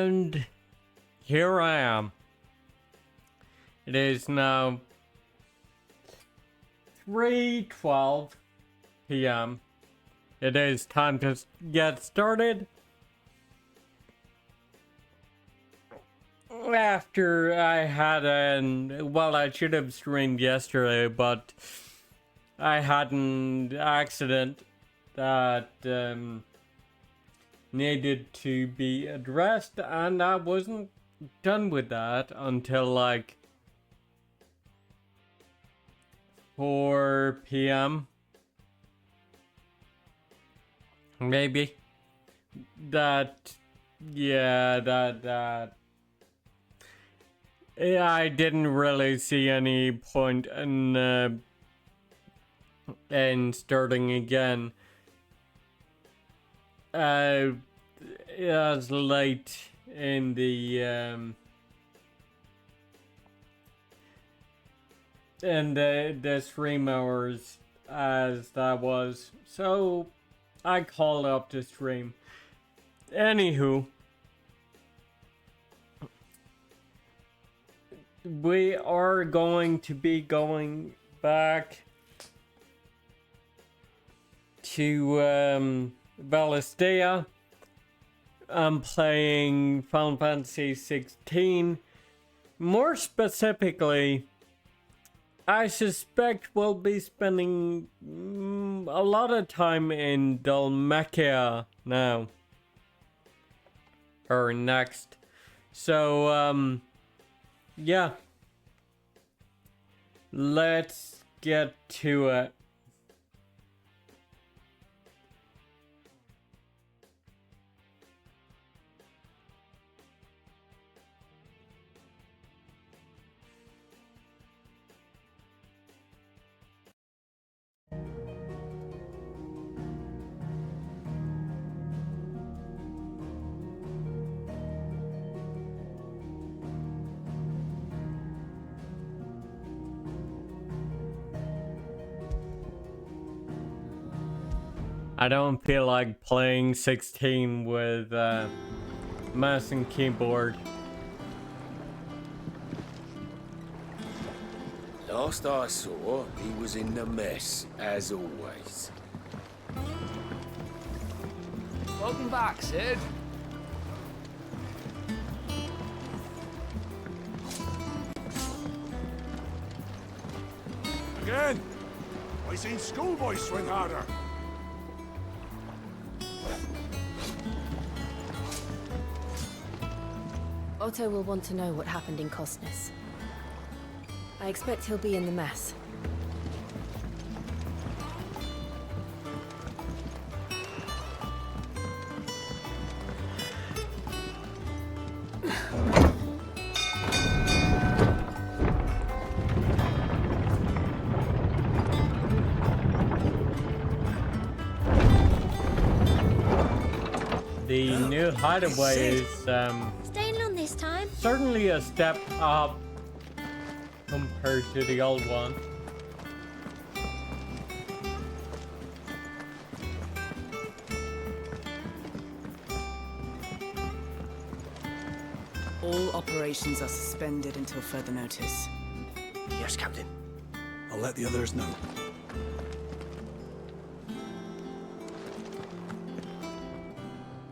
And here I am. It is now 3:12 p.m. It is time to get started. After I had I should have streamed yesterday, but I had an accident that needed to be addressed, and I wasn't done with that until like 4 p.m. Maybe. Yeah, I didn't really see any point in starting again. It was late in the stream hours as that was, so I called up to stream. Anywho, we are going to be going back to Valistea. I'm playing Final Fantasy 16. More specifically, I suspect we'll be spending a lot of time in Dhalmekia now. Or next. So, yeah. Let's get to it. I don't feel like playing 16 with mouse and keyboard. Last I saw, he was in the mess, as always. Welcome back, Sid. Again? I seen schoolboys swing harder. Otto will want to know what happened in Costness. I expect he'll be in the mess. The new hideaway is Staying long this time? certainly a step up compared to the old one. All operations are suspended until further notice. Yes, Captain. I'll let the others know.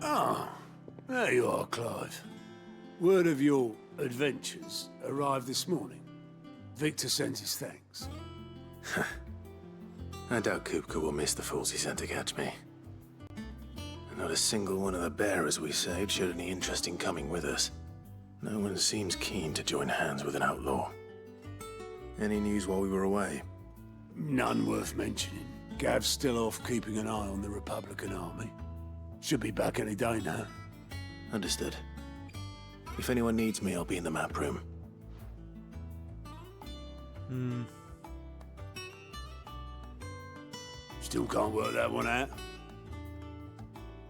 Ah, there you are, Clive. Word of your adventures arrived this morning. Victor sends his thanks. I doubt Kupka will miss the fools he sent to catch me. And not a single one of the bearers we saved showed any interest in coming with us. No one seems keen to join hands with an outlaw. Any news while we were away? None worth mentioning. Gav's still off keeping an eye on the Republican army. Should be back any day now. Understood. If anyone needs me, I'll be in the map room. Still can't work that one out.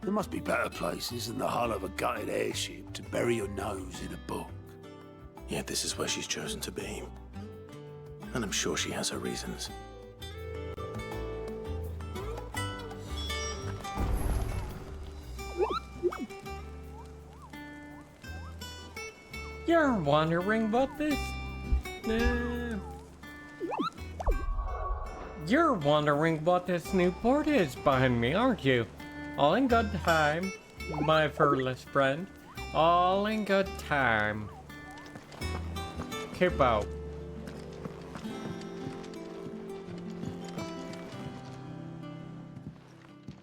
There must be better places than the hull of a gutted airship to bury your nose in a book. Yet this is where she's chosen to be. And I'm sure she has her reasons. You're wondering what this... You're wondering what this new port is behind me, aren't you? All in good time, my furless friend. All in good time. Keep out.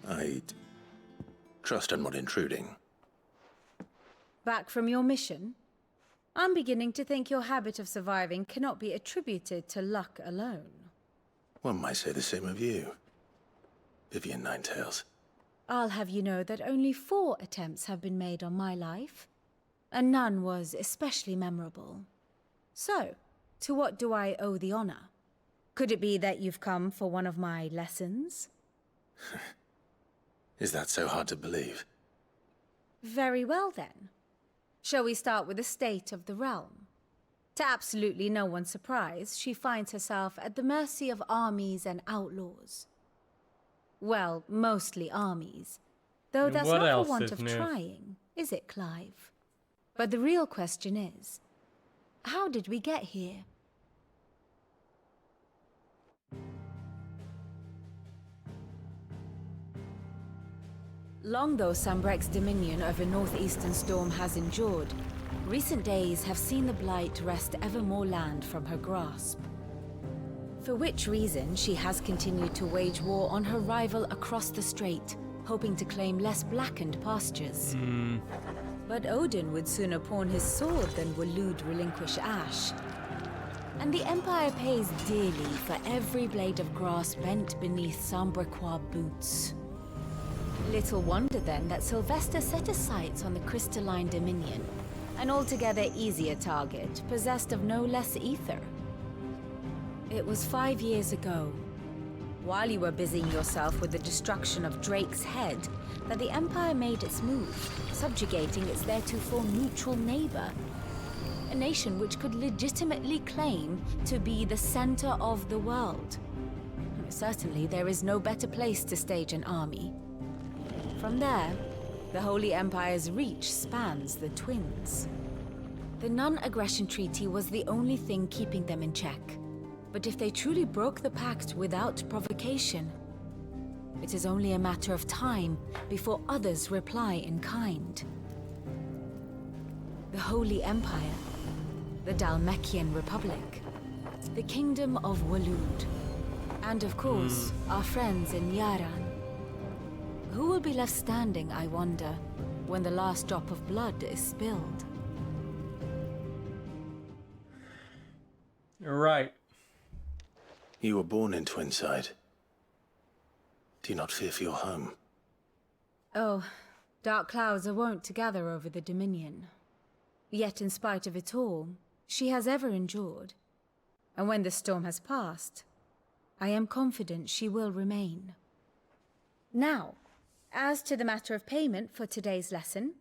I'd trust I'm not intruding. Back from your mission? I'm beginning to think your habit of surviving cannot be attributed to luck alone. One might say the same of you, Vivian Ninetails. I'll have you know that only 4 attempts have been made on my life, and none was especially memorable. So, to what do I owe the honor? Could it be that you've come for one of my lessons? Is that so hard to believe? Very well then. Shall we start with the state of the realm? To absolutely no one's surprise, she finds herself at the mercy of armies and outlaws. Well, mostly armies. Though that's What not else for want is of new? trying, is it, Clive? But the real question is, how did we get here? Long though Sambrek's dominion over northeastern Storm has endured, recent days have seen the Blight wrest ever more land from her grasp. For which reason she has continued to wage war on her rival across the strait, hoping to claim less blackened pastures. But Odin would sooner pawn his sword than Waloed relinquish Ash. And the Empire pays dearly for every blade of grass bent beneath Sambrequois boots. Little wonder then that Sylvester set his sights on the crystalline dominion, an altogether easier target, possessed of no less ether. It was 5 years ago, while you were busying yourself with the destruction of Drake's head, that the Empire made its move, subjugating its theretofore neutral neighbor. A nation which could legitimately claim to be the center of the world. Certainly, there is no better place to stage an army. From there, the Holy Empire's reach spans the Twins. The non-aggression treaty was the only thing keeping them in check. But if they truly broke the pact without provocation, it is only a matter of time before others reply in kind. The Holy Empire, the Dhalmekian Republic, the Kingdom of Waloed, and of course, our friends in Yaran. Who will be left standing, I wonder, when the last drop of blood is spilled? Right. You were born in Twinside. Do you not fear for your home? Oh, dark clouds are wont to gather over the Dominion. Yet in spite of it all, she has ever endured. And when the storm has passed, I am confident she will remain. Now, as to the matter of payment for today's lesson,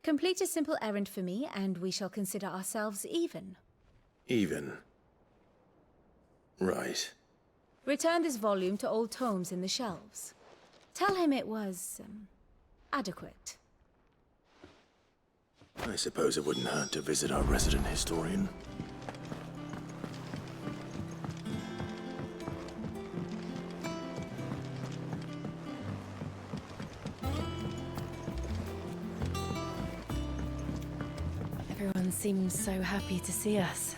complete a simple errand for me and we shall consider ourselves even. Even? Right. Return this volume to old tomes in the shelves. Tell him it was, adequate. I suppose it wouldn't hurt to visit our resident historian. Everyone seems so happy to see us.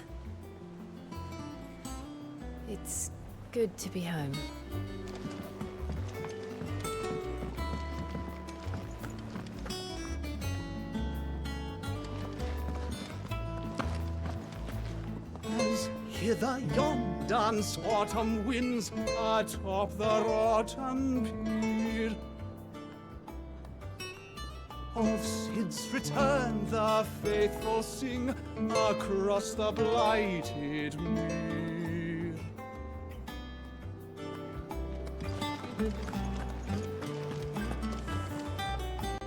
It's good to be home. As hither yon dance autumn winds atop the rotten pier. Of Sid's return the faithful sing across the blighted mere.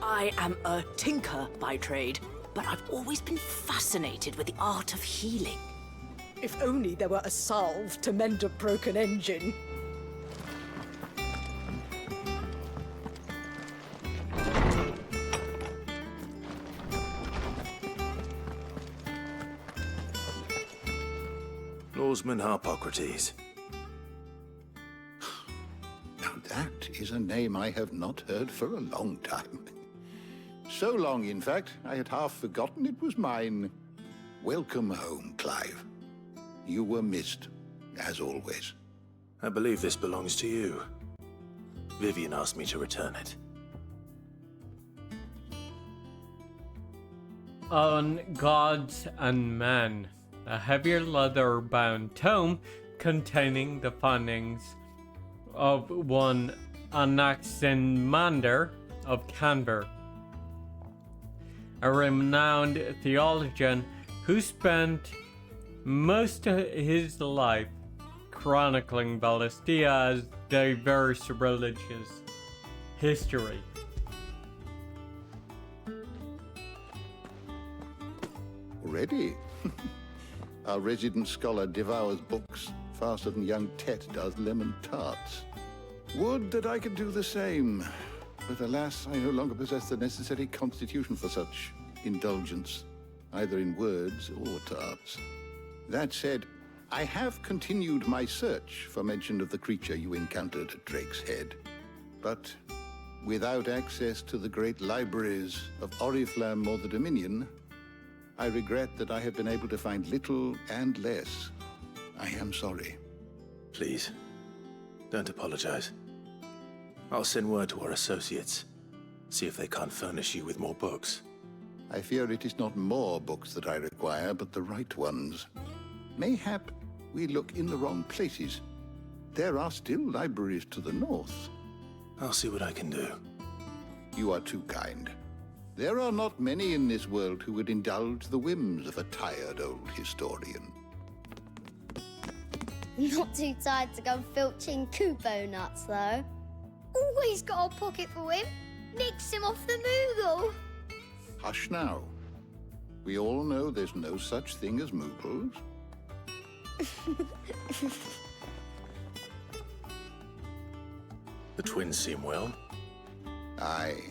I am a tinker by trade, but I've always been fascinated with the art of healing. If only there were a salve to mend a broken engine. Oarsman Harpocrates. Now that is a name I have not heard for a long time. So long, in fact, I had half forgotten it was mine. Welcome home, Clive. You were missed, as always. I believe this belongs to you. Vivian asked me to return it. On Gods and Men, a heavier leather-bound tome containing the findings of one Anaximander of Canberra, a renowned theologian who spent most of his life chronicling Valestia's diverse religious history. Already? Our resident scholar devours books faster than young Tet does lemon tarts. Would that I could do the same. But alas, I no longer possess the necessary constitution for such indulgence, either in words or tarts. That said, I have continued my search for mention of the creature you encountered at Drake's Head. But without access to the great libraries of Oriflamme or the Dominion, I regret that I have been able to find little and less. I am sorry. Please, don't apologize. I'll send word to our associates. See if they can't furnish you with more books. I fear it is not more books that I require, but the right ones. Mayhap we look in the wrong places. There are still libraries to the north. I'll see what I can do. You are too kind. There are not many in this world who would indulge the whims of a tired old historian. Not too tired to go filching Kupo nuts, though. Always got a pocket for him. Nicks him off the Moogle. Hush now. We all know there's no such thing as Moogles. The twins seem well. Aye.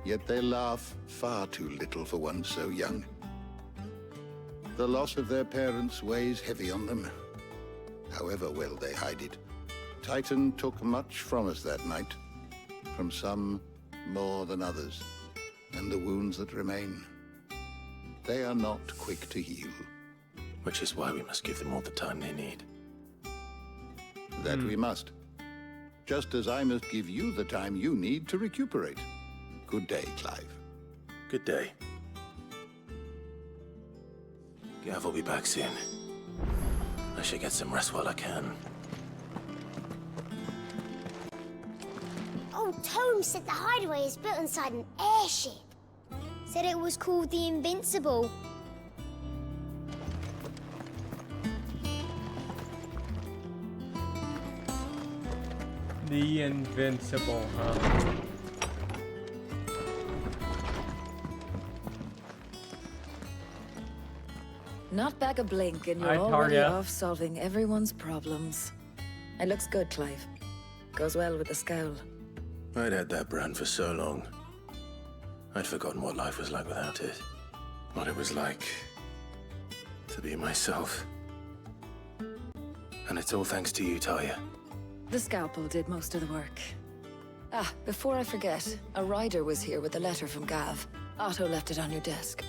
Yet they laugh far too little for one so young. The loss of their parents weighs heavy on them, however well they hide it. Titan took much from us that night, from some more than others, and the wounds that remain, they are not quick to heal. Which is why we must give them all the time they need. That we must. Just as I must give you the time you need to recuperate. Good day, Clive. Good day. Gav will be back soon. I should get some rest while I can. Old Tome said the hideaway is built inside an airship. Said it was called the Invincible. The Invincible, huh? Not back a blink and you're Hi, already Tarja. off solving everyone's problems. It looks good, Clive. Goes well with the scowl. I'd had that brand for so long. I'd forgotten what life was like without it. What it was like to be myself. And it's all thanks to you, Tarja. The scalpel did most of the work. Ah, before I forget, a rider was here with a letter from Gav. Otto left it on your desk.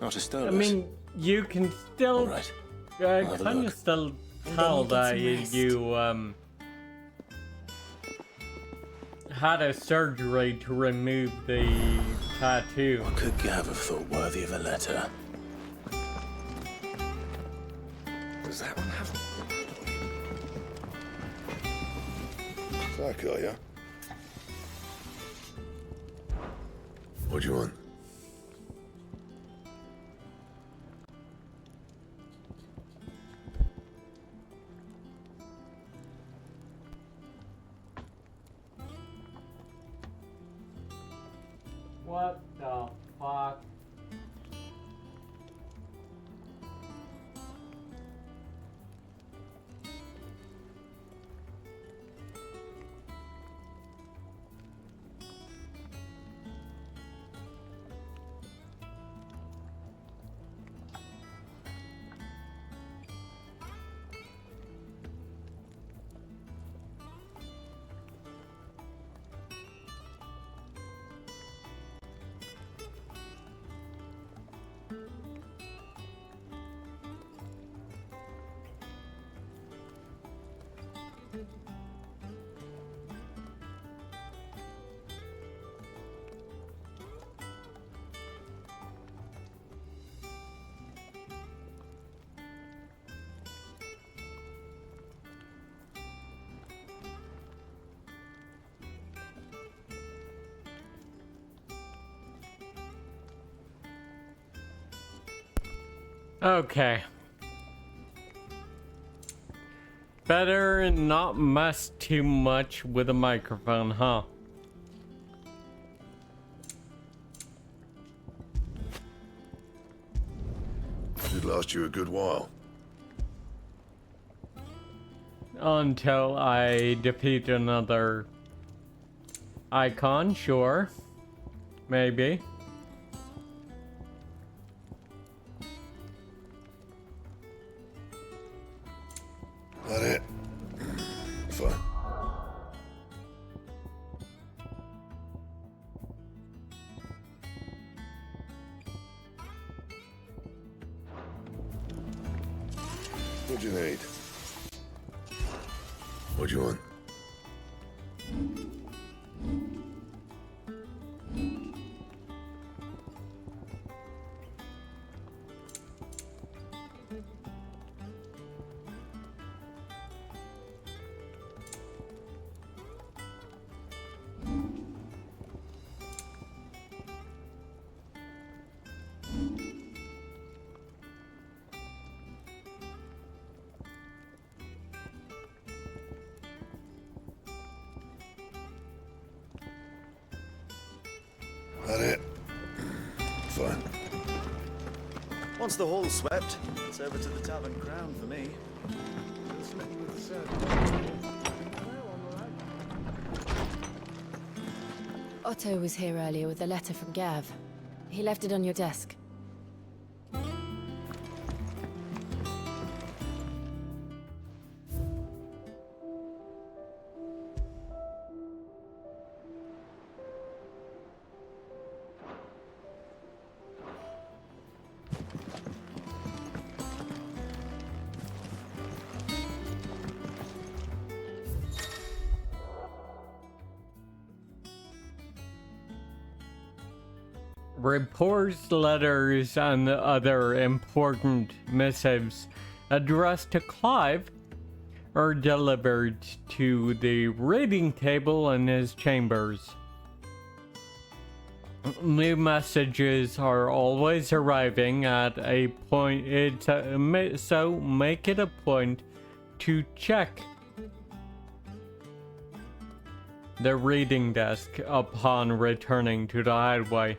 Not a stone. I mean, you can still All right. I'll have a can you look. still And then tell you get that some rest. you had a surgery to remove the tattoo. What could Gav have thought worthy of a letter? Does that one have... That guy, yeah? What do you want? What the fuck? Okay. Better not mess too much with a microphone, huh? Should last you a good while. Until I defeat another icon, sure. Maybe. That it? Fine. What do you need? What do you want? That it? Fine. Once the hall's swept, it's over to the Tavern Crown for me. Otto was here earlier with a letter from Gav. He left it on your desk. Reports, letters, and other important missives addressed to Clive are delivered to the reading table in his chambers. New messages are always arriving at a point, so make it a point to check the reading desk upon returning to the hideaway.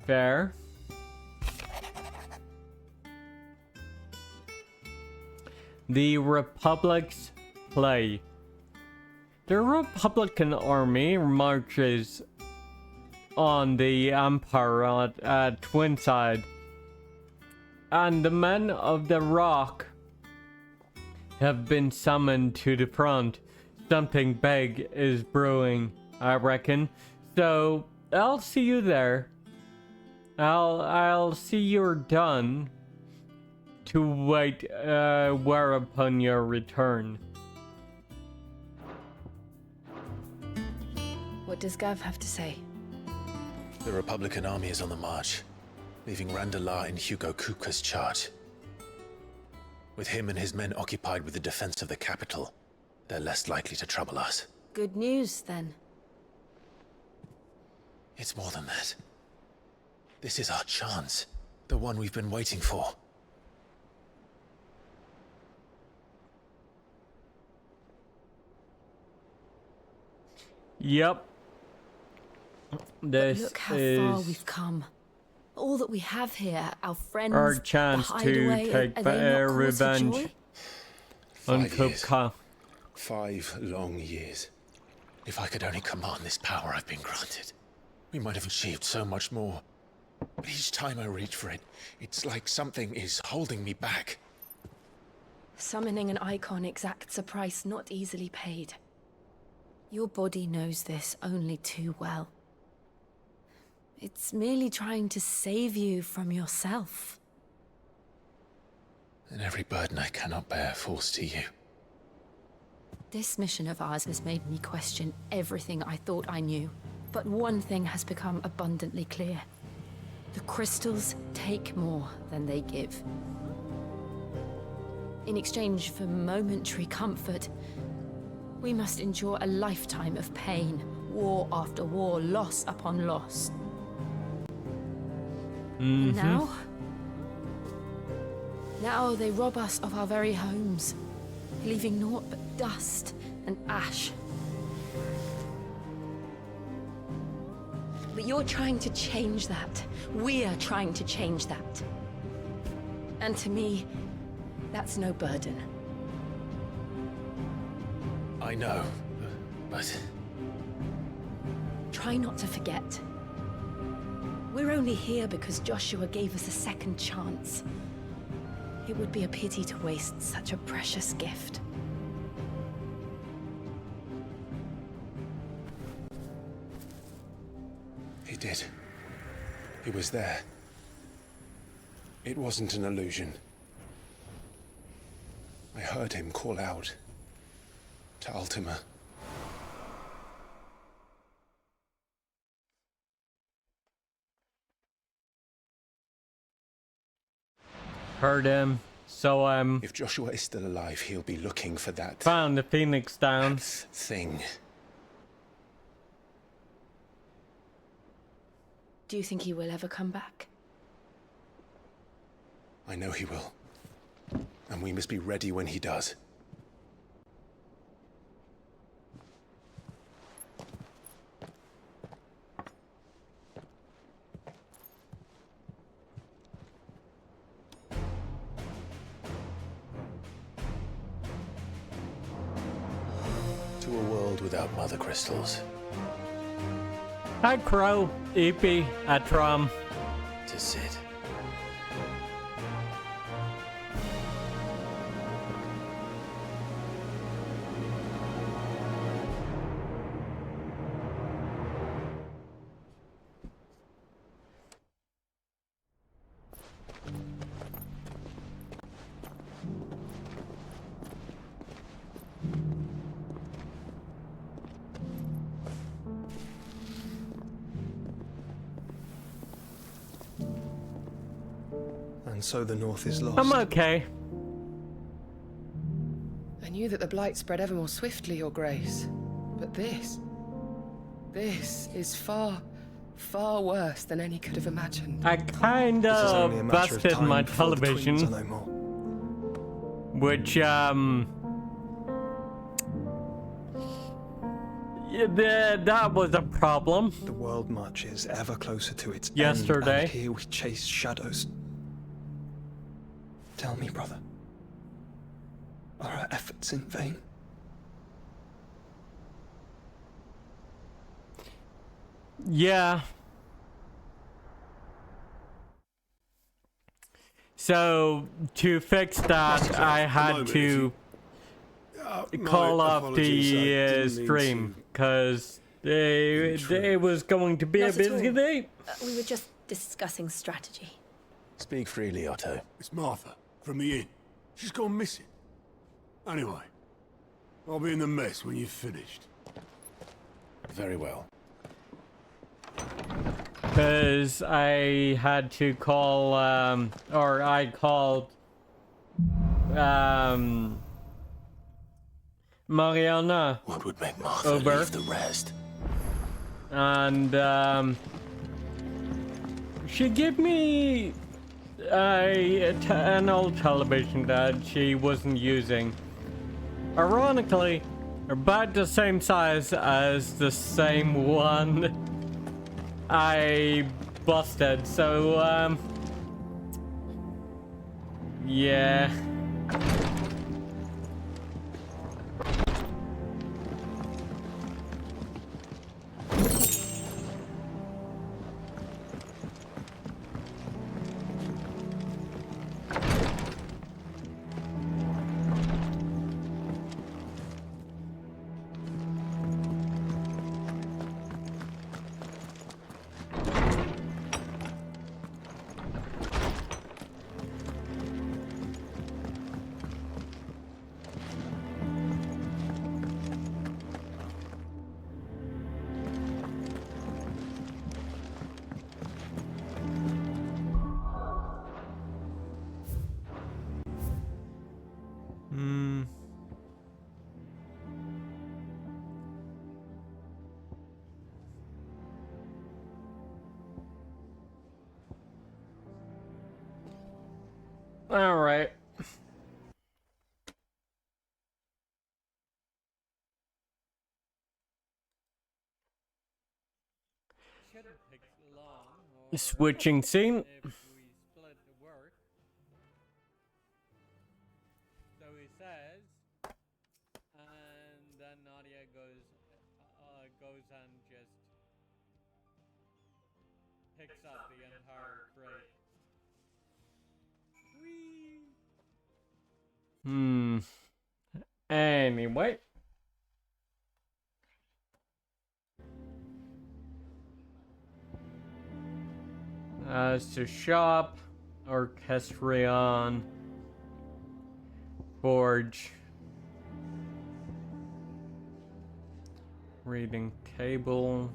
Fair. The Republic's play. The Republican army marches on the Empire at Twinside, and the men of the Rock have been summoned to the front. Something big is brewing, I reckon. So I'll see you there. I'll see you're done to wait whereupon your return. What does Gav have to say? The Republican army is on the march, leaving Randalar in Hugo Kuka's charge. With him and his men occupied with the defense of the capital, they're less likely to trouble us. Good news, then. It's more than that. This is our chance, the one we've been waiting for. Yep. This Look how is far we've come. All that we have here, our friends, our chance the to hideaway, take are they not cause for revenge joy? on 5 years. Kupka. 5 long years. If I could only command this power I've been granted, we might have achieved so much more. But each time I reach for it, it's like something is holding me back. Summoning an icon exacts a price not easily paid. Your body knows this only too well. It's merely trying to save you from yourself. And every burden I cannot bear falls to you. This mission of ours has made me question everything I thought I knew. But one thing has become abundantly clear. The crystals take more than they give. In exchange for momentary comfort, we must endure a lifetime of pain, war after war, loss upon loss. And now they rob us of our very homes, leaving naught but dust and ash. But you're trying to change that. We're trying to change that. And to me, that's no burden. I know, but... Try not to forget. We're only here because Joshua gave us a second chance. It would be a pity to waste such a precious gift. He did. He was there. It wasn't an illusion. I heard him call out to Ultima. Heard him, so If Joshua is still alive, he'll be looking for that... found the Phoenix down. thing. Do you think he will ever come back? I know he will. And we must be ready when he does. To a world without mother crystals. Hi, Crow, EP, Atrom. To Sid. And so the North is lost. I'm okay. I knew that the Blight spread ever more swiftly, Your Grace. But this is far, far worse than any could have imagined. I kind of busted my television, which, yeah, that was a problem. The world marches ever closer to its yesterday. End, and here we chase shadows. Tell me, brother, are our efforts in vain? Yeah. So, to fix that, I had to call off the stream, because it was going to be a busy day. We were just discussing strategy. Speak freely, Otto. It's Martha, from the inn. She's gone missing. Anyway, I'll be in the mess when you've finished. Very well. Because I had to call, or I called, Mariana. What would make Martha over. leave the rest? And, she gave me an old television that she wasn't using. Ironically, about the same size as the same one I busted, so, yeah. Hmm. All right. Switching scene. So he says, and then Nadia goes and just picks up the entire crate. Anyway. As to shop, Orchestrion, Forge, reading table.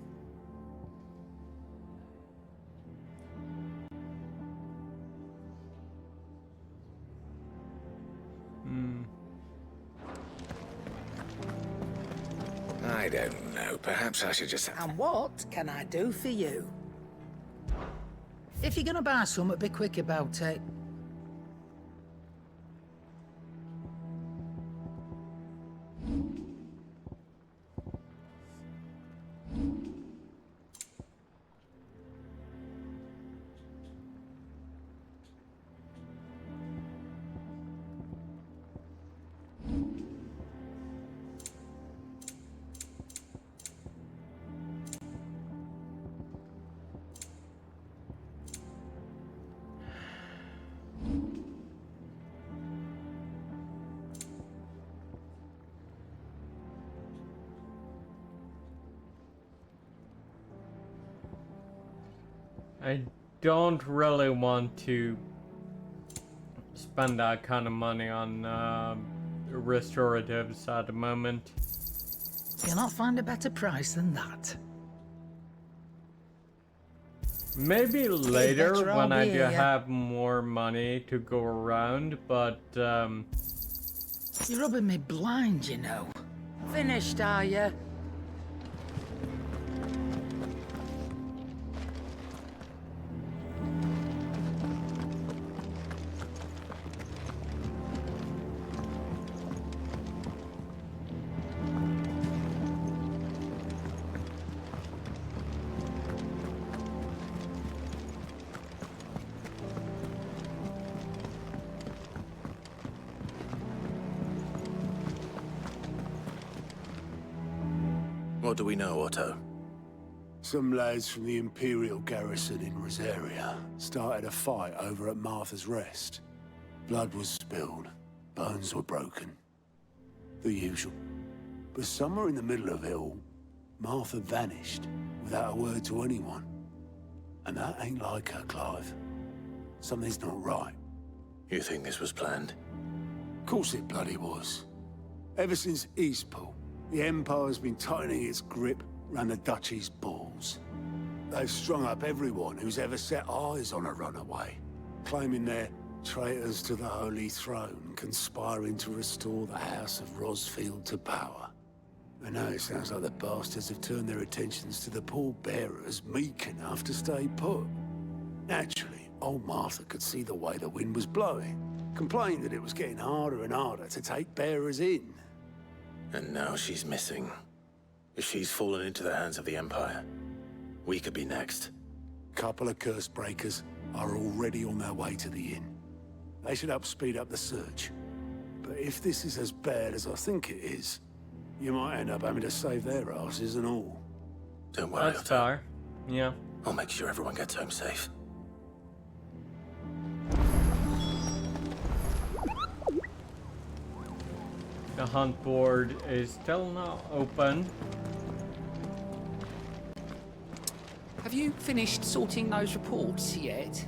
I don't know. Perhaps I should just... And what can I do for you? If you're gonna buy something, be quick about it. I don't really want to spend that kind of money on restoratives at the moment. You'll not find a better price than that. Maybe later better when I'll I be do here. have more money to go around, but You're rubbing me blind, you know. Finished, are you? What do we know, Otto? Some lads from the Imperial garrison in Rosaria started a fight over at Martha's Rest. Blood was spilled, bones were broken. The usual. But somewhere in the middle of it all, Martha vanished without a word to anyone. And that ain't like her, Clive. Something's not right. You think this was planned? Of course it bloody was. Ever since Eastpool, the Empire's been tightening its grip round the Duchy's balls. They've strung up everyone who's ever set eyes on a runaway, claiming they're traitors to the Holy Throne, conspiring to restore the House of Rosfield to power. And now it sounds like the bastards have turned their attentions to the pallbearers meek enough to stay put. Naturally, old Martha could see the way the wind was blowing, complained that it was getting harder and harder to take bearers in. And now she's missing. If she's fallen into the hands of the Empire, we could be next. Couple of curse breakers are already on their way to the inn. They should help speed up the search. But if this is as bad as I think it is, you might end up having to save their asses and all. Don't worry, that's Otto. fair. Yeah. I'll make sure everyone gets home safe. The hunt board is still not open. Have you finished sorting those reports yet?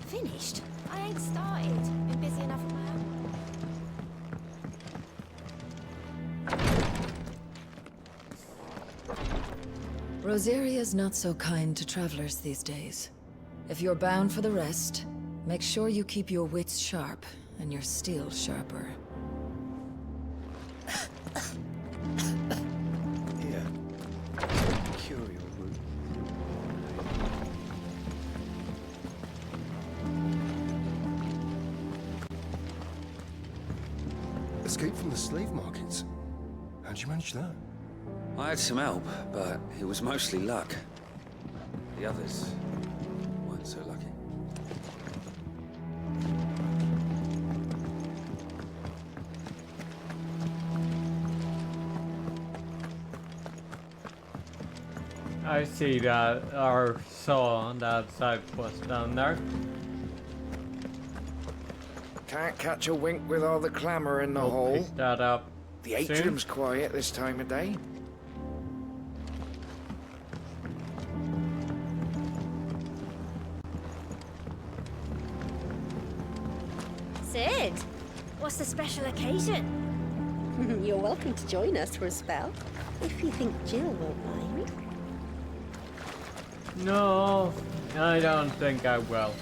Finished? I ain't started. Been busy enough on my own. Rosaria's not so kind to travelers these days. If you're bound for the rest, make sure you keep your wits sharp and your steel sharper. Here. Cure your wound. Escape from the slave markets. How'd you manage that? I had some help, but it was mostly luck. The others weren't so lucky. I see that, or saw that side was down there. Can't catch a wink with all the clamour in the We'll hall. pick that up The soon. atrium's quiet this time of day. Sid, what's the special occasion? You're welcome to join us for a spell, if you think Jill won't mind. No, I don't think I will.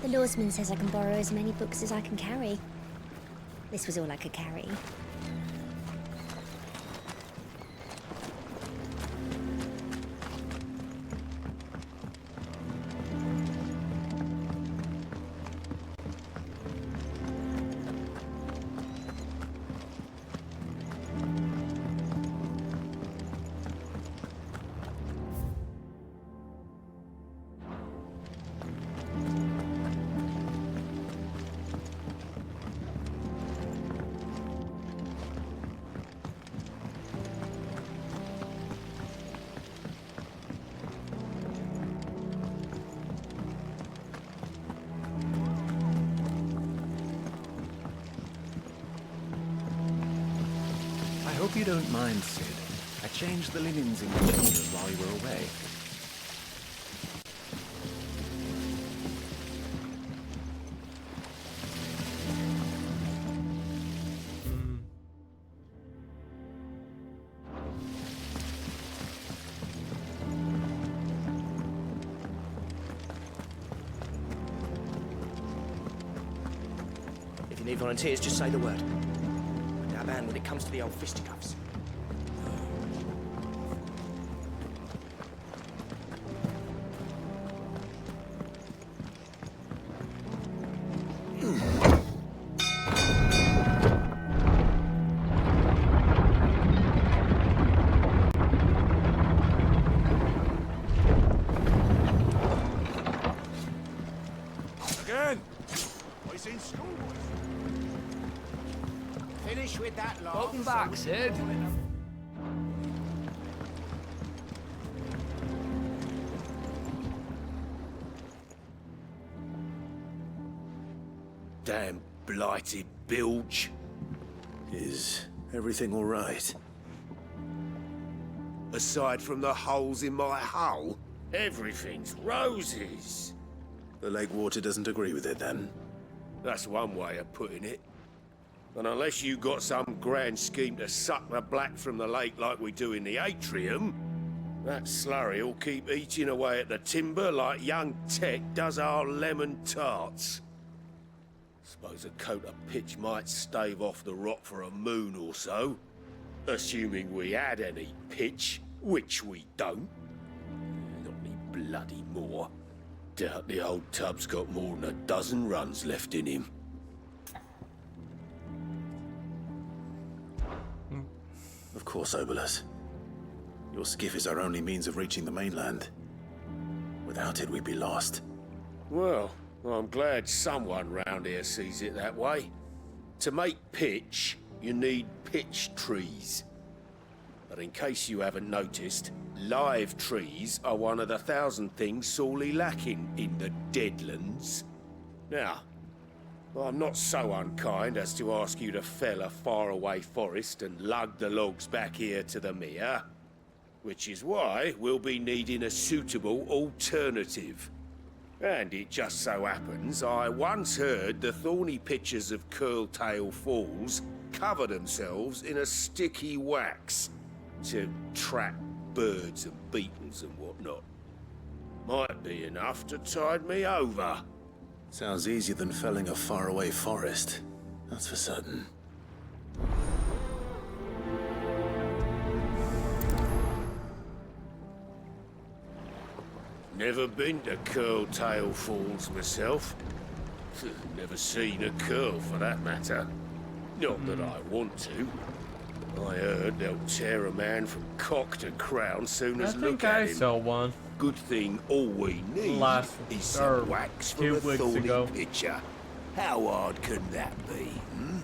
The Lawsman says I can borrow as many books as I can carry. This was all I could carry. I hope you don't mind, Sid. I changed the linens in your chambers while you were away. If you need volunteers, just say the word. Our man when it comes to the old fisticuffs. Again! I seen schoolboys. Finish with that lot. Welcome back, Sid. Damn blighted bilge. Is everything all right? Aside from the holes in my hull, everything's roses. The lake water doesn't agree with it, then? That's one way of putting it. And unless you got some grand scheme to suck the black from the lake like we do in the atrium, that slurry will keep eating away at the timber like young Tech does our lemon tarts. Suppose a coat of pitch might stave off the rot for a moon or so. Assuming we had any pitch, which we don't. Not any bloody more. Doubt the old tub's got more than a dozen runs left in him. Of course, Obolus. Your skiff is our only means of reaching the mainland. Without it, we'd be lost. Well, I'm glad someone round here sees it that way. To make pitch, you need pitch trees. But in case you haven't noticed, live trees are one of the 1,000 things sorely lacking in the Deadlands. Now, I'm not so unkind as to ask you to fell a faraway forest and lug the logs back here to the mere, which is why we'll be needing a suitable alternative. And it just so happens I once heard the thorny pitchers of Curltail Falls cover themselves in a sticky wax to trap birds and beetles and whatnot. Might be enough to tide me over. Sounds easier than felling a faraway forest. That's for certain. Never been to Curltail Falls myself. Never seen a curl for that matter. Not that I want to. I heard they'll tear a man from cock to crown soon as look at him. I saw one. Good thing all we need is some wax from a thorny pitcher. How hard can that be, hmm?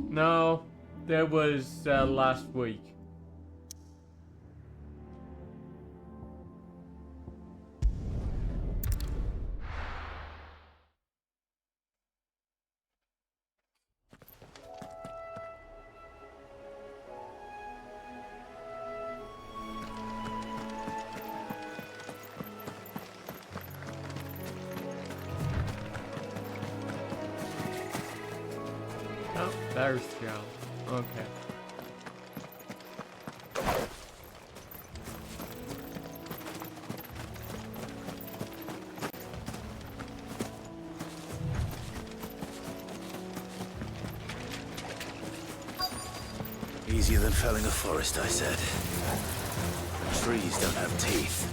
No, that was last week. Oh, there's Joe. Okay. Easier than felling a forest, I said. Trees don't have teeth.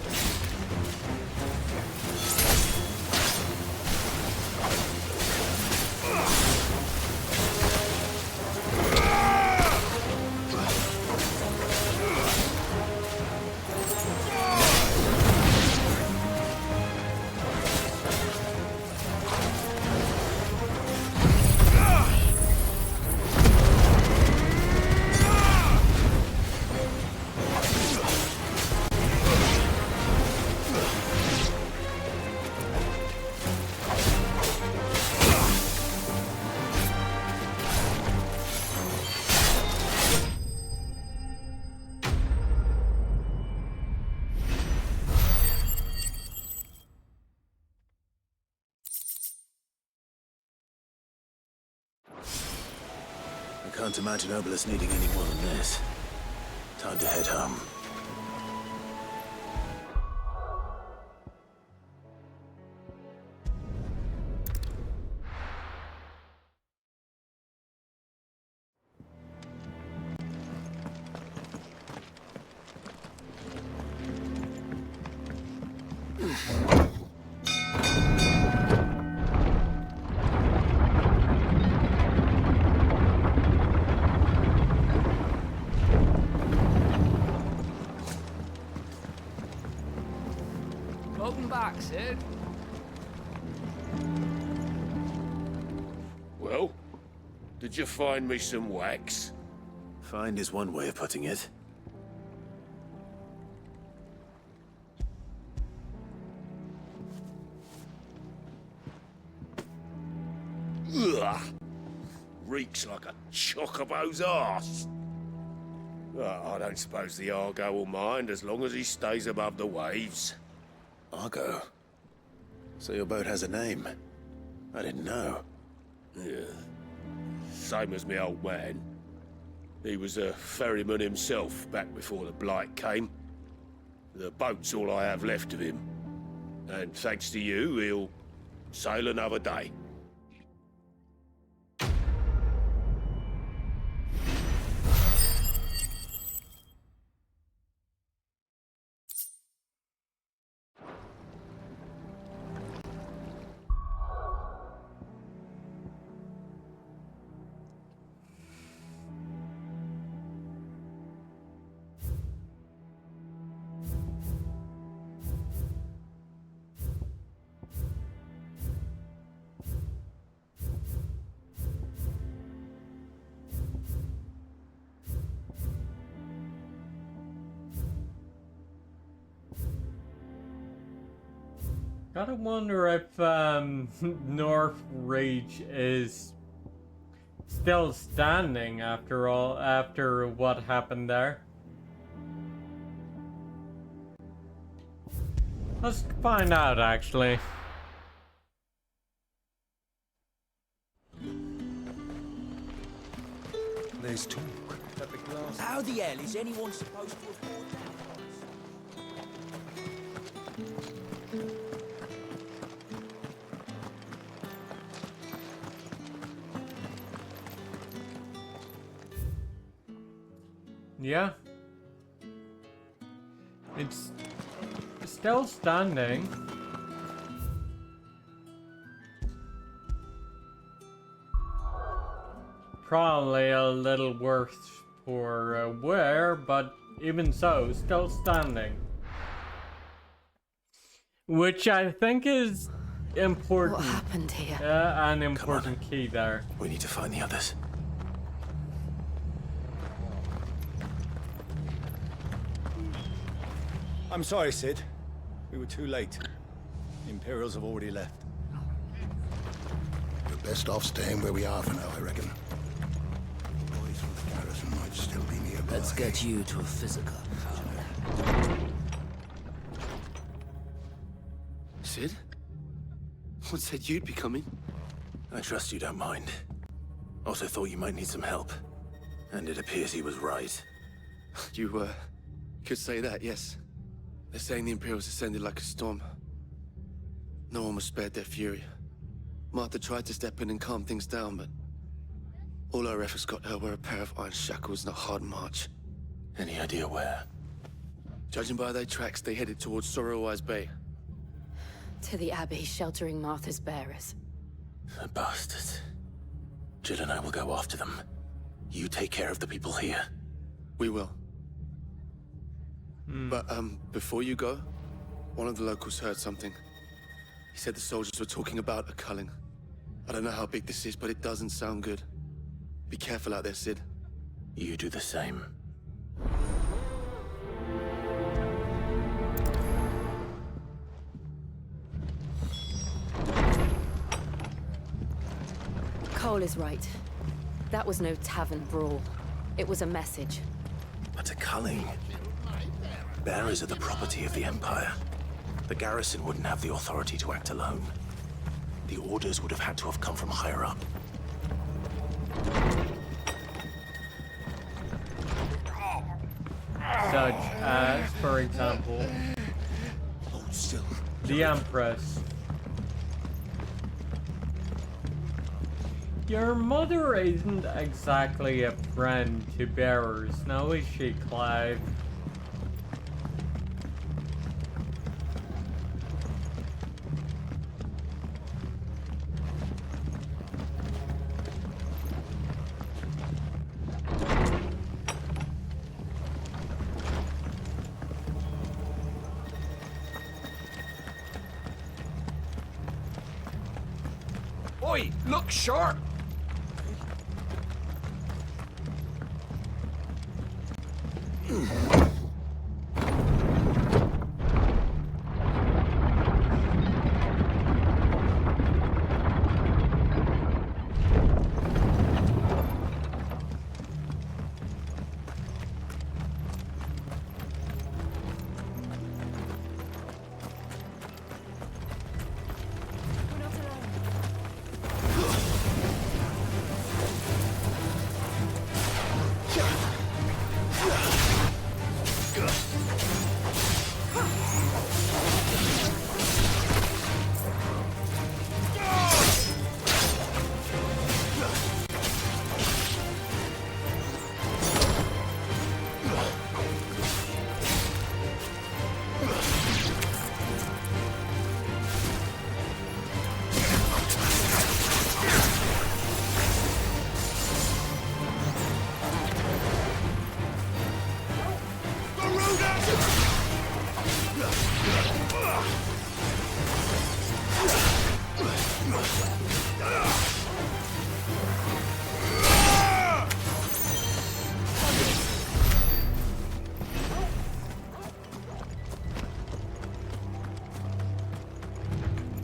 I can't imagine Obelisk needing any more than this. Time to head home. Welcome back, Sid. Well, did you find me some wax? Find is one way of putting it. Ugh! Reeks like a chocobo's arse. I don't suppose the Argo will mind as long as he stays above the waves. Argo? So your boat has a name? I didn't know. Yeah. Same as my old man. He was a ferryman himself back before the Blight came. The boat's all I have left of him. And thanks to you, he'll sail another day. Gotta wonder if North Reach is still standing after all, after what happened there. Let's find out, actually. There's talk that the glass... How the hell is anyone supposed to afford that? Yeah. It's still standing. Probably a little worse for wear, but even so, still standing. Which I think is important. What happened here? Yeah, an important key there. We need to find the others. I'm sorry, Sid. We were too late. The Imperials have already left. We're best off staying where we are for now, I reckon. The boys from the garrison might still be nearby. Let's get you to a physical. Sid? What said you'd be coming? I trust you don't mind. Also thought you might need some help. And it appears he was right. You, could say that, yes. They're saying the Imperials ascended like a storm. No one was spared their fury. Martha tried to step in and calm things down, but all our efforts got her were a pair of iron shackles and a hard march. Any idea where? Judging by their tracks, they headed towards Sorrowwise Bay. To the Abbey, sheltering Martha's bearers. The bastards. Jill and I will go after them. You take care of the people here. We will. But, before you go, one of the locals heard something. He said the soldiers were talking about a culling. I don't know how big this is, but it doesn't sound good. Be careful out there, Sid. You do the same. Cole is right. That was no tavern brawl. It was a message. But a culling? Bearers are the property of the Empire. The garrison wouldn't have the authority to act alone. The orders would have had to have come from higher up. Such as, for example, the Empress. Your mother isn't exactly a friend to bearers, now is she, Clive? Oi, look sharp!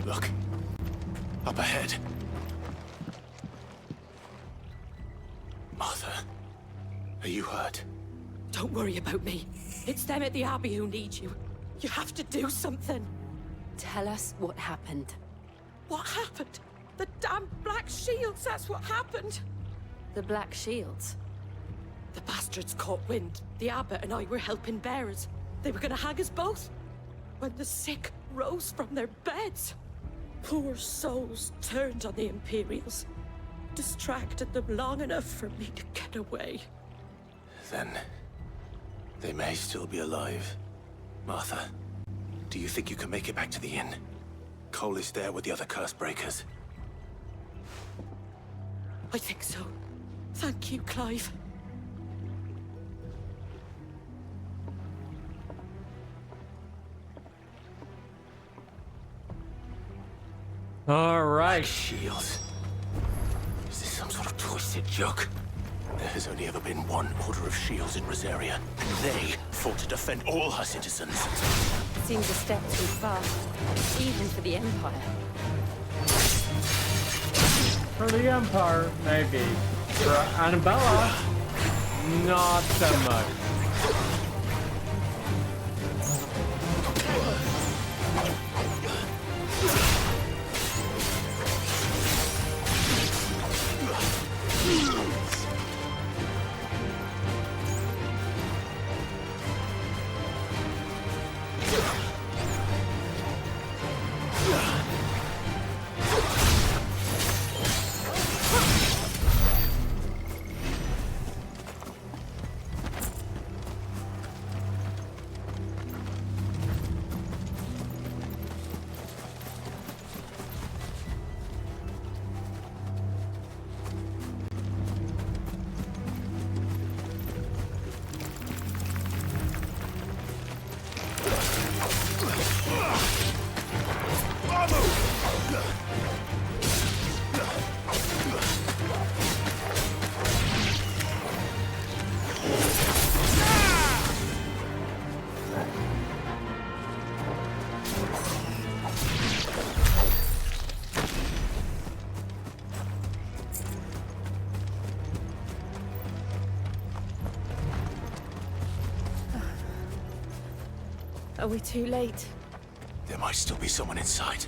Look. Up ahead. Are you hurt? Don't worry about me. It's them at the Abbey who need you. You have to do something. Tell us what happened. What happened? The damn Black Shields, that's what happened. The Black Shields? The bastards caught wind. The Abbot and I were helping bearers. They were gonna hang us both. When the sick rose from their beds, poor souls turned on the Imperials. Distracted them long enough for me to get away. Then they may still be alive. Martha, do you think you can make it back to the inn? Cole is there with the other curse breakers. I think so. Thank you, Clive. All right. Shields. Is this some sort of twisted joke? There has only ever been one Order of Shields in Rosaria, and they fought to defend all her citizens. Seems a step too far, even for the Empire. For the Empire, maybe. For Annabella, not so much. Are we too late? There might still be someone inside.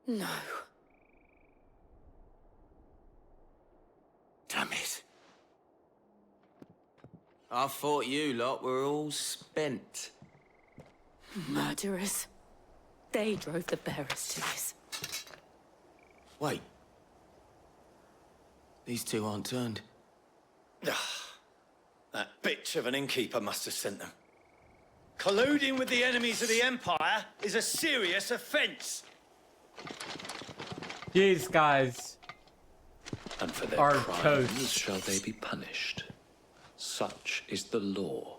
No. Damn it. I thought you lot were all spent. Murderers. They drove the bearers to this. Wait. These two aren't turned. That bitch of an innkeeper must have sent them. Colluding with the enemies of the Empire is a serious offense. These guys And for their are crimes toast. shall they be punished. Such is the law.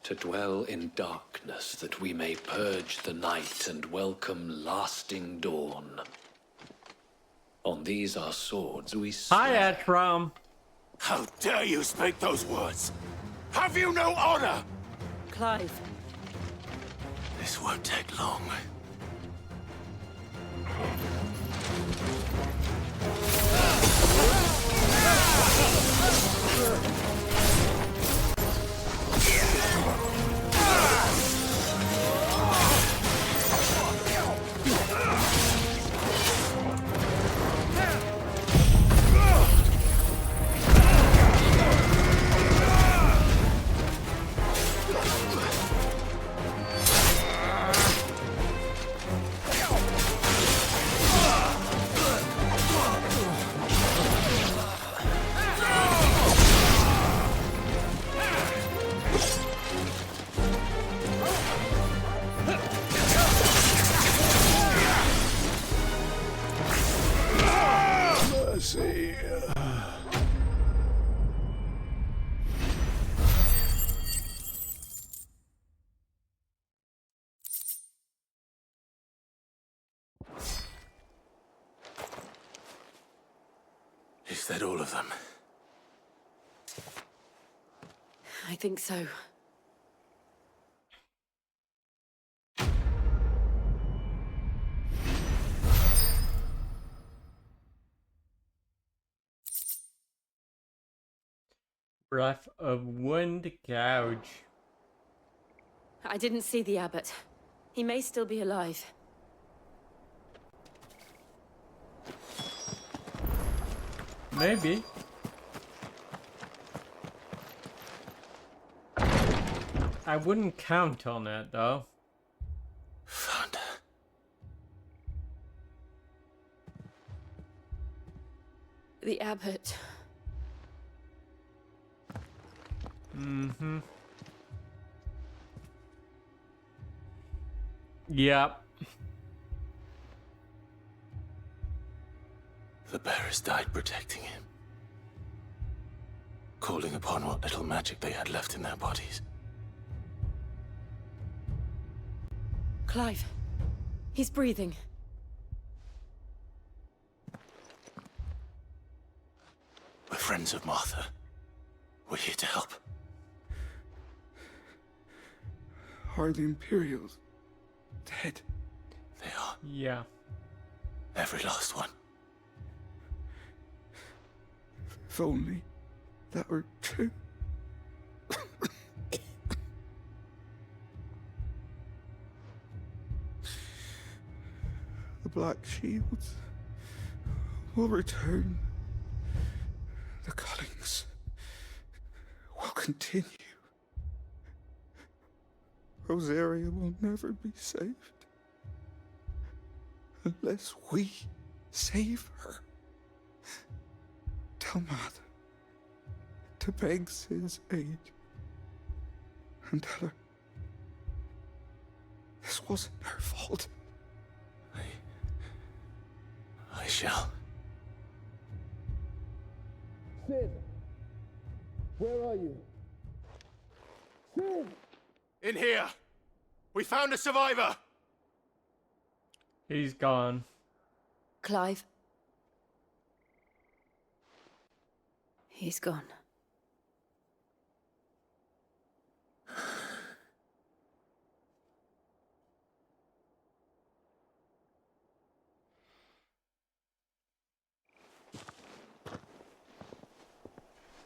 To dwell in darkness that we may purge the night and welcome lasting dawn. On these our swords we Hi, Atram. How dare you speak those words? Have you no honor? Clive. This won't take long. Mercy. Is that all of them? I think so. Breath of Wind Gouge. I didn't see the abbot. He may still be alive. Maybe. I wouldn't count on it, though. Found her. The abbot. Mm-hmm. Yep. The bearers died protecting him. Calling upon what little magic they had left in their bodies. Clive. He's breathing. We're friends of Martha. We're here to help. Are the Imperials dead? They are. Yeah. Every last one. If only that were true. The Black Shields will return. The cullings will continue. Rosaria will never be saved unless we save her. Tell Martha to beg Sid's aid and tell her this wasn't her fault. I shall. Sid, where are you? Sid! In here! We found a survivor! He's gone. Clive. He's gone.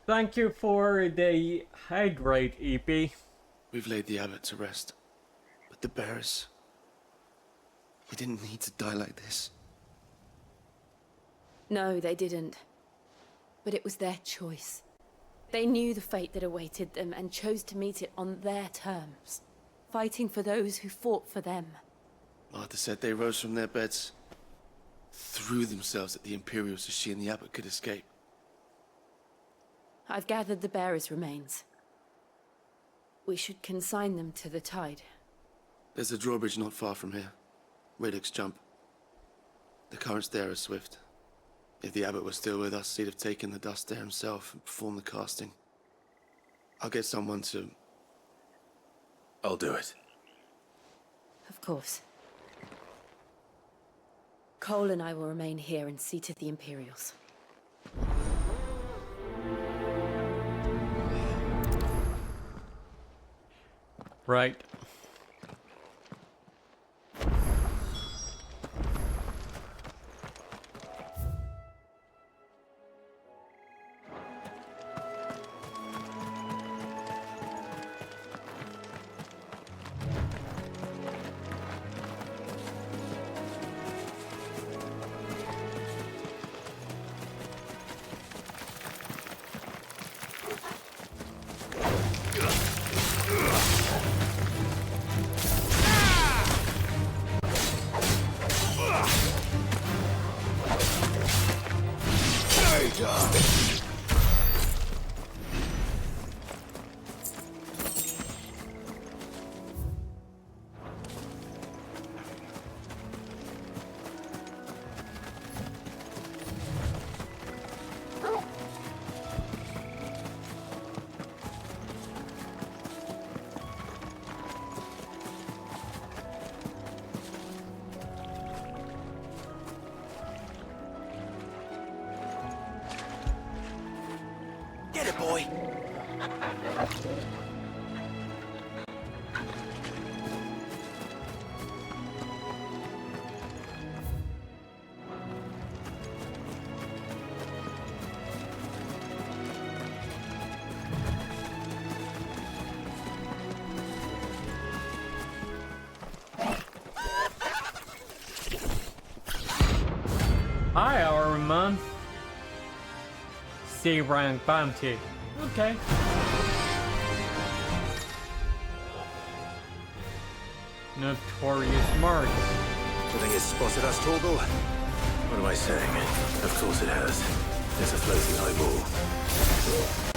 Thank you for the hydrate, EP. We've laid the abbot to rest, but the bearers, they didn't need to die like this. No, they didn't. But it was their choice. They knew the fate that awaited them and chose to meet it on their terms, fighting for those who fought for them. Martha said they rose from their beds, threw themselves at the Imperials so she and the abbot could escape. I've gathered the bearers' remains. We should consign them to the tide. There's a drawbridge not far from here. Radix jump. The currents there are swift. If the abbot was still with us, he'd have taken the dust there himself and performed the casting. I'll get someone to... I'll do it. Of course. Cole and I will remain here and see to the Imperials. Right. Get it, boy! Hi, Arman. C rank bounty. Okay. Notorious marks. You think it's spotted us, Torgal? What am I saying? Of course it has. It's a floating eyeball.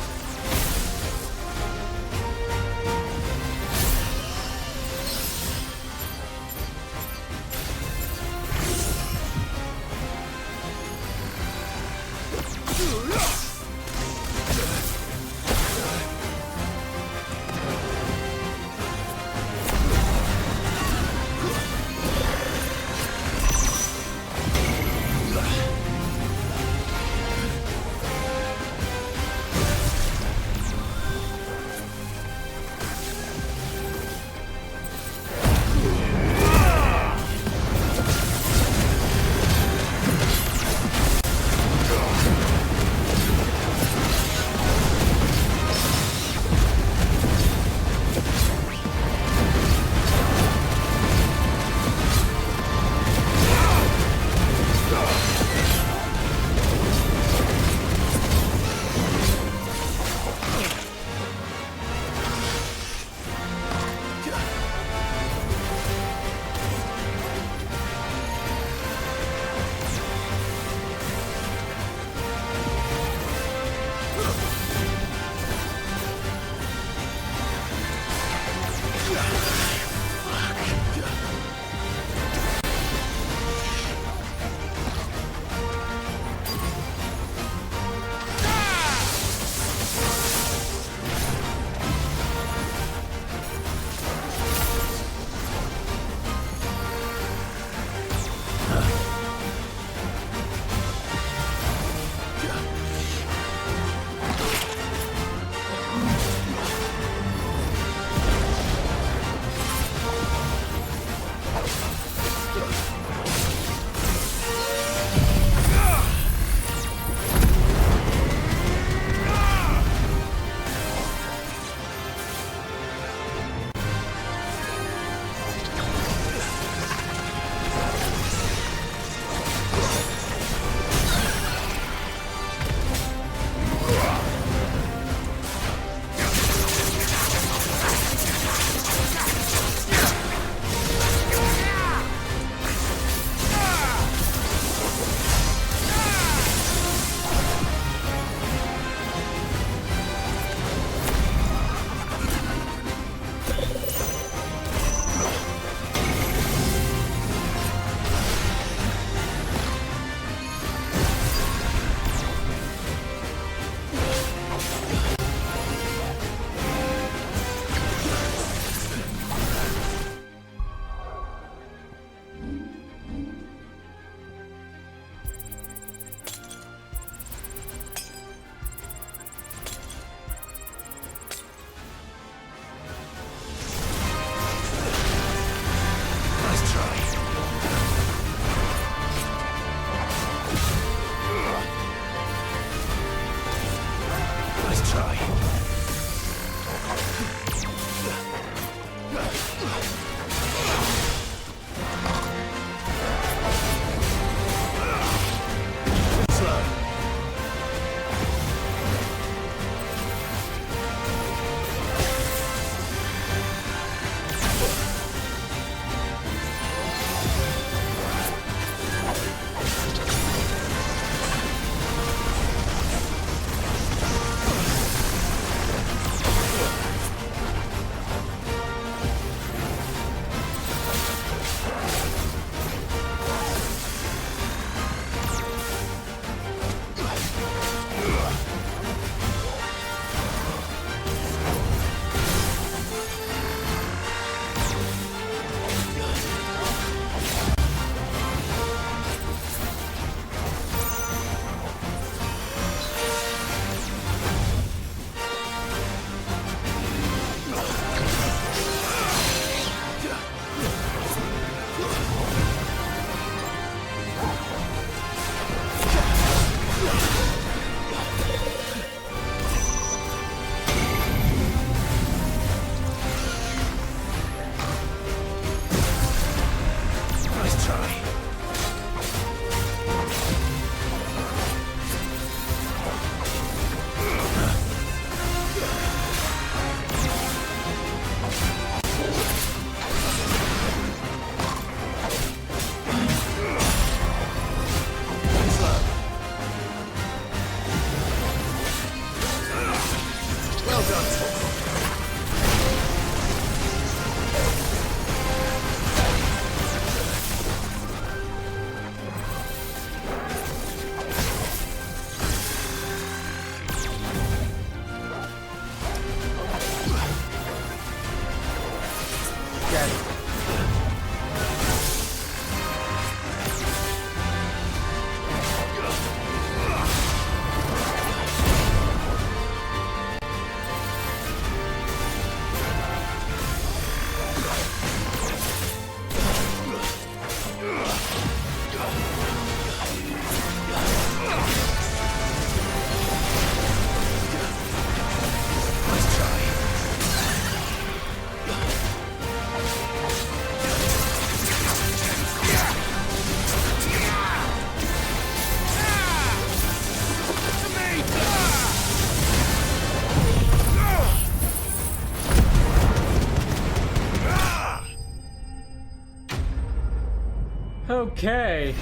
Okay.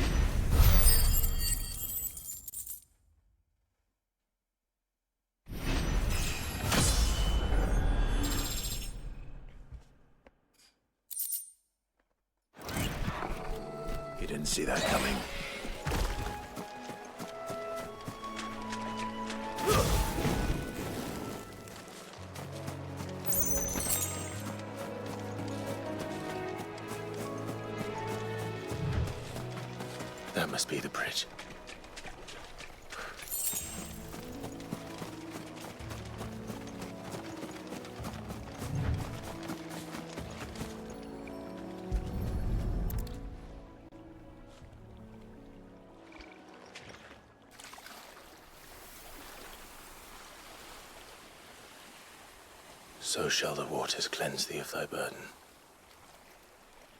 You didn't see that coming. That must be the bridge. So shall the waters cleanse thee of thy burden,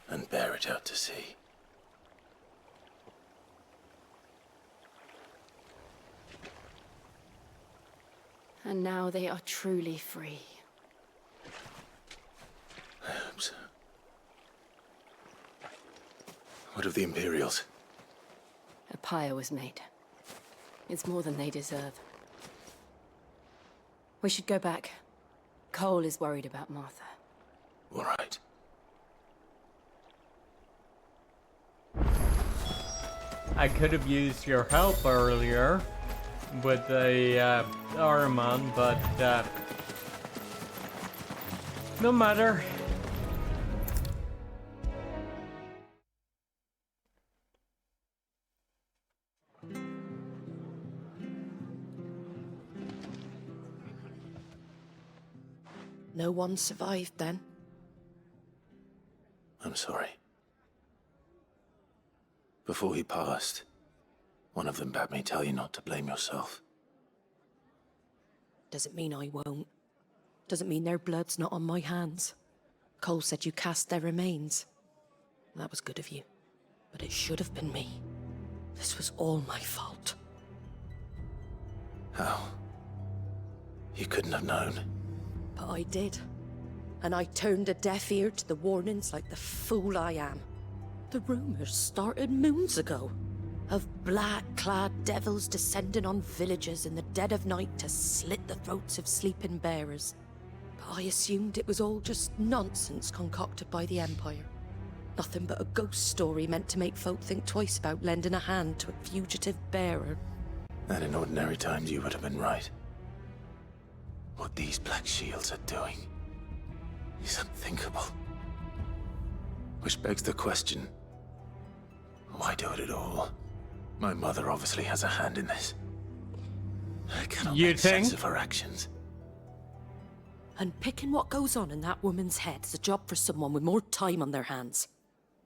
and bear it out to sea. And now they are truly free. I hope so. What of the Imperials? A pyre was made. It's more than they deserve. We should go back. Cole is worried about Martha. All right. I could have used your help earlier with the Ahriman, but no matter. No one survived then? I'm sorry. Before he passed, one of them bade me tell you not to blame yourself. Doesn't mean I won't. Doesn't mean their blood's not on my hands. Cole said you cast their remains. That was good of you. But it should have been me. This was all my fault. How? You couldn't have known. But I did. And I turned a deaf ear to the warnings like the fool I am. The rumors started moons ago. Of black-clad devils descending on villages in the dead of night to slit the throats of sleeping bearers. But I assumed it was all just nonsense concocted by the Empire. Nothing but a ghost story meant to make folk think twice about lending a hand to a fugitive bearer. And in ordinary times you would have been right. What these Black Shields are doing is unthinkable. Which begs the question, why do it at all? My mother obviously has a hand in this. I cannot make sense of her actions. And picking what goes on in that woman's head is a job for someone with more time on their hands.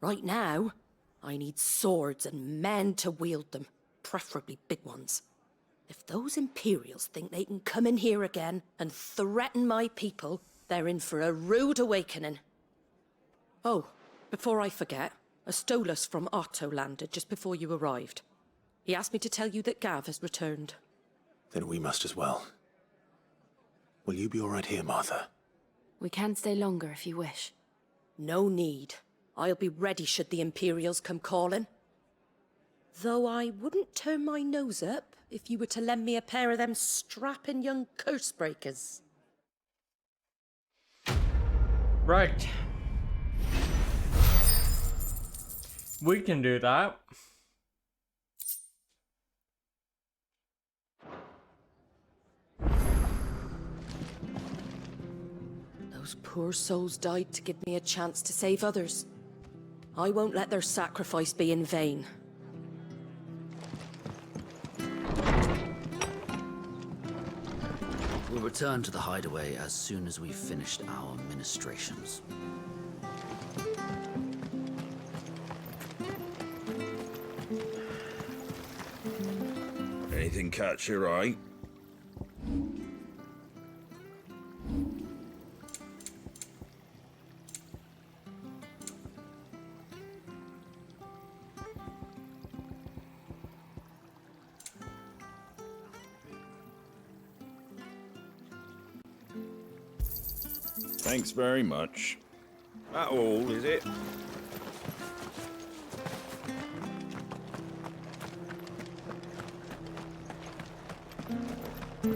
Right now, I need swords and men to wield them, preferably big ones. If those Imperials think they can come in here again and threaten my people, they're in for a rude awakening. Oh, before I forget, a Stolas from Otto landed just before you arrived. He asked me to tell you that Gav has returned. Then we must as well. Will you be all right here, Martha? We can stay longer if you wish. No need. I'll be ready should the Imperials come calling. Though I wouldn't turn my nose up if you were to lend me a pair of them strapping young cursebreakers. Right. We can do that. Those poor souls died to give me a chance to save others. I won't let their sacrifice be in vain. We'll return to the hideaway as soon as we've finished our ministrations. Anything catch your eye? Thanks very much. That all, is it?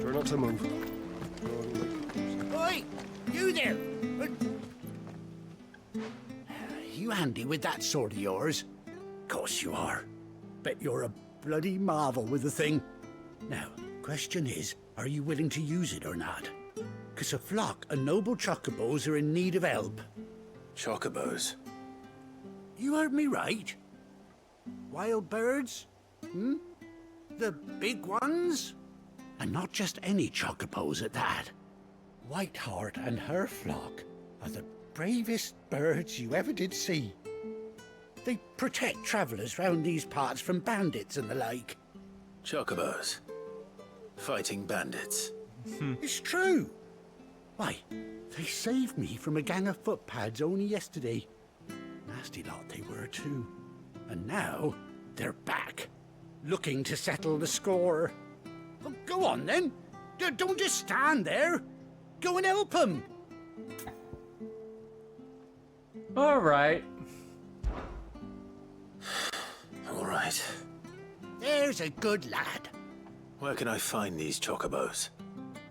Try not to move. Oi! You there! You handy with that sword of yours? Course you are. Bet you're a bloody marvel with the thing. Now, question is, are you willing to use it or not? 'Cause a flock of noble chocobos are in need of help. Chocobos? You heard me right. Wild birds? Hmm? The big ones? And not just any chocobos at that. Whiteheart and her flock are the bravest birds you ever did see. They protect travellers round these parts from bandits and the like. Chocobos? Fighting bandits? It's true. Why, they saved me from a gang of footpads only yesterday. Nasty lot they were too. And now they're back, looking to settle the score. Well, go on then. Don't just stand there. Go and help them. All right. All right. There's a good lad. Where can I find these chocobos?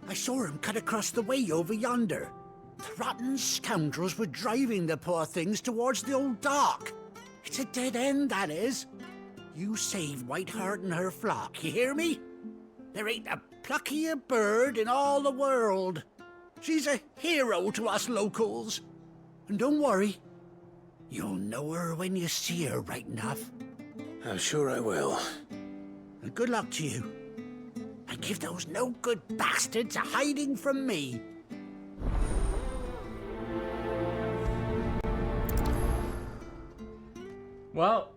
I saw him cut across the way over yonder. The rotten scoundrels were driving the poor things towards the old dock. It's a dead end, that is. You save Whiteheart and her flock, you hear me? There ain't a pluckier bird in all the world. She's a hero to us locals. And don't worry, you'll know her when you see her right enough. I'm sure I will. And good luck to you. And give those no-good bastards a hiding from me. Well,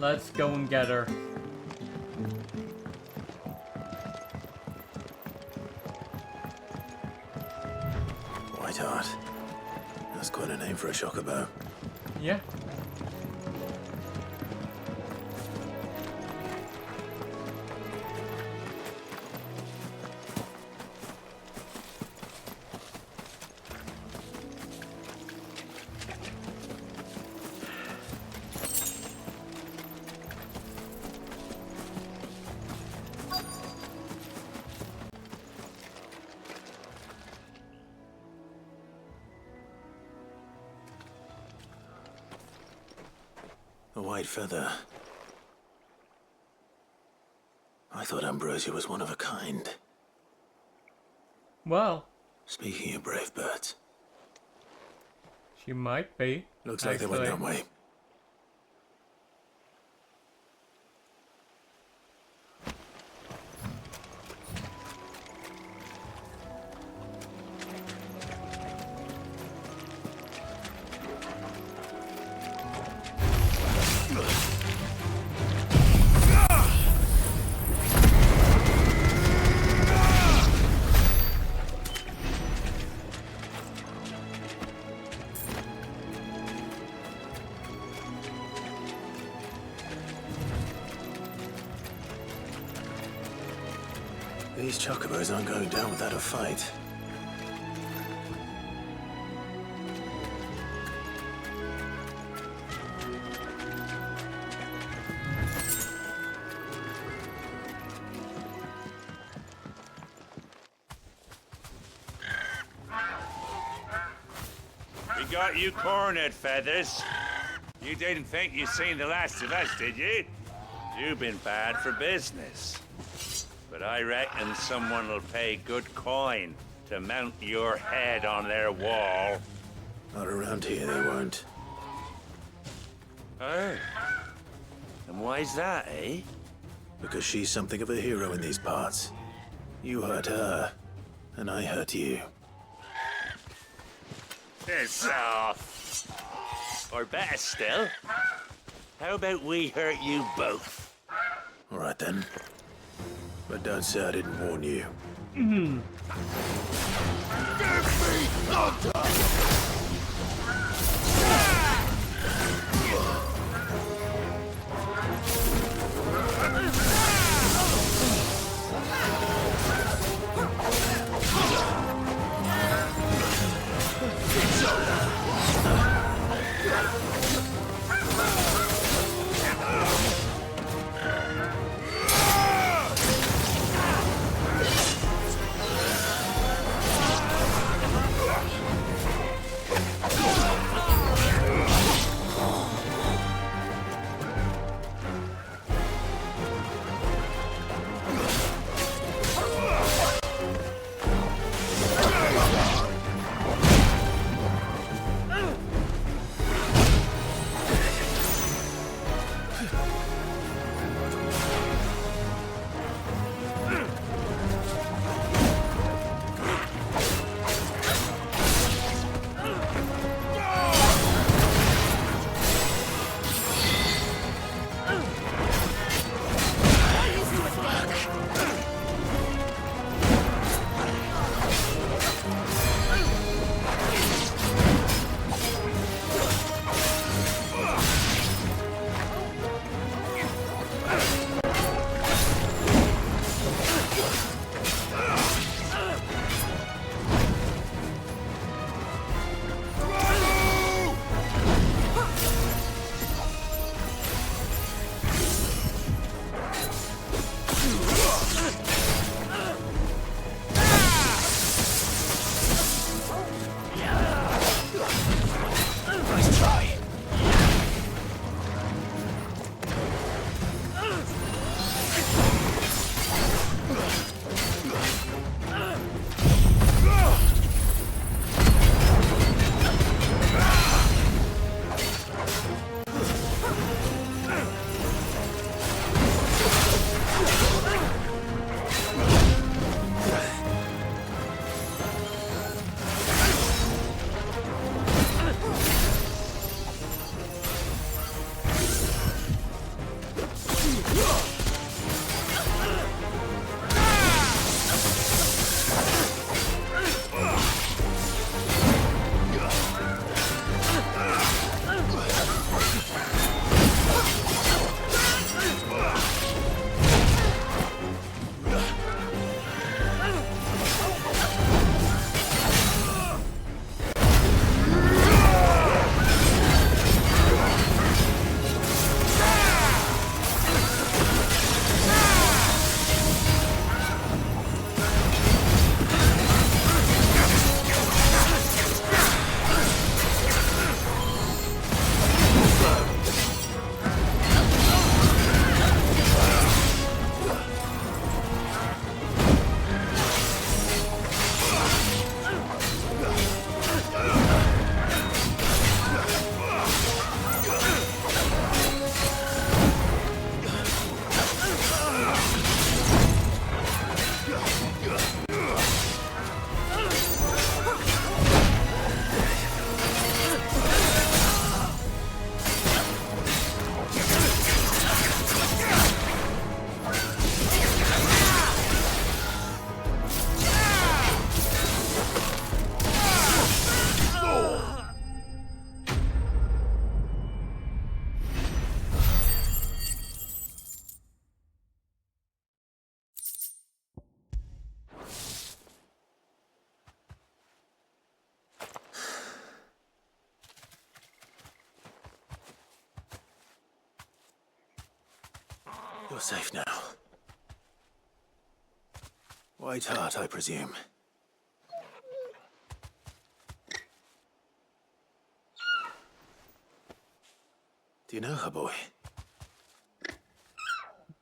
let's go and get her. Whiteheart. That's quite a name for a chocobo. Yeah. A white feather. I thought Ambrosia was one of a kind. Well. Speaking of brave birds. She might be. Looks like they went that way. These chocobos aren't going down without a fight. We got you cornered, Feathers. You didn't think you'd seen the last of us, did you? You've been bad for business. But I reckon someone will pay good coin to mount your head on their wall. Not around here, they won't. Oh. And why's that, eh? Because she's something of a hero in these parts. You hurt her, and I hurt you. Piss off. Or better still, how about we hurt you both? All right then. But don't say I didn't warn you. You're safe now. White Heart, I presume. Do you know her, boy?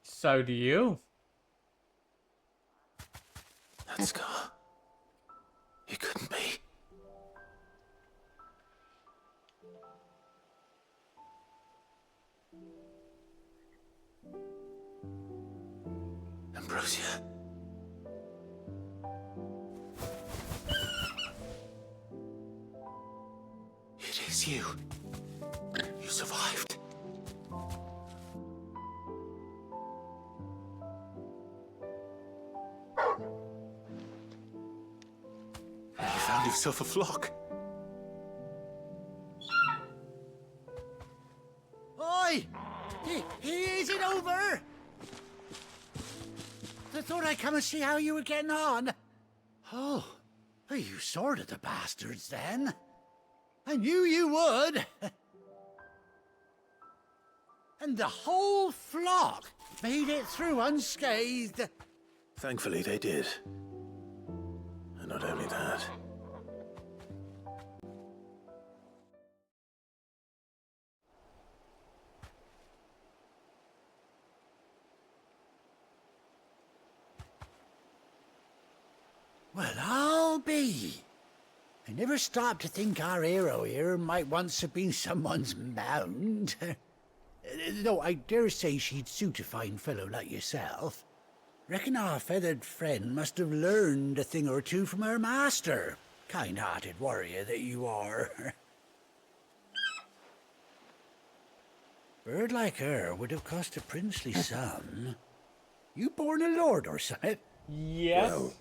So do you. That scar. It couldn't be. Ambrosia. It is you. You survived. And you found yourself a flock. Oi! Is it over? I thought I'd come and see how you were getting on. Oh, you sorted the bastards then. I knew you would. And the whole flock made it through unscathed. Thankfully, they did. And not only that. Well, I'll be. I never stopped to think our hero here might once have been someone's mount. Though I dare say she'd suit a fine fellow like yourself. Reckon our feathered friend must have learned a thing or two from her master. Kind-hearted warrior that you are. Bird like her would have cost a princely sum. You born a lord or something? Yes. Well,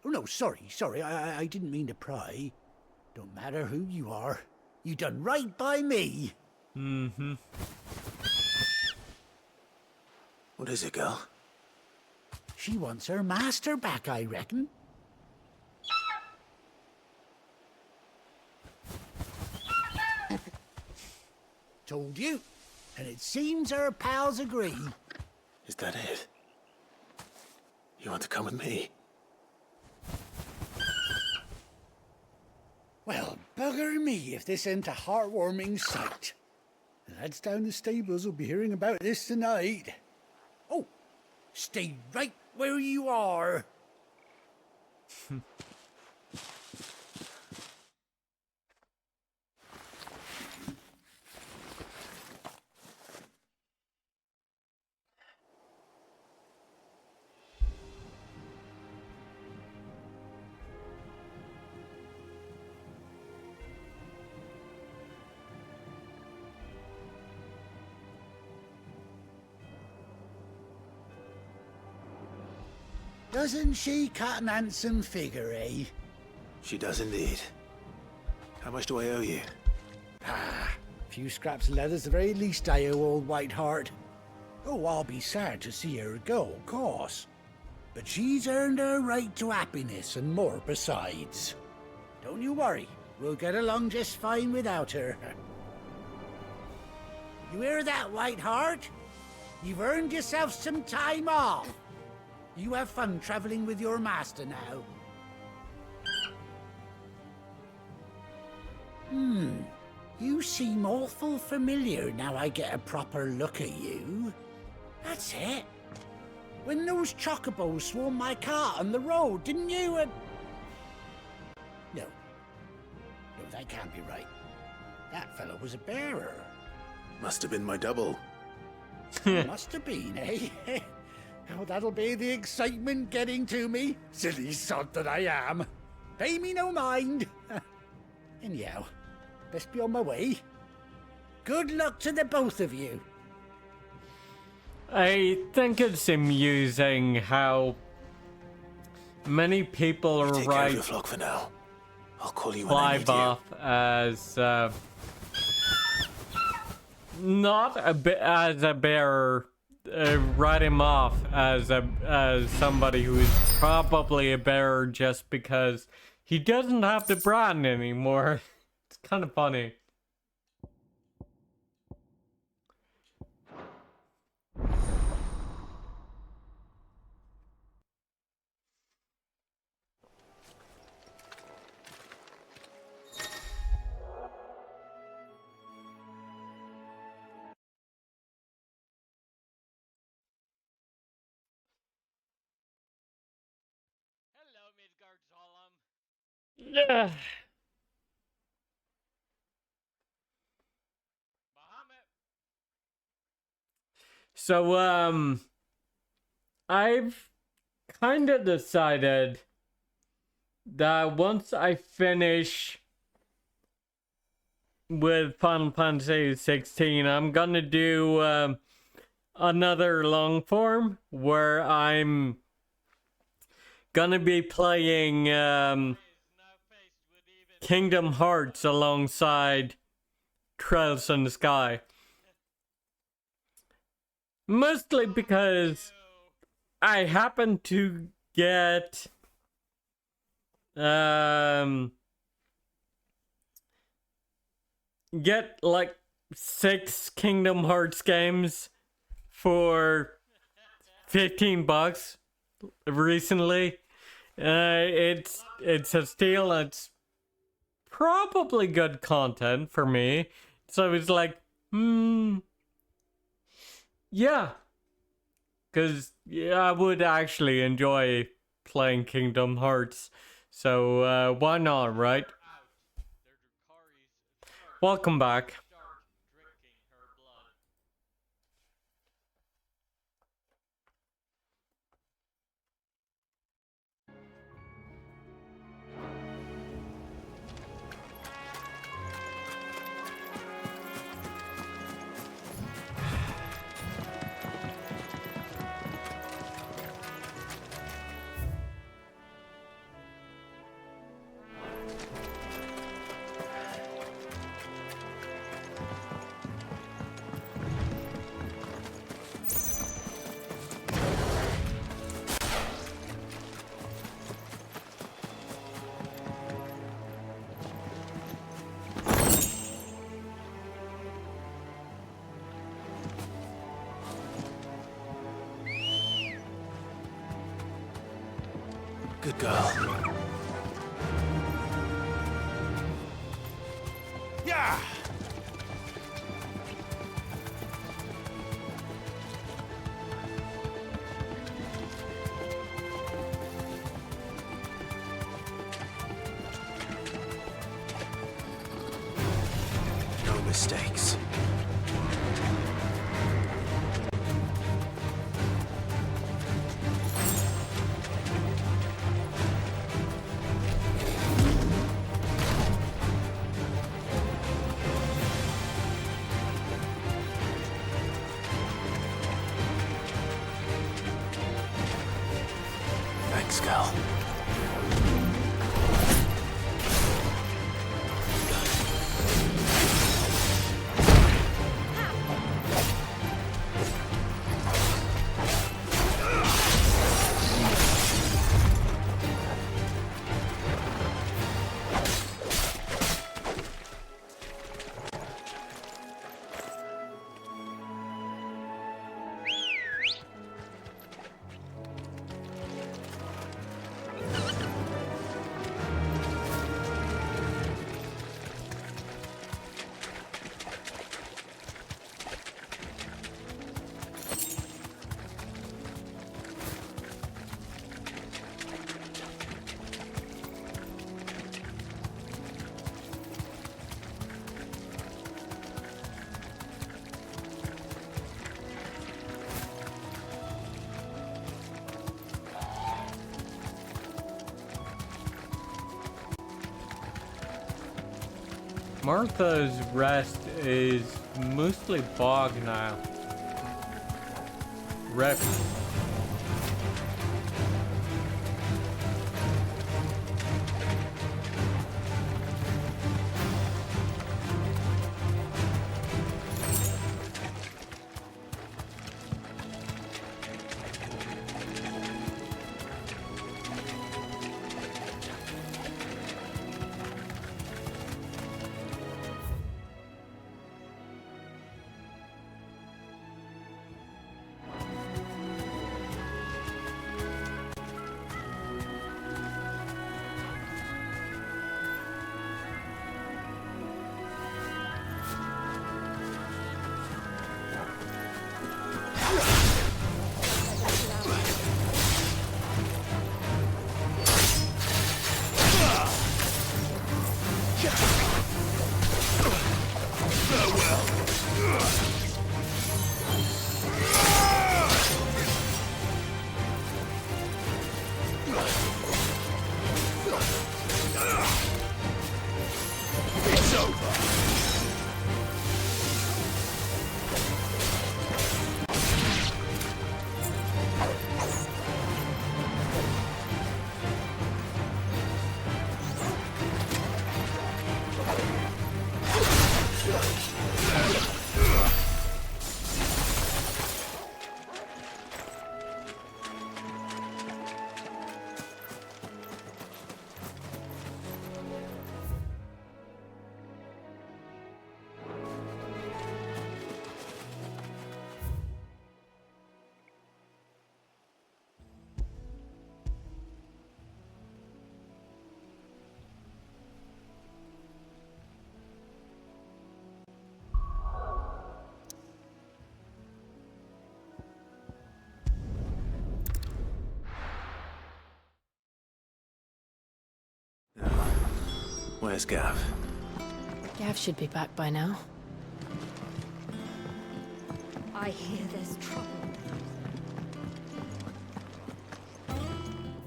Oh, no, sorry, I didn't mean to pry. Don't matter who you are. You done right by me. Mm-hmm. What is it, girl? She wants her master back, I reckon. Told you. And it seems her pals agree. Is that it? You want to come with me? Well, bugger me if this ain't a heartwarming sight. The lads down the stables will be hearing about this tonight. Oh, stay right where you are. Doesn't she cut an handsome figure, eh? She does indeed. How much do I owe you? A few scraps of leather's the very least I owe old Whiteheart. Oh, I'll be sad to see her go, of course. But she's earned her right to happiness and more besides. Don't you worry, we'll get along just fine without her. You hear that, Whiteheart? You've earned yourself some time off. You have fun traveling with your master now. You seem awful familiar now I get a proper look at you. That's it. When those chocobos swarmed my cart on the road, didn't you? No, that can't be right. That fellow was a bearer. Must have been my double. Must have been, eh? Oh, that'll be the excitement getting to me. Silly sod that I am. Pay me no mind. Anyhow, best be on my way. Good luck to the both of you. I think it's amusing how many people Take care of write your flock for now. I'll call you when I need Flybuff as not as a bearer. Write him off as somebody who is probably a bearer just because he doesn't have the brand anymore. It's kind of funny. Yeah. So, I've kind of decided that once I finish with Final Fantasy 16, I'm gonna do another long form where I'm gonna be playing Kingdom Hearts alongside Trails in the Sky. Mostly because I happen to get like 6 Kingdom Hearts games for $15 recently. It's a steal. It's probably good content for me. So it's like, yeah. Because I would actually enjoy playing Kingdom Hearts. So why not, right? Welcome back. Good girl. Yeah! No mistakes. Thanks, Gal. Martha's Rest is mostly bog now. Rep. Where's Gav? Gav should be back by now. I hear there's trouble.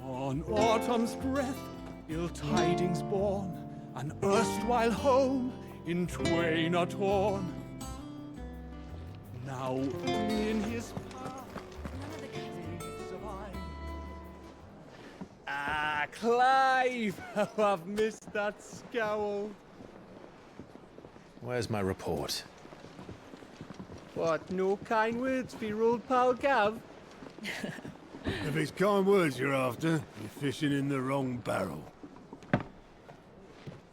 On autumn's breath, ill tidings born, an erstwhile home in twain are torn. Now in his path, survive. Ah, Clive! How I've missed that scowl. Where's my report? What, no kind words for your old pal Gav? If it's kind words you're after, you're fishing in the wrong barrel.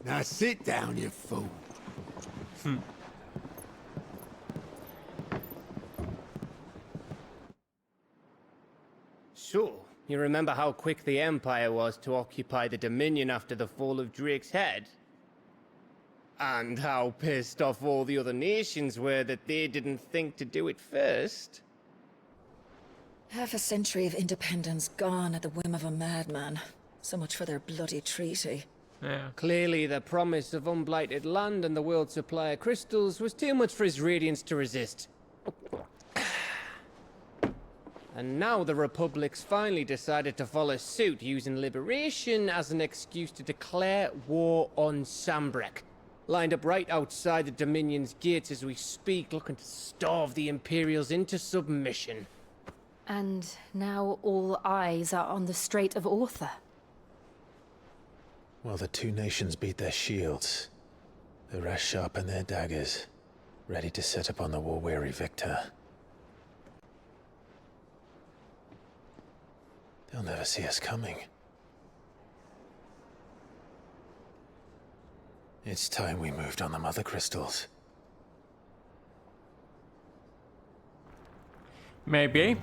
Now sit down, you fool. So, you remember how quick the Empire was to occupy the Dominion after the fall of Drake's head? And how pissed off all the other nations were that they didn't think to do it first? Half a century of independence gone at the whim of a madman. So much for their bloody treaty. Yeah. Clearly, the promise of unblighted land and the world's supply of crystals was too much for his radiance to resist. And now the Republic's finally decided to follow suit, using liberation as an excuse to declare war on Sambrek. Lined up right outside the Dominion's gates as we speak, looking to starve the Imperials into submission. And now all eyes are on the Strait of Author. Well, the two nations beat their shields. The rest sharpen their daggers, ready to set upon the war-weary victor. They'll never see us coming. It's time we moved on the Mother Crystals. Maybe.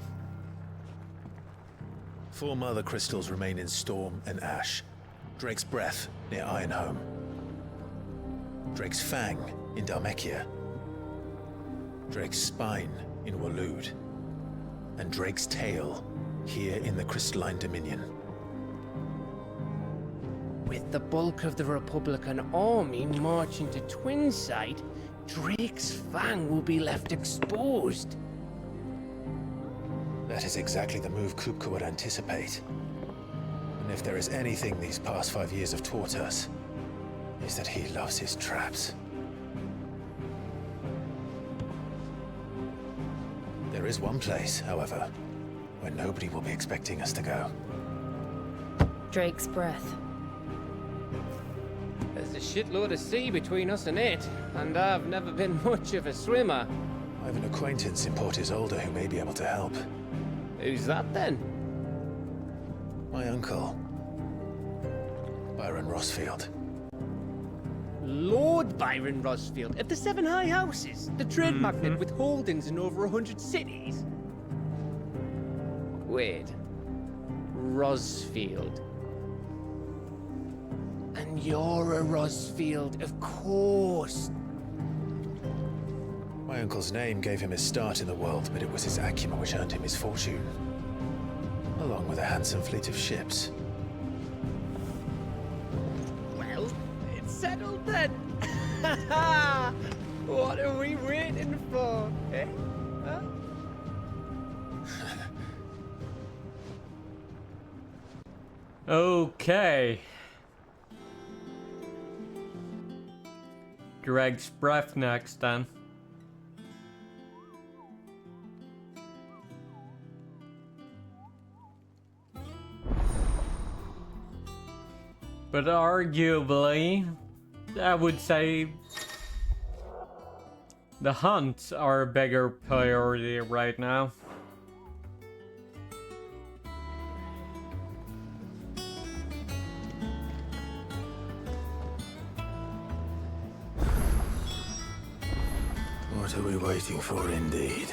4 Mother Crystals remain in Storm and Ash. Drake's Breath near Ironhome. Drake's Fang in Dhalmekia. Drake's Spine in Waloed. And Drake's Tail here in the Crystalline Dominion. With the bulk of the Republican army marching to Twinside, Drake's Fang will be left exposed. That is exactly the move Kupka would anticipate. And if there is anything these past 5 years have taught us, is that he loves his traps. There is one place, however, where nobody will be expecting us to go. Drake's Breath. There's a shitload of sea between us and it, and I've never been much of a swimmer. I have an acquaintance in Port Isolde who may be able to help. Who's that then? My uncle, Byron Rossfield. Lord Byron Rossfield of the Seven High Houses, the trade magnate with holdings in over 100 cities. Wait, Rossfield. And you're a Rossfield, of course. My uncle's name gave him his start in the world, but it was his acumen which earned him his fortune. Along with a handsome fleet of ships. Well, it's settled then. What are we waiting for, eh? Huh? Okay. Drake's Breath next then. But arguably, I would say The hunts are a bigger priority right now. What are we waiting for, indeed?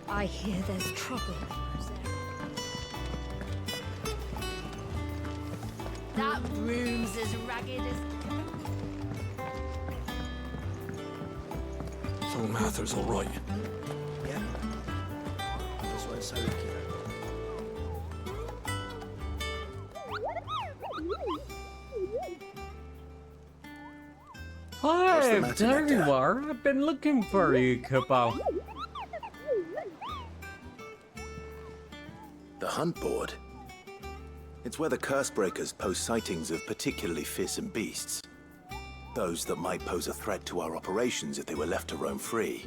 I hear there's trouble. That room's as ragged as... So Mather's all right. Yeah. Just won't say lucky Hi, there you are. I've been looking for you, Kupo. The hunt board? It's where the Cursebreakers post sightings of particularly fearsome beasts. Those that might pose a threat to our operations if they were left to roam free.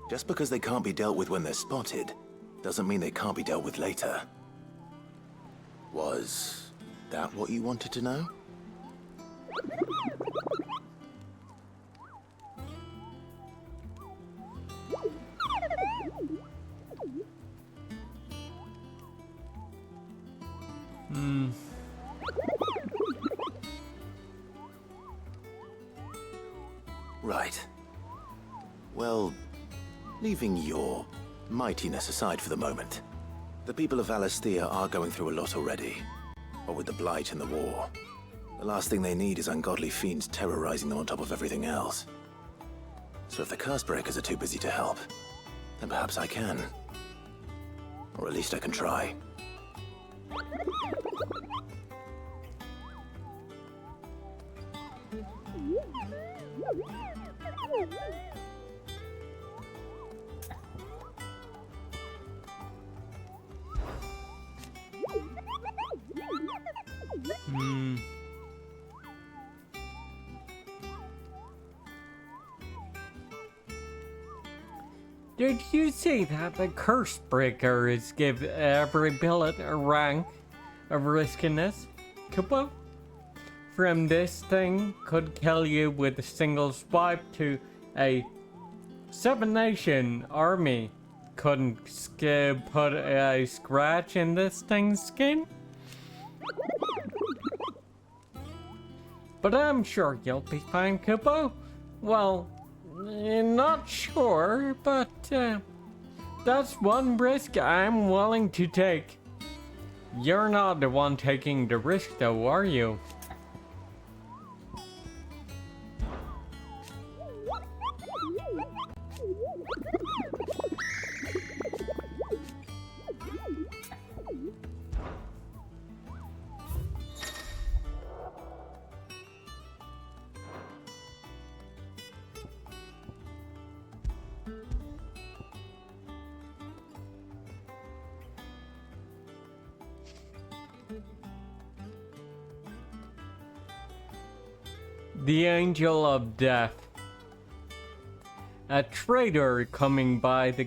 Just because they can't be dealt with when they're spotted, doesn't mean they can't be dealt with later. Was that what you wanted to know? Right. Well, leaving your mightiness aside for the moment, the people of Valisthea are going through a lot already. What with the Blight and the war. The last thing they need is ungodly fiends terrorizing them on top of everything else. So if the Cursebreakers are too busy to help, then perhaps I can. Or at least I can try. Did you see that the Cursebreakers give every billet a rank of riskiness? Kupo? From this thing could kill you with a single swipe to a 7-nation army. Couldn't put a scratch in this thing's skin? But I'm sure you'll be fine, Kupo. Well, not sure, but that's one risk I'm willing to take. You're not the one taking the risk though, are you? The Angel of Death. A trader coming by the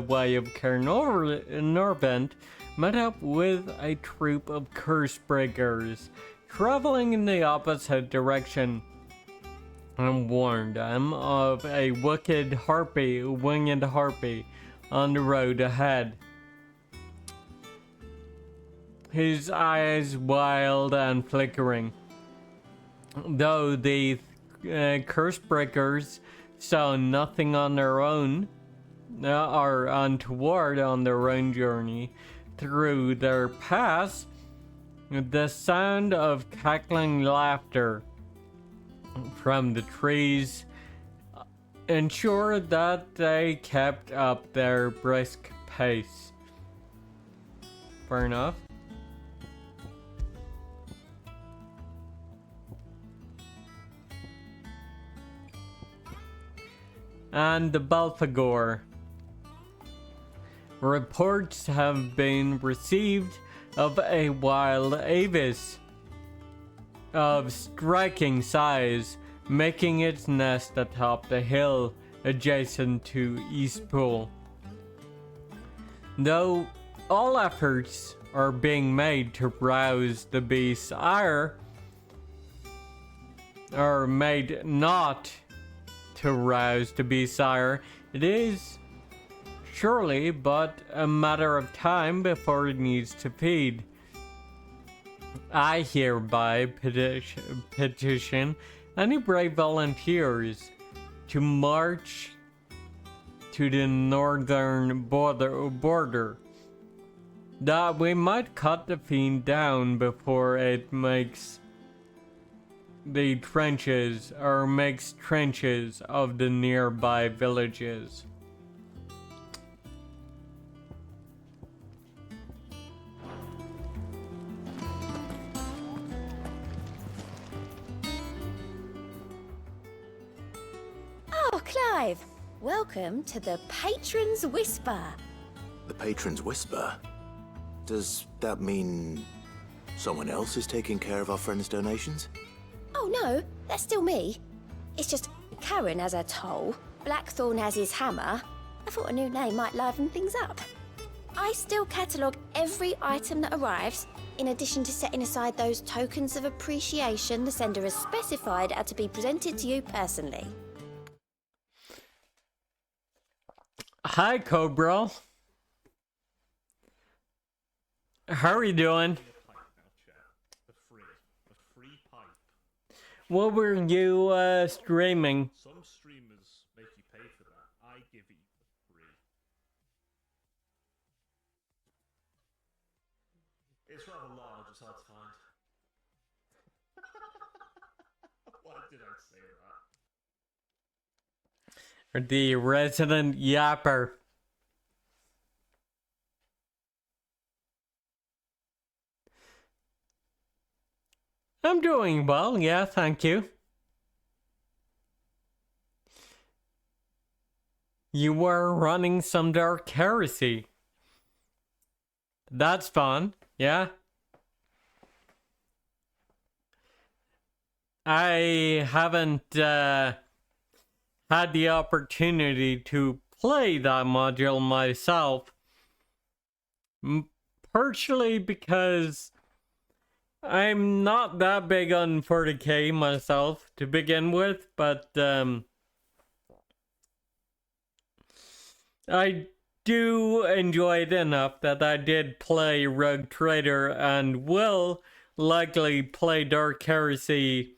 way of Caernarvon met up with a troop of Cursebreakers traveling in the opposite direction and warned them of a wicked winged harpy on the road ahead. His eyes wild and flickering. Though the Cursebreakers saw nothing on their own, or untoward on their own journey through their pass, the sound of cackling laughter from the trees ensured that they kept up their brisk pace. Fair enough. And the Belphegor. Reports have been received of a wild avis of striking size making its nest atop the hill adjacent to Eastpool. Though all efforts are being made to rouse the beast's ire, are made not to rouse to be sire. It is surely but a matter of time before it needs to feed. I hereby petition any brave volunteers to march to the northern border, that we might cut the fiend down before it makes the trenches or makes trenches of the nearby villages. Oh, Clive! Welcome to the Patron's Whisper. The Patron's Whisper? Does that mean someone else is taking care of our friends' donations? Oh no, that's still me. It's just Karen has her toll, Blackthorn has his hammer. I thought a new name might liven things up. I still catalogue every item that arrives, in addition to setting aside those tokens of appreciation the sender has specified are to be presented to you personally. Hi, Cobra. How are you doing? What were you streaming? Some streamers make you pay for that. I give it for free. It's rather large, it's hard to find. Why did I say that? The resident yapper. I'm doing well, yeah, thank you. You were running some dark heresy. That's fun, yeah. I haven't had the opportunity to play that module myself. Partially because I'm not that big on 40k myself to begin with, but I do enjoy it enough that I did play Rogue Trader and will likely play Dark Heresy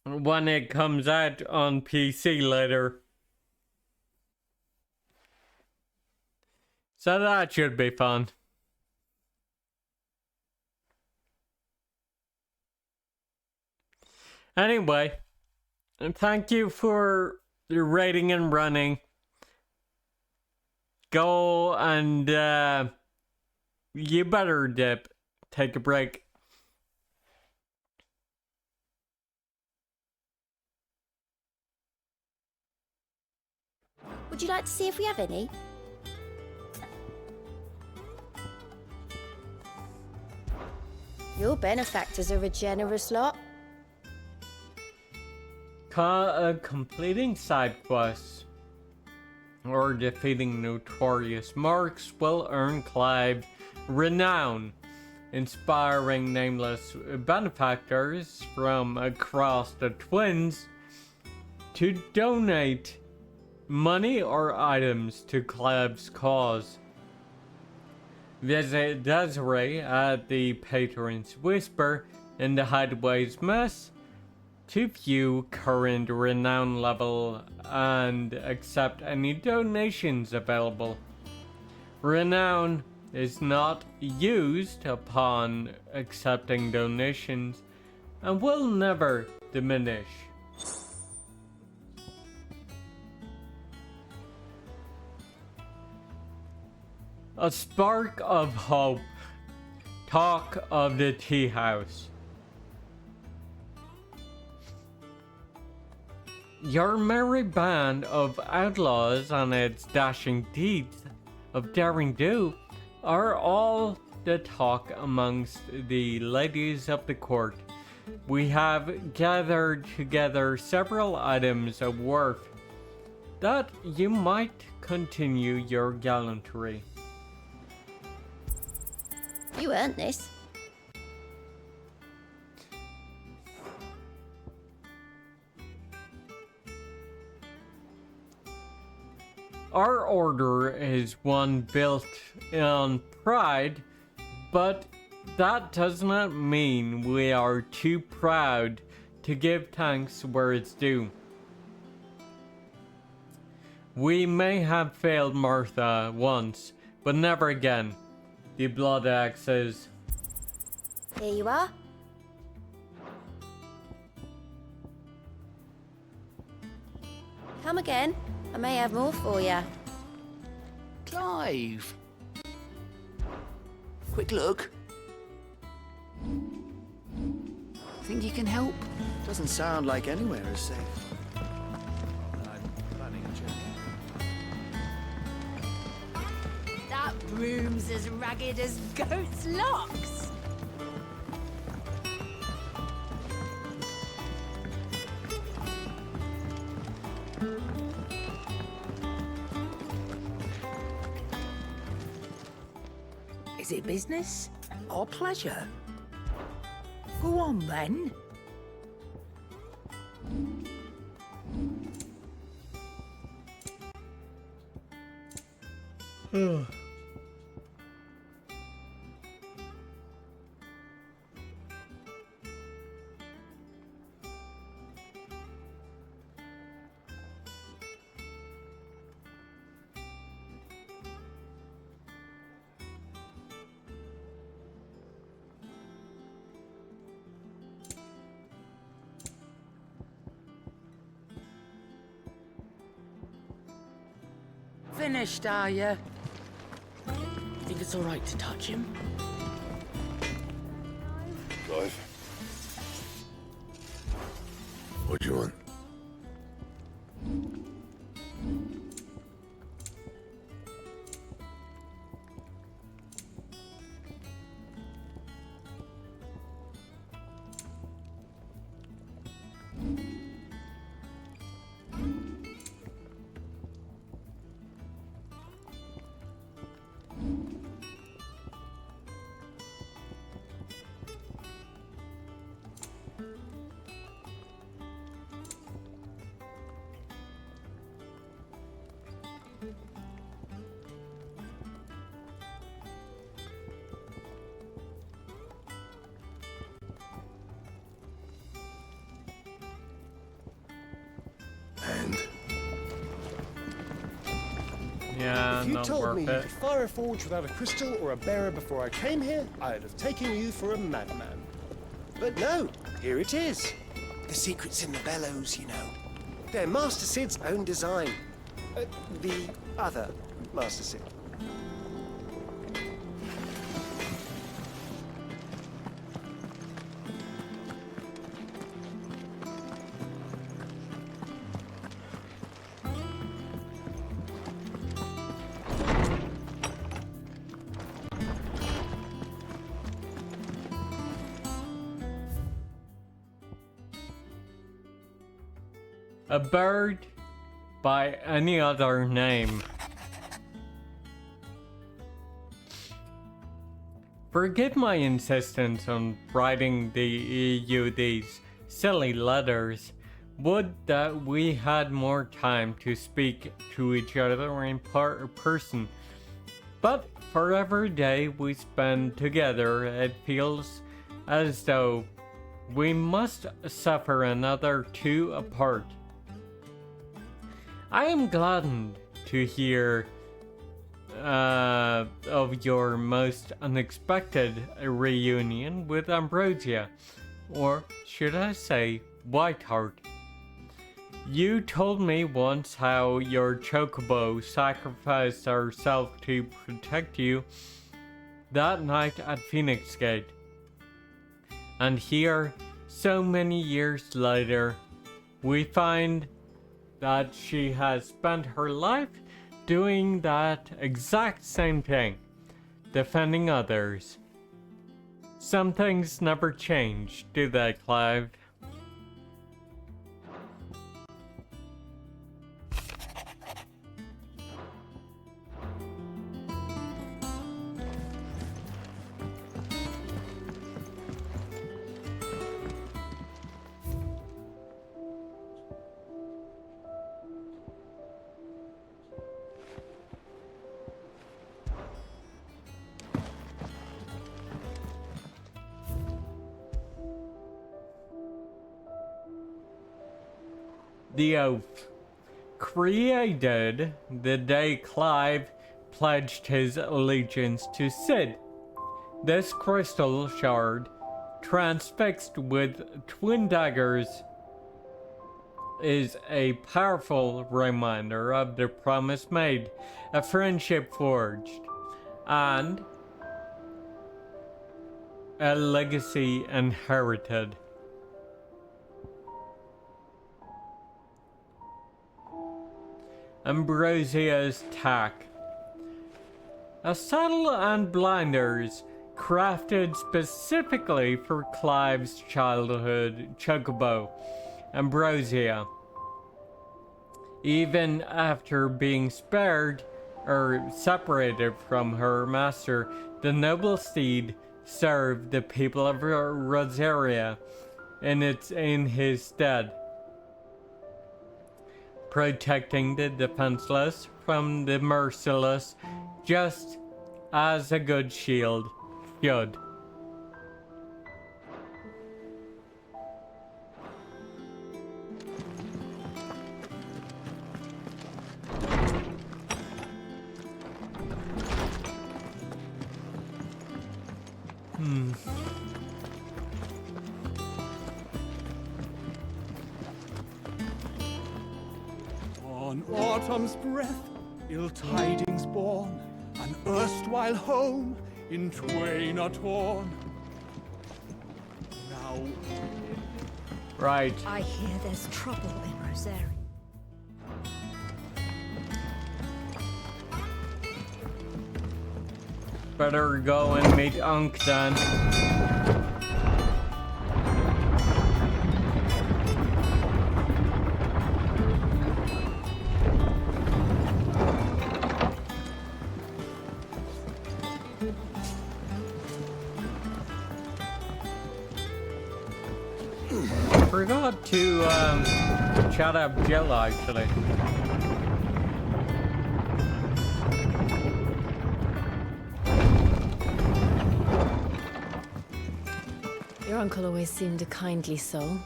when it comes out on PC later. So that should be fun. Anyway, thank you for your rating and running. Go and you better dip. Take a break. Would you like to see if we have any? Your benefactors are a generous lot. Completing side quests or defeating notorious marks will earn Clive renown, inspiring nameless benefactors from across the Twins to donate money or items to Clive's cause. Visit Desiree at the Patron's Whisper in the Hideaway's Mess to view current renown level and accept any donations available. Renown is not used upon accepting donations and will never diminish. A spark of hope. Talk of the tea house. Your merry band of outlaws and its dashing deeds of daring do are all the talk amongst the ladies of the court. We have gathered together several items of worth that you might continue your gallantry. You earned this. Our order is one built on pride, but that does not mean we are too proud to give thanks where it's due. We may have failed Martha once, but never again. The blood axes. Here you are. Come again. I may have more for you. Clive. Quick look. Think you can help? Doesn't sound like anywhere is safe. I'm planning a check. That broom's as ragged as goat's locks. Is it business or pleasure? Go on then. Finished, are you? Think it's all right to touch him? Clive? What do you want? Yeah, if you not told worth me you it. could fire a forge without a crystal or a bearer before I came here, I'd have taken you for a madman. But no, here it is. The secret's in the bellows, you know. They're Master Sid's own design. The other Master Sid. A bird by any other name. Forgive my insistence on writing you these silly letters. Would that we had more time to speak to each other in person. But for every day we spend together, it feels as though we must suffer another two apart. I am gladdened to hear of your most unexpected reunion with Ambrosia, or should I say Whiteheart. You told me once how your chocobo sacrificed herself to protect you that night at Phoenix Gate. And here, so many years later, we find that she has spent her life doing that exact same thing, defending others. Some things never change, do they, Clive? the oath, created the day Clive pledged his allegiance to Cid. This crystal shard, transfixed with twin daggers, is a powerful reminder of the promise made, a friendship forged, and a legacy inherited. Ambrosia's tack. A saddle and blinders crafted specifically for Clive's childhood chocobo, Ambrosia. Even after being spared or separated from her master, the noble steed served the people of Rosaria in his stead, protecting the defenseless from the merciless, just as a good shield should. On autumn's breath, ill tidings born, an erstwhile home in twain are torn. Now... Right. I hear there's trouble in Rosaria. Better go and meet Unc then. Forgot to chat up Jill actually. Your uncle always seemed a kindly soul,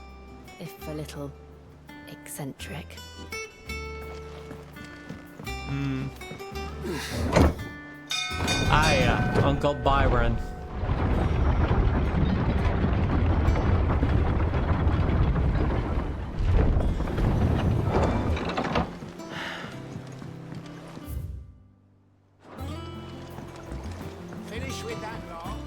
if a little eccentric. Uncle Byron. Finish with that, Locke.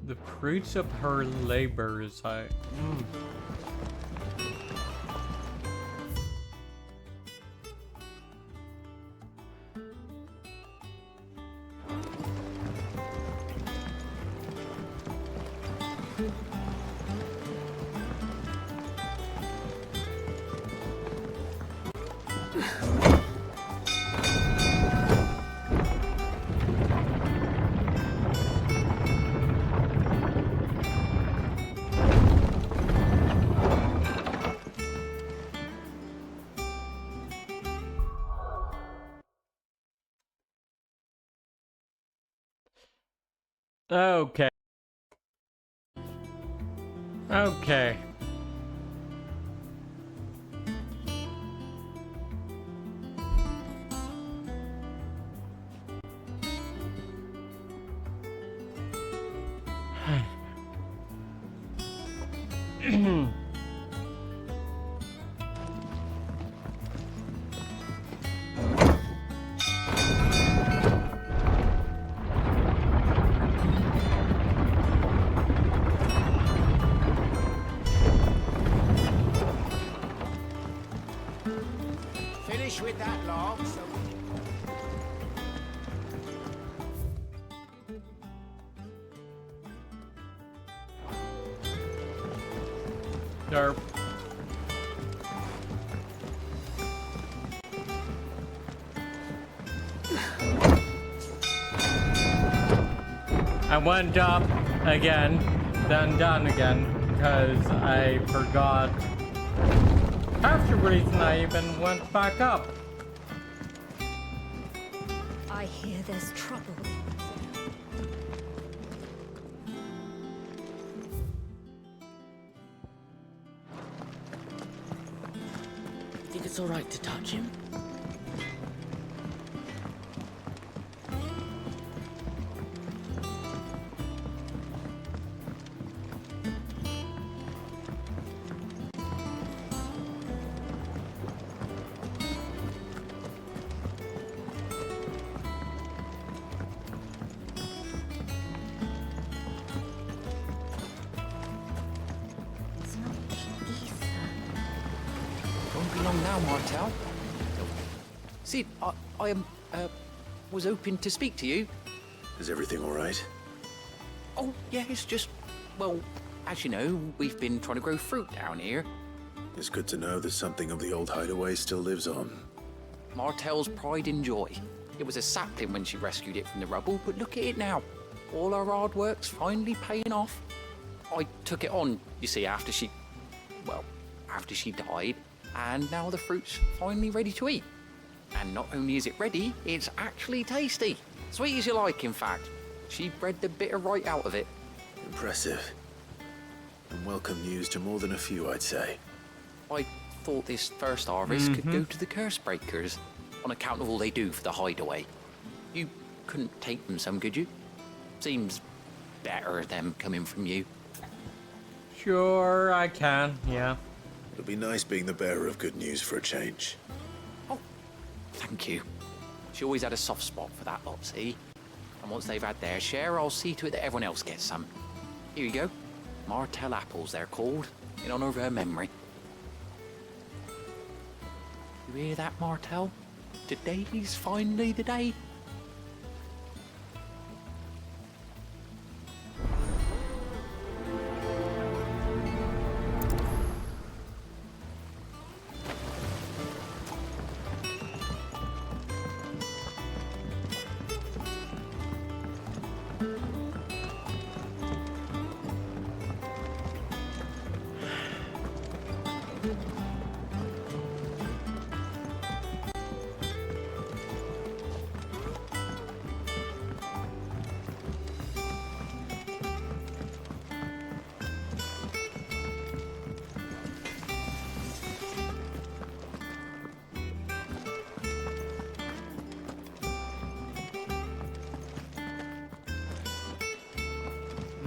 The fruits of her labors, Okay. Okay. Finish with that, Locke. Derp. I went up again, then down again, because I forgot half the reason I even went back up. I hear there's trouble. Think it's all right to touch him? Won't be long now, Martel. Sid, I was hoping to speak to you. Is everything all right? Oh, yeah, it's just, well, as you know, we've been trying to grow fruit down here. It's good to know that something of the old hideaway still lives on. Martel's pride and joy. It was a sapling when she rescued it from the rubble, but look at it now. All our hard work's finally paying off. I took it on, you see, after she died, and now the fruit's finally ready to eat. And not only is it ready, it's actually tasty. Sweet as you like, in fact. She bred the bitter right out of it. Impressive. And welcome news to more than a few, I'd say. I thought this first harvest could go to the curse breakers, on account of all they do for the hideaway. You couldn't take them some, could you? Seems better them coming from you. Sure, I can, yeah. It'll be nice being the bearer of good news for a change. Thank you. She always had a soft spot for that lot, see? And once they've had their share, I'll see to it that everyone else gets some. Here you go. Martel apples, they're called, in honor of her memory. You hear that, Martel? Today's finally the day.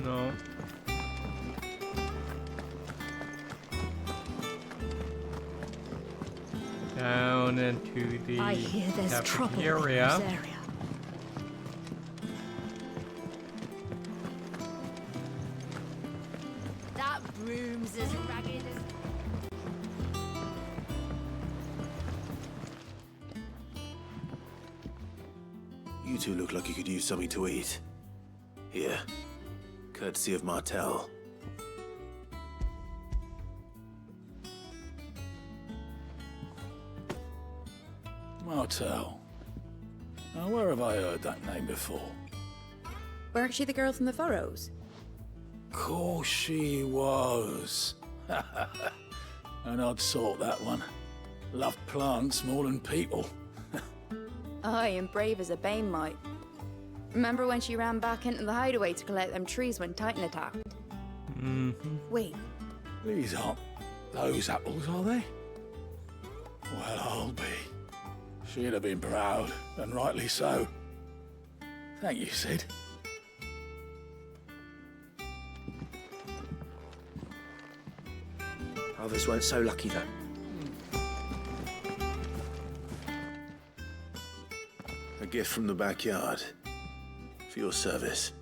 No. Down into the I hear there's trouble in this cafeteria. area. That room's as ragged as... You two look like you could use something to eat. Here. Courtesy of Martel. Martel. Now, where have I heard that name before? Weren't she the girl from the Furrows? Course she was. An odd sort, that one. Loved plants more than people. Aye, and brave as a bane might. Remember when she ran back into the hideaway to collect them trees when Titan attacked? Wait, These aren't those apples, are they? Well, I'll be. She'd have been proud, and rightly so. Thank you, Sid. Others weren't so lucky, though. A gift from the backyard. For your service.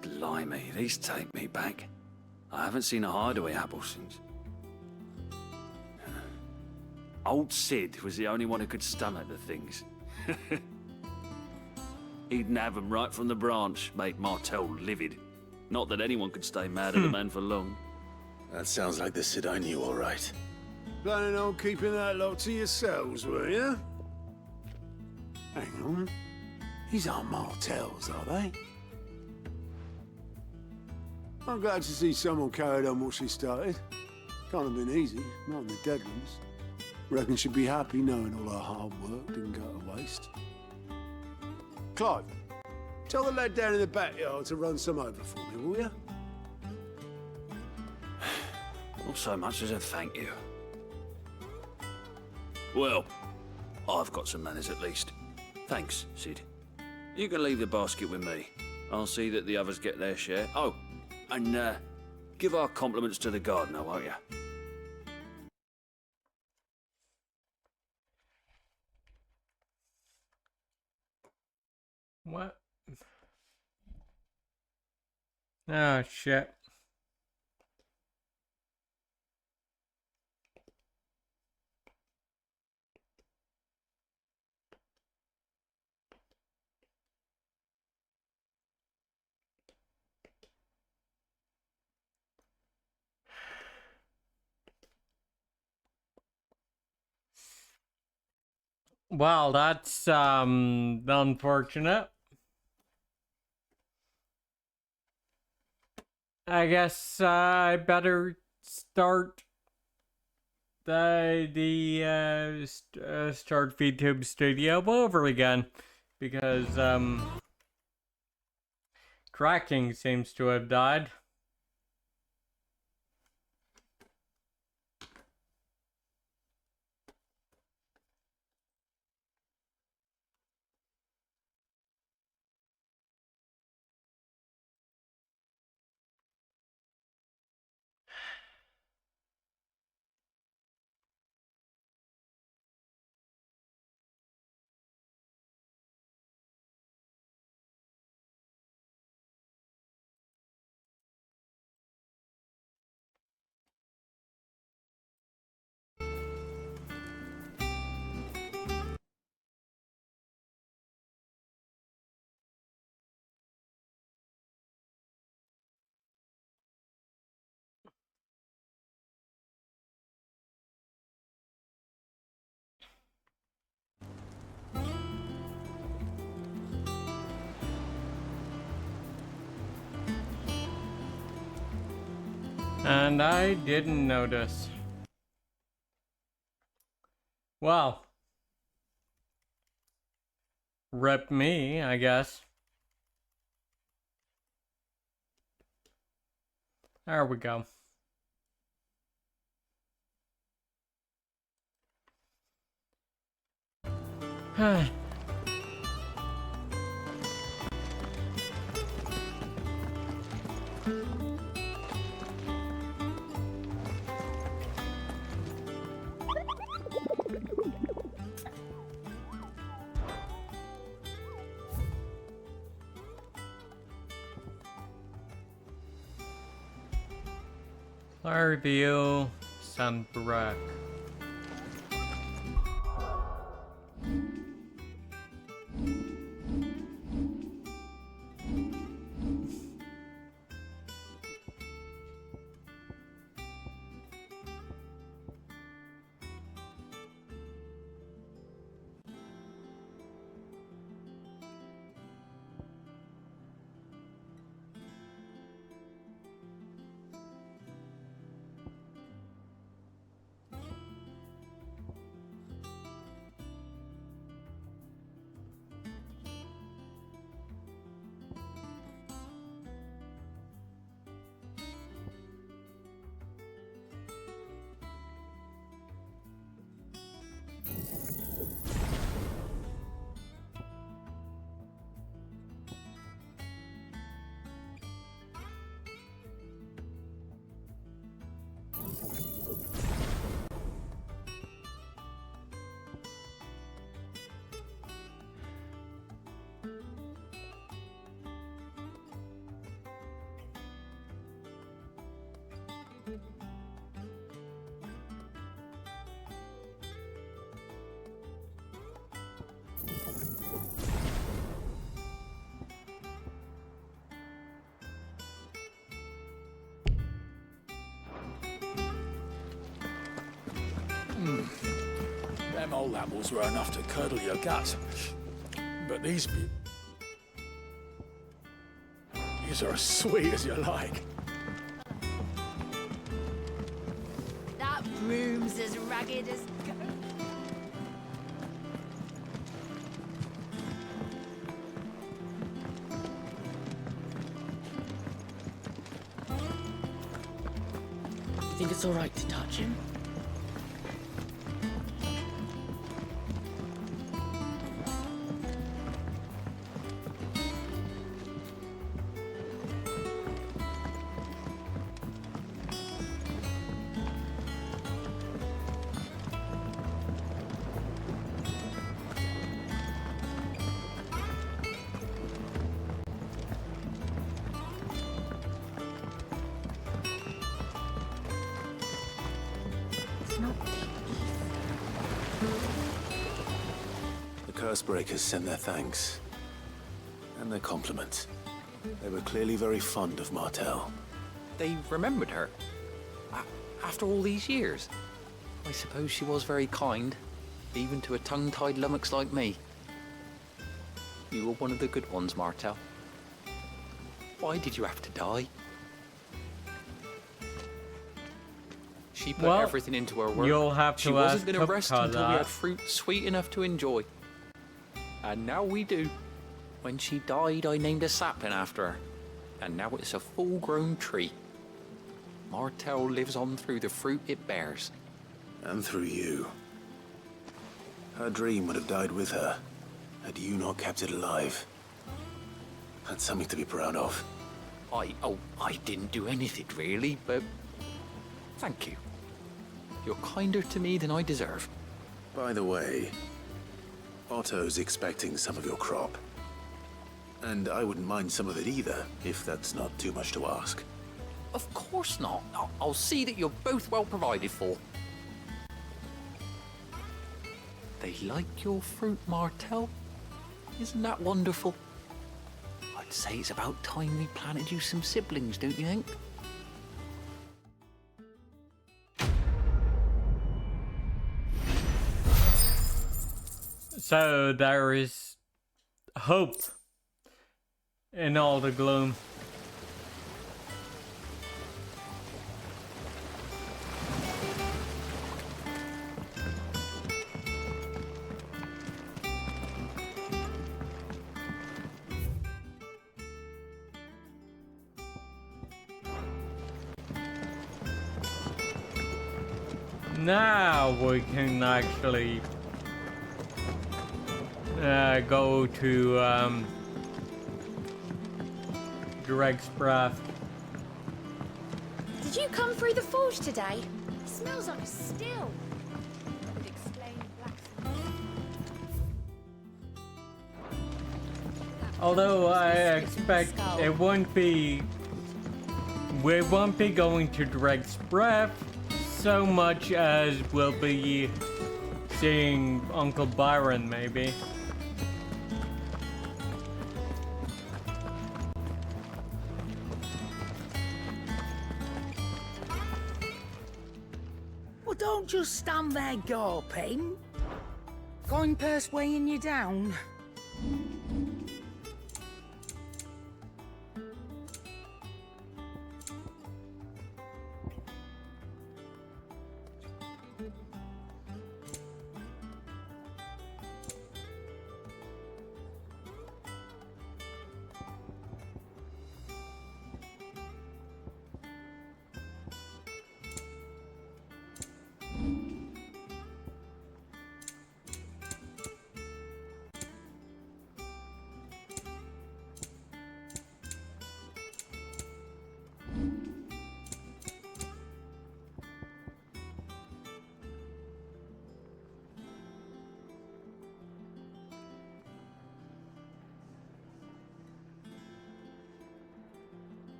Blimey, these take me back. I haven't seen a hideaway apple since. Old Sid was the only one who could stomach the things. He'd nab them right from the branch, made Martel livid. Not that anyone could stay mad at the man for long. That sounds like the Sid I knew, all right. Planning on keeping that lot to yourselves, were you? Hang on. These aren't Martells, are they? I'm glad to see someone carried on what she started. Can't have been easy, not in the Deadlands. Reckon she'd be happy knowing all her hard work didn't go to waste. Clive, tell the lad down in the backyard to run some over for me, will you? Not so much as a thank you. Well, I've got some manners at least. Thanks, Sid. You can leave the basket with me. I'll see that the others get their share. Oh, and give our compliments to the gardener, won't you? What? Oh, shit. Well, that's unfortunate. I guess I better start start VTube Studio over again, because tracking seems to have died. And I didn't notice. Well, rip me, I guess. There we go. Clareview, Sunbrook. Them old apples were enough to curdle your guts. But these are as sweet as you like. That broom's as ragged as... You think it's all right to touch him? The Cursebreakers sent their thanks. And their compliments. They were clearly very fond of Martel. They remembered her. After all these years. I suppose she was very kind, even to a tongue-tied lummox like me. You were one of the good ones, Martel. Why did you have to die? She put everything into her work. You'll have to she wasn't going to ask rest her until we that. had fruit sweet enough to enjoy. And now we do. When she died, I named a sapling after her. And now it's a full-grown tree. Martel lives on through the fruit it bears. And through you. Her dream would have died with her, had you not kept it alive. That's something to be proud of. I didn't do anything really, but thank you. You're kinder to me than I deserve. By the way, Otto's expecting some of your crop. And I wouldn't mind some of it either, if that's not too much to ask. Of course not. I'll see that you're both well provided for. They like your fruit, Martel. Isn't that wonderful? I'd say it's about time we planted you some siblings, don't you think? So there is hope in all the gloom. Now we can actually go to Greg's breath. Did you come through the forge today? It smells like a still. Would explain blacksmith. Although I expect it won't be, we won't be going to Greg's breath so much as we'll be seeing Uncle Byron maybe. Well, don't just stand there gawping. Going purse weighing you down.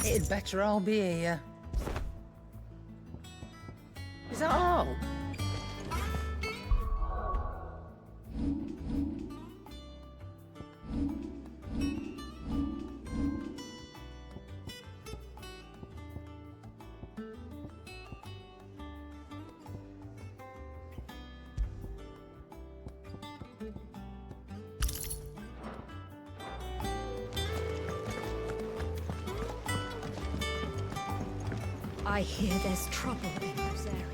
It'd better all be here. Is that all? I hear there's trouble in this area.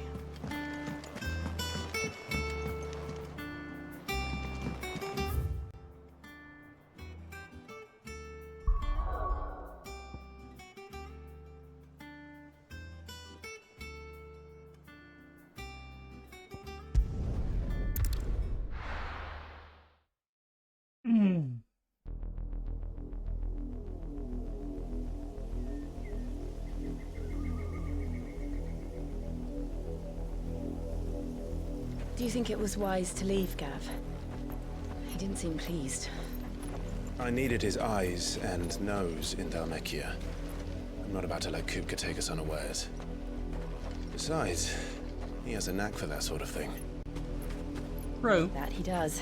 Do you think it was wise to leave, Gav? He didn't seem pleased. I needed his eyes and nose in Dhalmekia. I'm not about to let Kupka take us unawares. Besides, he has a knack for that sort of thing. True. That he does.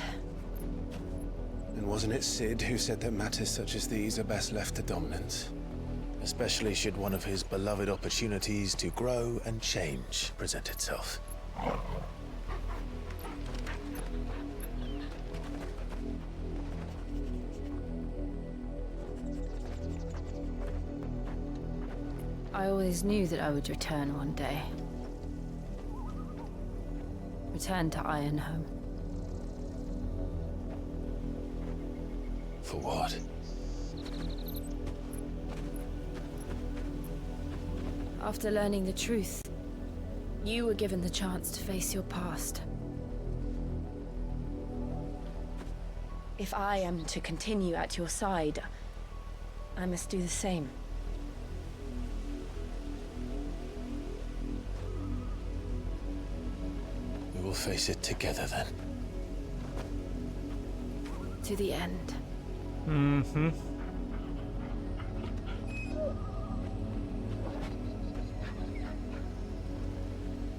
And wasn't it Sid who said that matters such as these are best left to dominance? Especially should one of his beloved opportunities to grow and change present itself. I always knew that I would return one day. Return to Ironhome. For what? After learning the truth, you were given the chance to face your past. If I am to continue at your side, I must do the same. We will face it together then. To the end. Mm-hmm.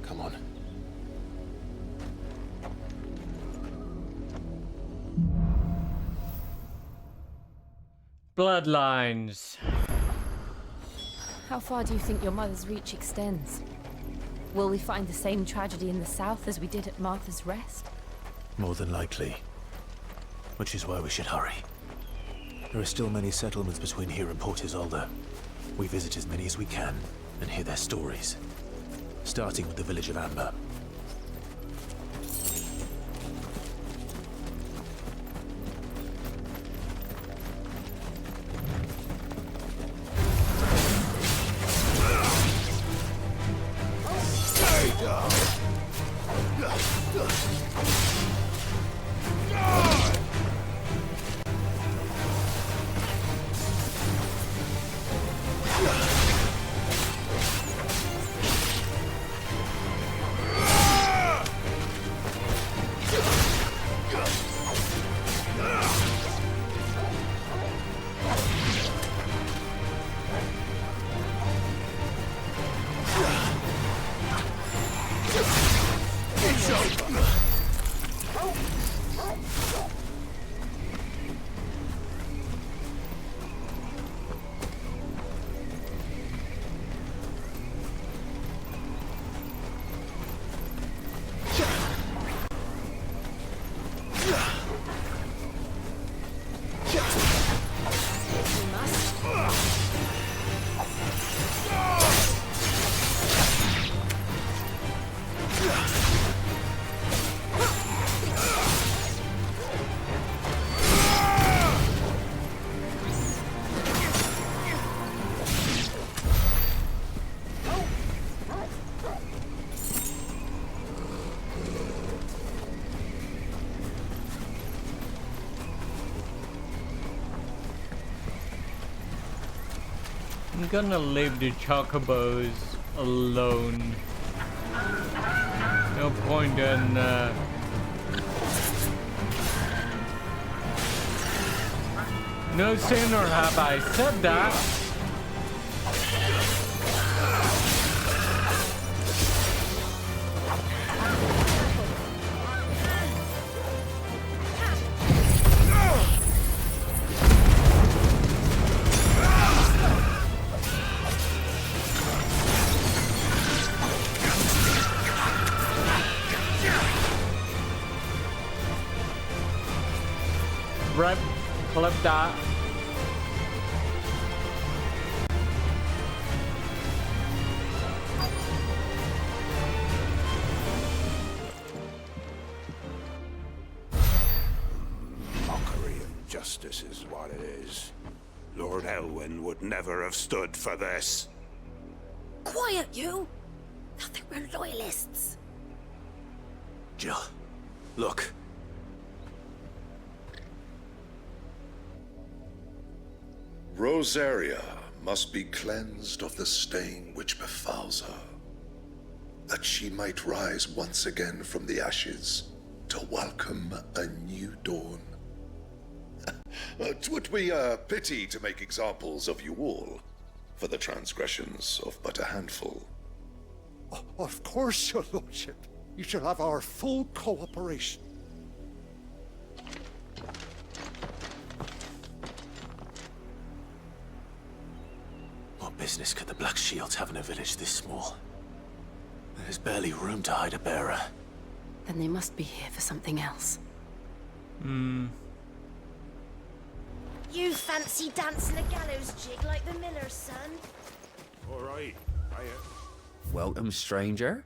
Come on. Bloodlines. How far do you think your mother's reach extends? Will we find the same tragedy in the south as we did at Martha's Rest? More than likely. Which is why we should hurry. There are still many settlements between here and Port Isolde. We visit as many as we can and hear their stories. Starting with the village of Amber. I'm gonna leave the chocobos alone. No point in no sooner have I said that, Rip. Flip that. Mockery of justice is what it is. Lord Elwyn would never have stood for this. Quiet, you! Thought they were loyalists. Jill, look. Rosaria must be cleansed of the stain which befouls her, that she might rise once again from the ashes to welcome a new dawn. It would be a pity to make examples of you all for the transgressions of but a handful. Of course, your lordship. You shall have our full cooperation. What business could the Black Shields have in a village this small? There's barely room to hide a bearer. Then they must be here for something else. You fancy dancing a gallows jig like the miller's son? All right. Welcome, stranger.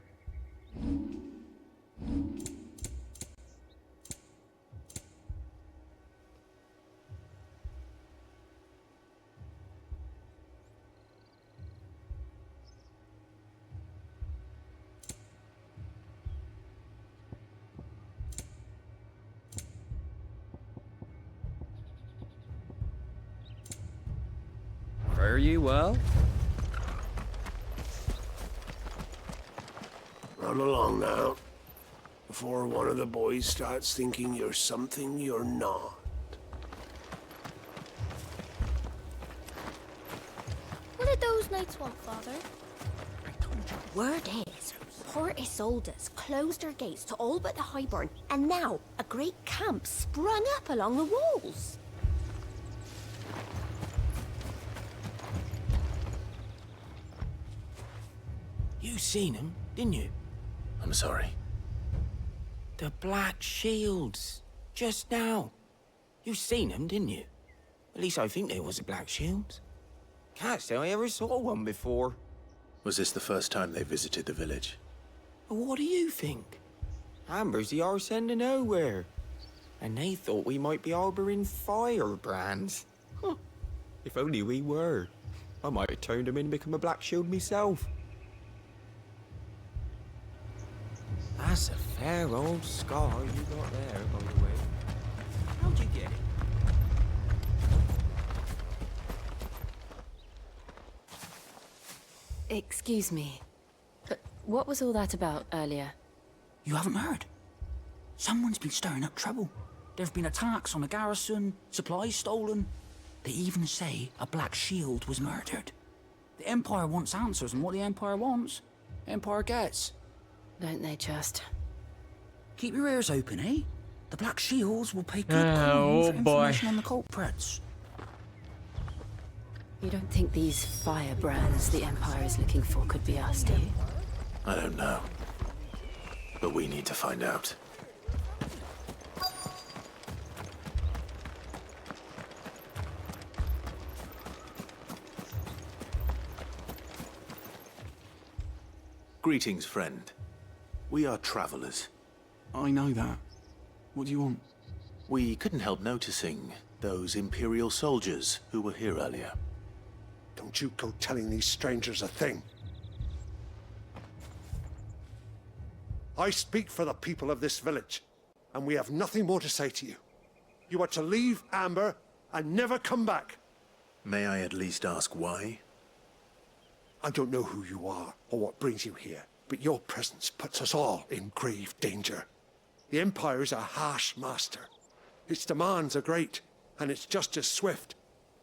Fare you well? Run along now, before one of the boys starts thinking you're something you're not. What did those knights want, Father? Word is, poor Isolde's closed her gates to all but the highborn, and now a great camp sprung up along the walls. You seen him, didn't you? I'm sorry. The Black Shields. Just now. You seen them, didn't you? At least I think there was a Black Shields. Can't say I ever saw one before. Was this the first time they visited the village? What do you think? Amber's the arse end of nowhere. And they thought we might be harboring firebrands. Huh. If only we were. I might have turned them in and become a Black Shield myself. That's a fair old scar you got there, by the way. How'd you get it? Excuse me, but what was all that about earlier? You haven't heard? Someone's been stirring up trouble. There've been attacks on the garrison, supplies stolen. They even say a Black Shield was murdered. The Empire wants answers, and what the Empire wants, Empire gets. Don't they just? Keep your ears open, eh? The Black Shields will pay good Oh, coin for boy. information on the culprits. You don't think these firebrands the Empire is looking for could be us, do you? I don't know. But we need to find out. Greetings, friend. We are travelers. I know that. What do you want? We couldn't help noticing those Imperial soldiers who were here earlier. Don't you go telling these strangers a thing. I speak for the people of this village, and we have nothing more to say to you. You are to leave Amber and never come back. May I at least ask why? I don't know who you are or what brings you here, but your presence puts us all in grave danger. The Empire is a harsh master. Its demands are great, and its justice swift.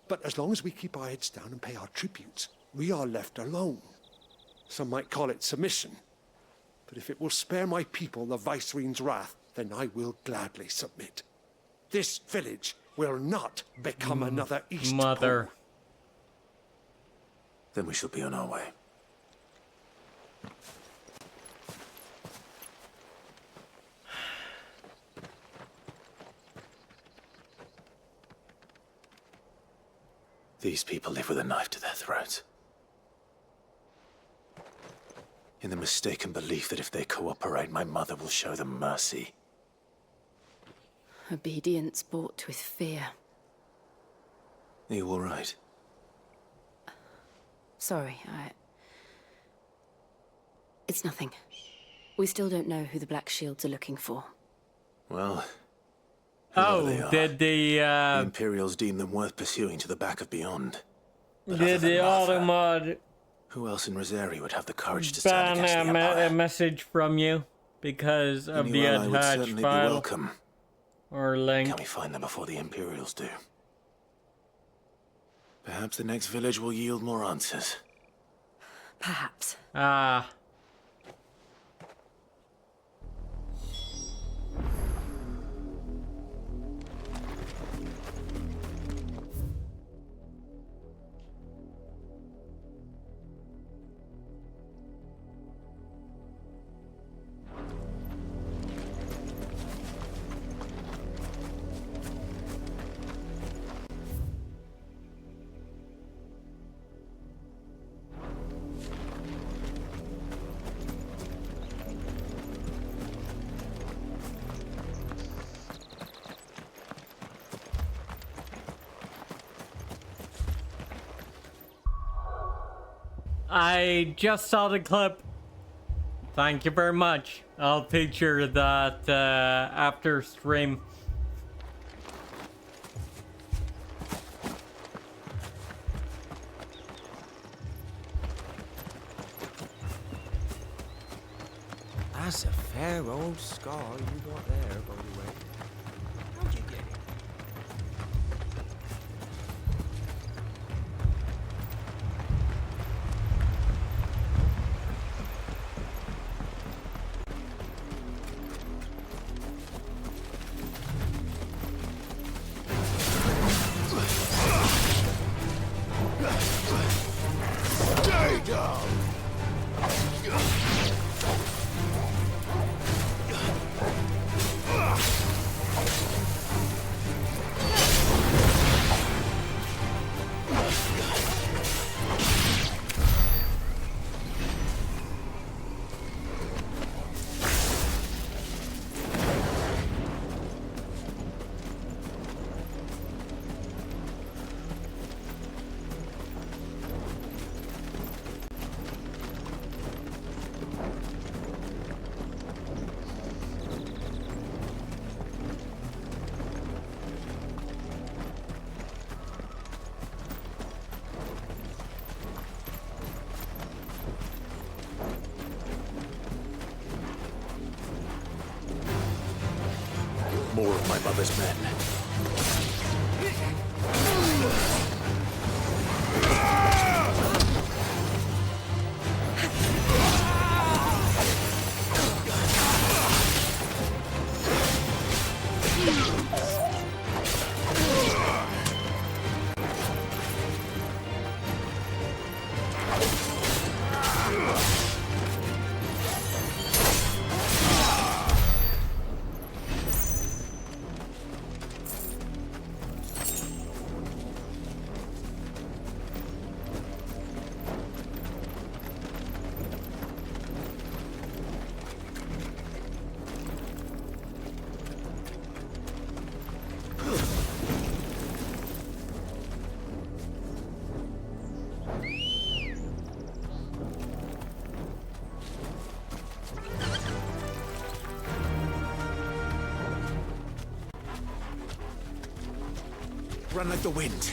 But as long as we keep our heads down and pay our tributes, we are left alone. Some might call it submission. But if it will spare my people the Viceroy's wrath, then I will gladly submit. This village will not become another East Mother. Pole. Then we shall be on our way. These people live with a knife to their throats. In the mistaken belief that if they cooperate, my mother will show them mercy. Obedience bought with fear. Are you all right? Sorry, It's nothing. We still don't know who the Black Shields are looking for. Well... Did the Imperials deem them worth pursuing to the back of beyond. But did the Automod who else in Rosari would have the courage to stand against the ban Empire? a message from you because of the Any ally would attached certainly be file welcome. or link? Can we find them before the Imperials do? Perhaps the next village will yield more answers. Perhaps. Ah. I just saw the clip. Thank you very much. I'll feature that after stream. That's a fair old scar you got there, by the way. How'd you get it? More of my mother's men. Run like the wind.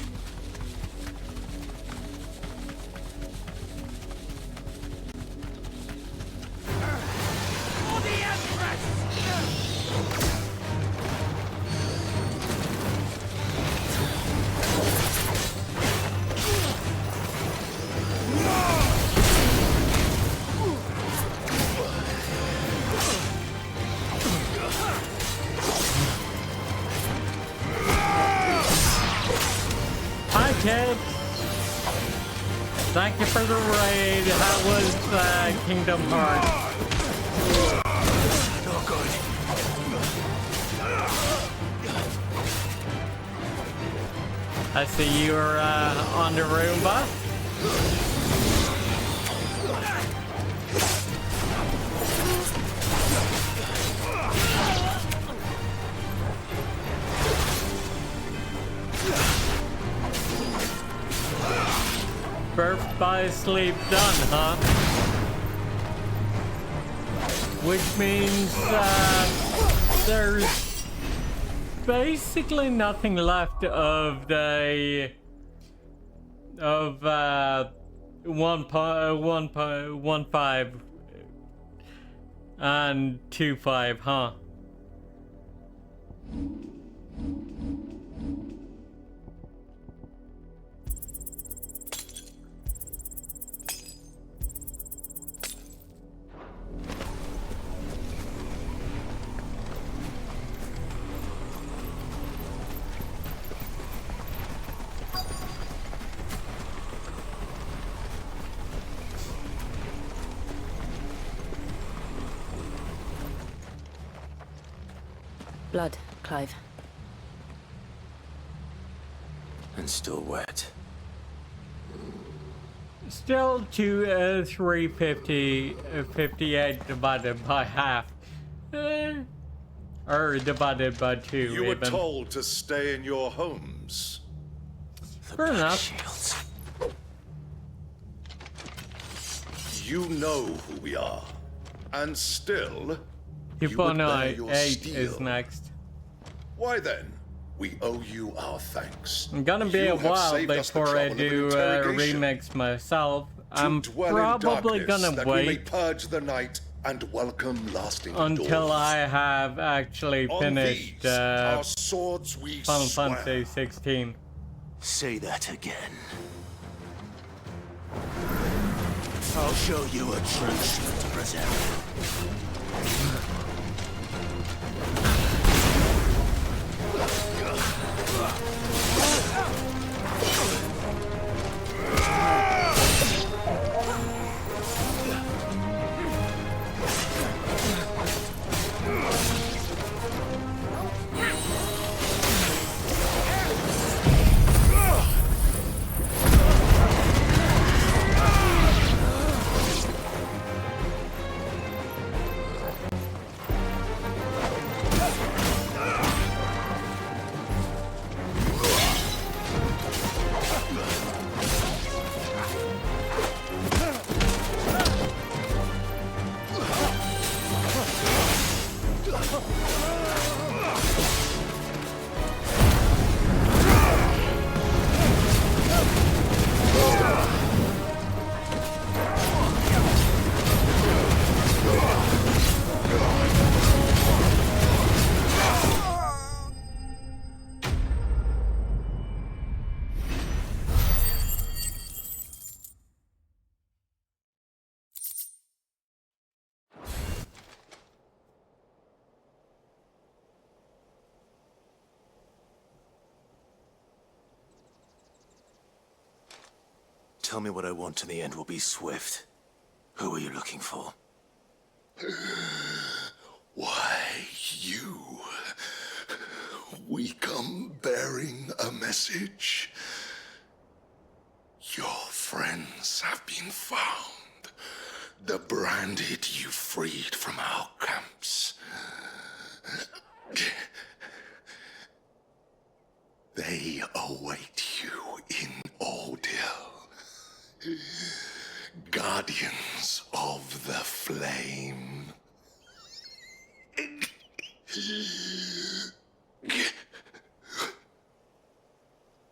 Kid. Thank you for the raid. That was Kingdom Hearts. Not good. I see you're on the Roomba. Birth by sleep done, huh? Which means there's basically nothing left of the 1.15 and 2.5, huh? Blood, Clive. And still wet. Still 350, 58 divided by half. Or divided by 2. You were even. told to stay in your homes. Fair enough. Shields. You know who we are. And still, You would found bear out your 8 steel. is next. Why then? We owe you our thanks. I'm gonna be You a have while saved us the before I trouble of an do a interrogation. remix myself. To I'm dwell in probably darkness, gonna that we may wait purge the night and welcome lasting until dawn. I have actually On finished these, our swords we Final swear. Fantasy 16. Say that again. I'll show you a true shield preserve. Tell me what I want and the end will be swift. Who are you looking for? Why, you. We come bearing a message. Your friends have been found. The branded you freed from our camps. They await you in Ordeal. Guardians of the Flame.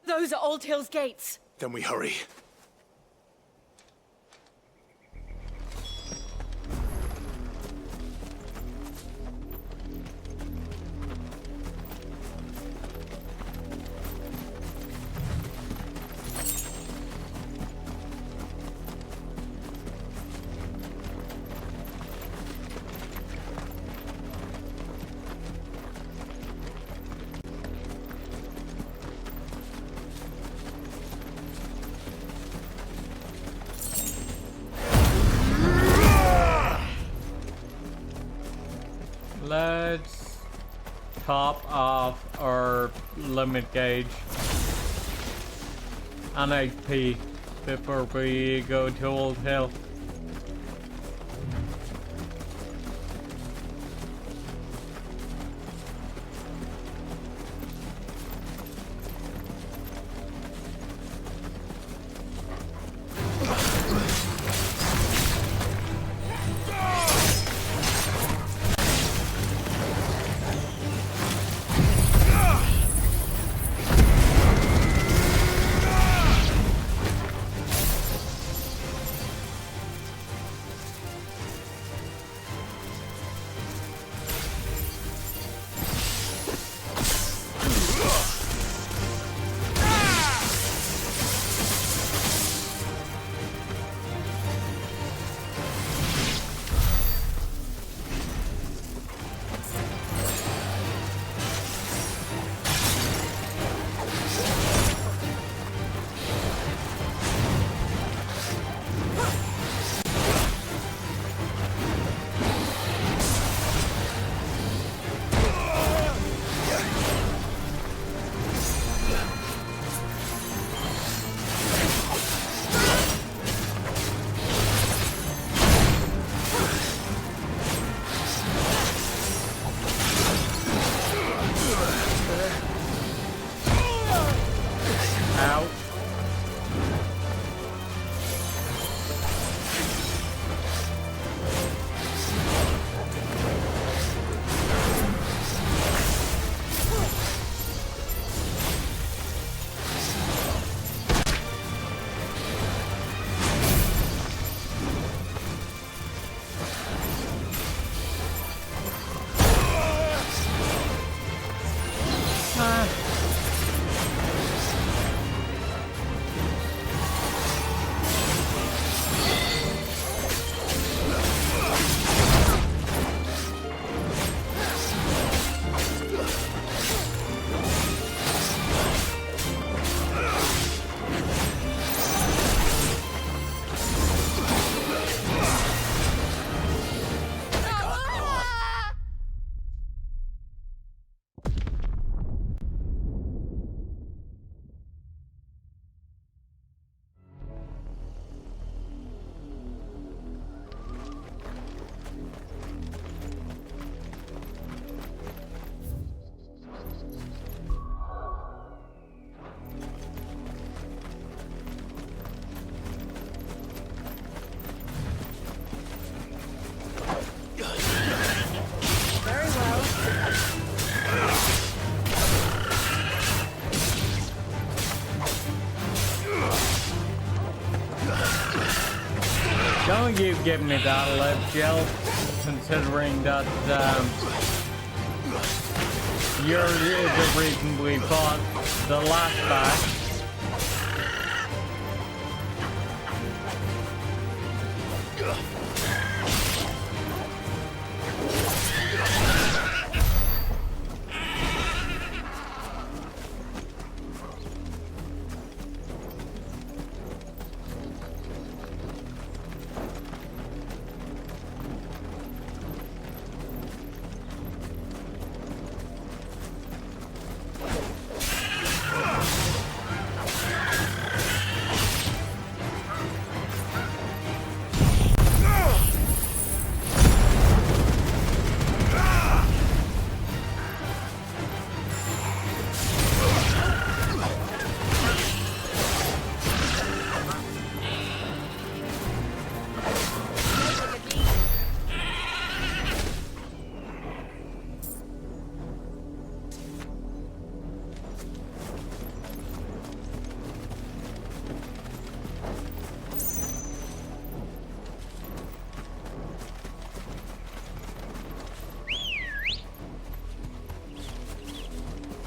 Those are Old Hill's gates. Then we hurry. Let's top off our limit gauge. an HP before we go to Old Hill. Don't you give me that lip, Jill, considering that you're the reason we fought the last batch.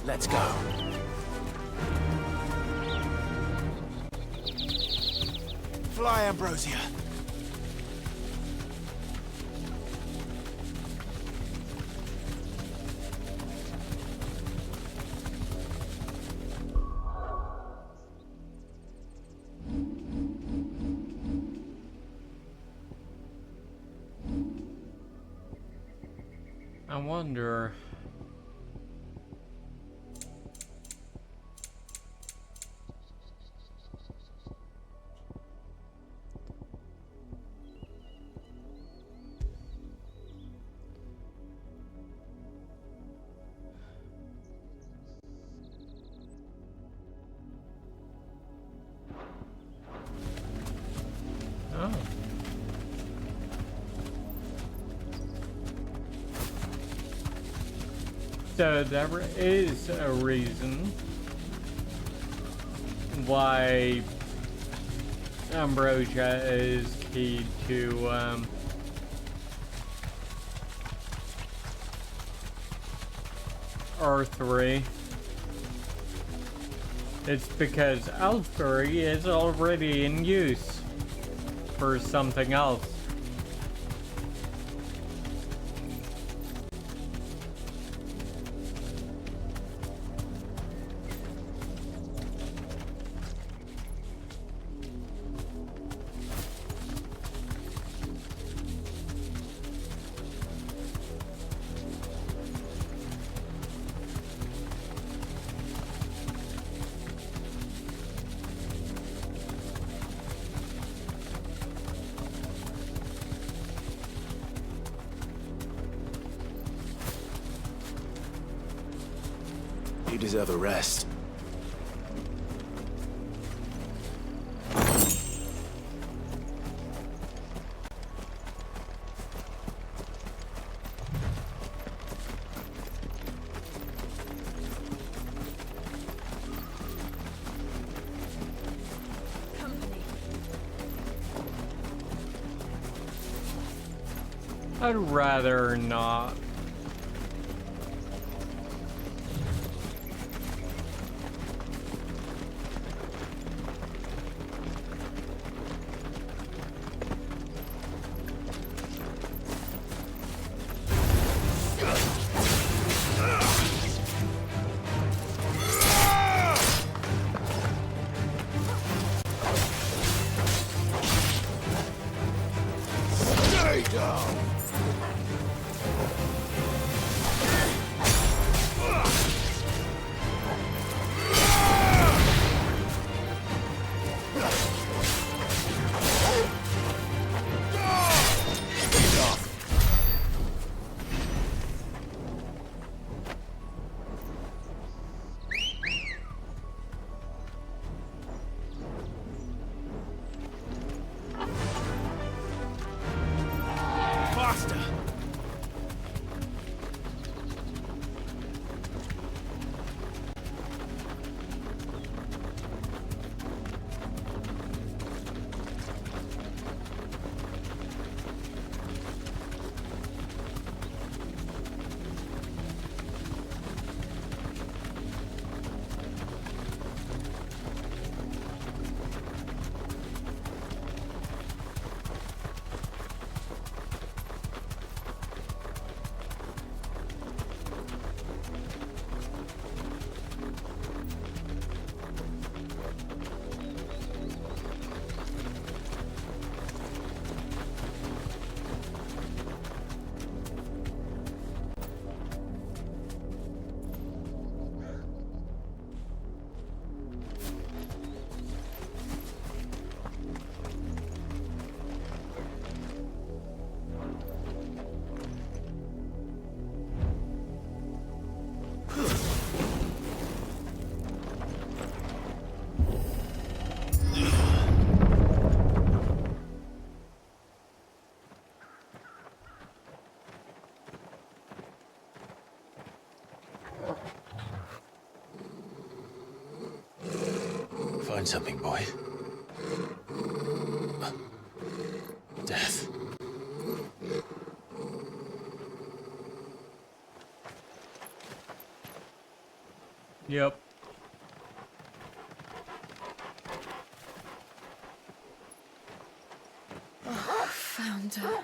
Let's go. Fly, Ambrosia. I wonder. So there is a reason why Ambrosia is key to R3. It's because L3 is already in use for something else. You deserve a rest. I'd rather not. Stay down! Faster! Find something, boy. Death. Yep. Oh, found her.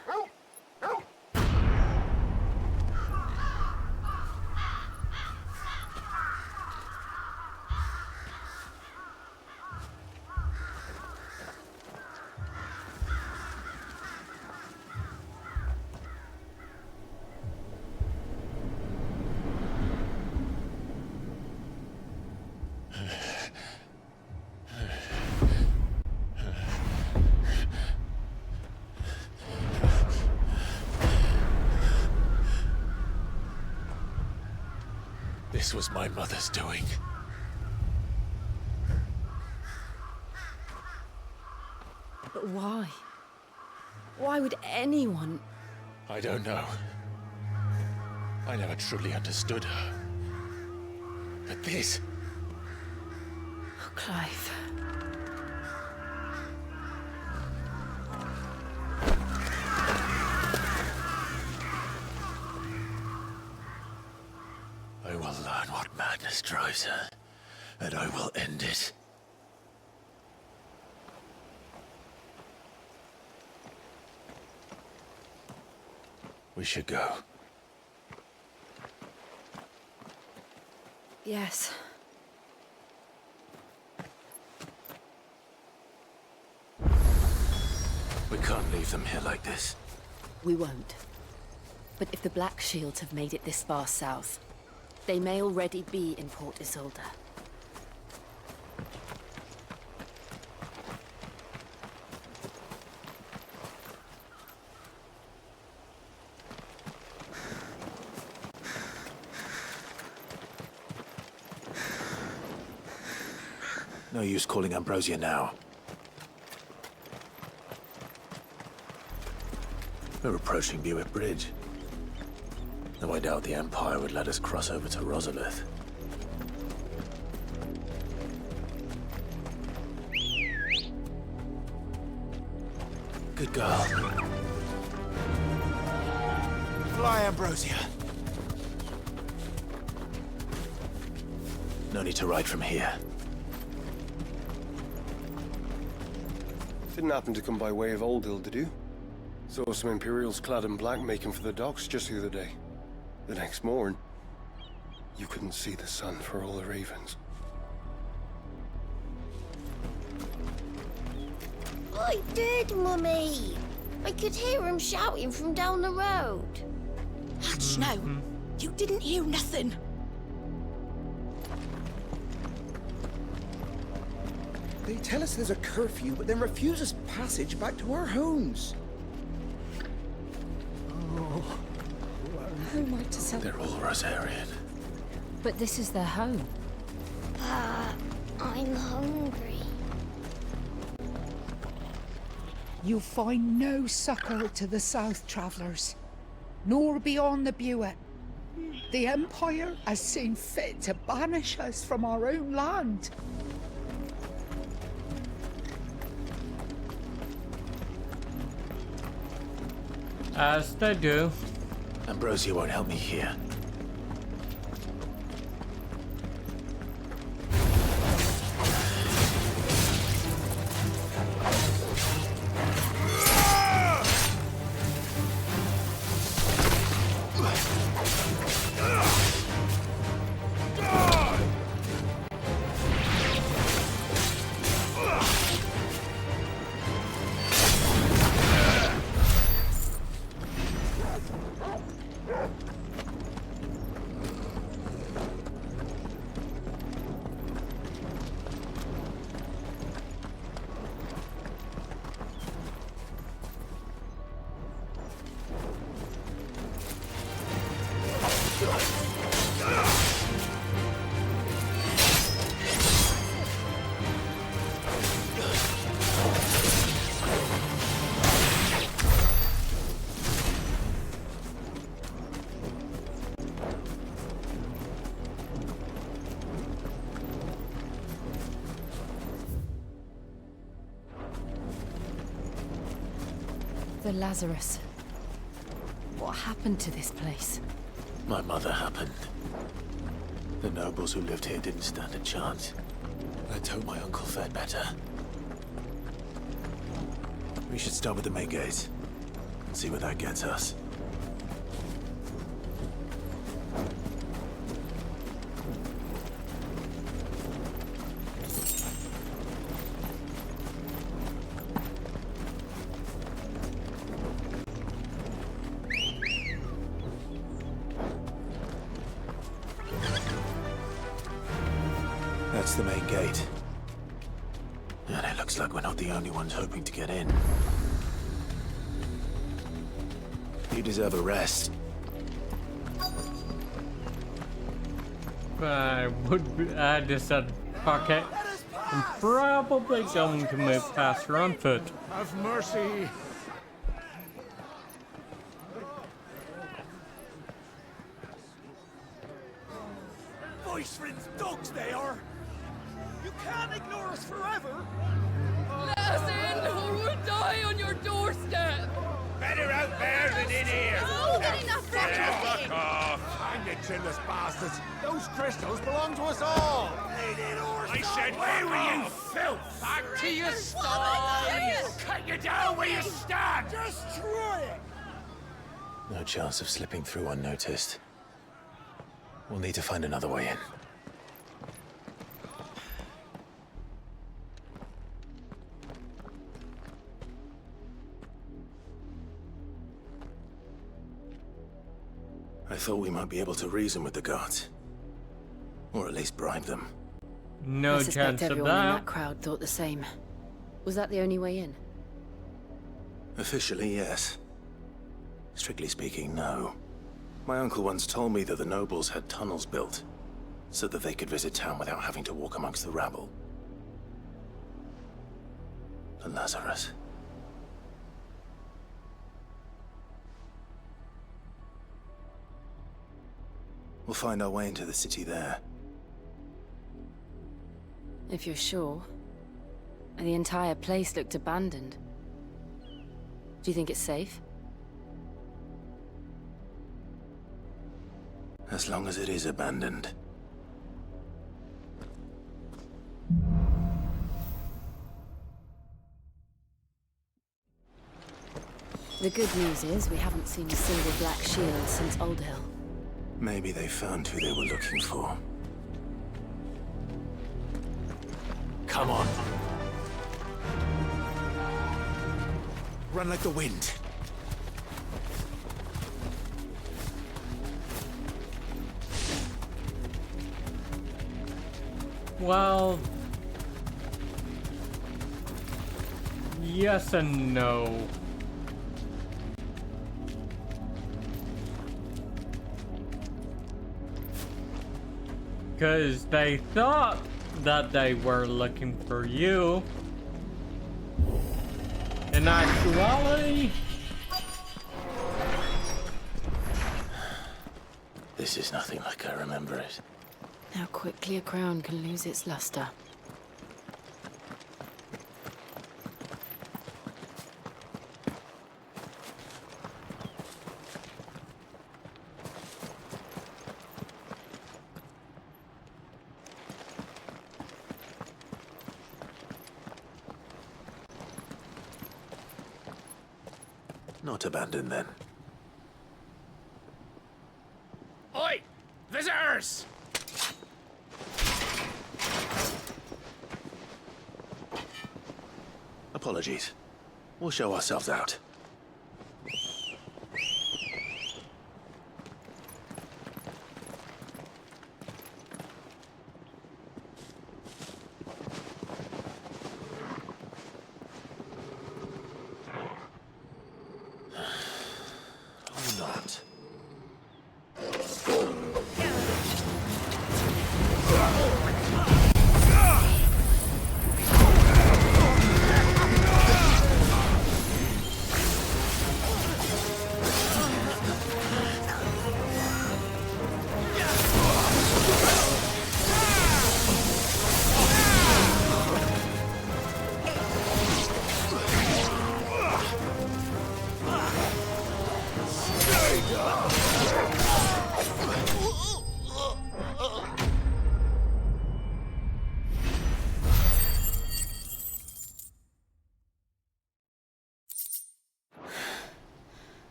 This was my mother's doing. But why? Why would anyone? I don't know. I never truly understood her. But this... Oh, Clive. I will learn what madness drives her, and I will end it. We should go. Yes. We can't leave them here like this. We won't. But if the Black Shields have made it this far south, they may already be in Port Isolde. No use calling Ambrosia now. We're approaching Buick Bridge. Though I doubt the Empire would let us cross over to Rosalith. Good girl. Fly, Ambrosia. No need to ride from here. Didn't happen to come by way of Oldhill, did you? Saw some Imperials clad in black making for the docks just the other day. The next morn, you couldn't see the sun for all the ravens. I did, Mummy. I could hear him shouting from down the road. Hatch, no. You didn't hear nothing. They tell us there's a curfew, but then refuse us passage back to our homes. Oh. Who am I to celebrate? They're all Rosarian. But this is their home. I'm hungry. You find no succor to the south travellers, nor beyond the Buet. The Empire has seen fit to banish us from our own land. As they do. Ambrosia won't help me here. The Lazarus. What happened to this place? My mother happened. The nobles who lived here didn't stand a chance. Let's hope my uncle fared better. We should start with the main gate and see where that gets us. That's the main gate. And it looks like we're not the only ones hoping to get in. You deserve a rest. I decided, fuck it. I'm probably going to move faster on foot. Have mercy. For Iceland's dogs they are! You can't ignore us forever! Let us in, or we'll die on your doorstep! Better out there than in here! Fuck off! Hang it, chinless bastards! Those crystals belong to us all! I said, where were you, filth? Back to your style! Cut you down where you stand! Destroy it! No chance of slipping through unnoticed. We'll need to find another way in. I thought we might be able to reason with the guards. Or at least bribe them. No I suspect chance of everyone in that. that crowd thought the same. Was that the only way in? Officially, yes. Strictly speaking, no. My uncle once told me that the nobles had tunnels built, so that they could visit town without having to walk amongst the rabble. The Lazarus. We'll find our way into the city there. If you're sure. The entire place looked abandoned. Do you think it's safe? As long as it is abandoned. The good news is we haven't seen a single black shield since Old Hill. Maybe they found who they were looking for. Come on. Run like the wind. Well, yes and no. Because they thought that they were looking for you. In actuality, this is nothing like I remember it. How quickly a crown can lose its luster. Not abandoned then. Oi! Visitors! Apologies. We'll show ourselves out. Or not.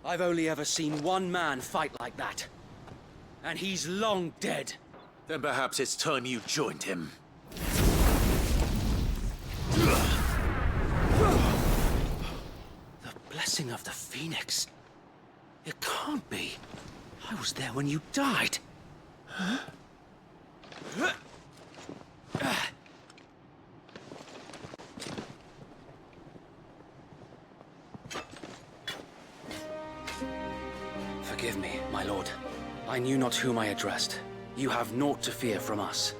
I've only ever seen one man fight like that. And he's long dead. Then perhaps it's time you joined him. The blessing of the Phoenix. It can't be. I was there when you died. Huh? Forgive me, my lord. I knew not whom I addressed. You have naught to fear from us.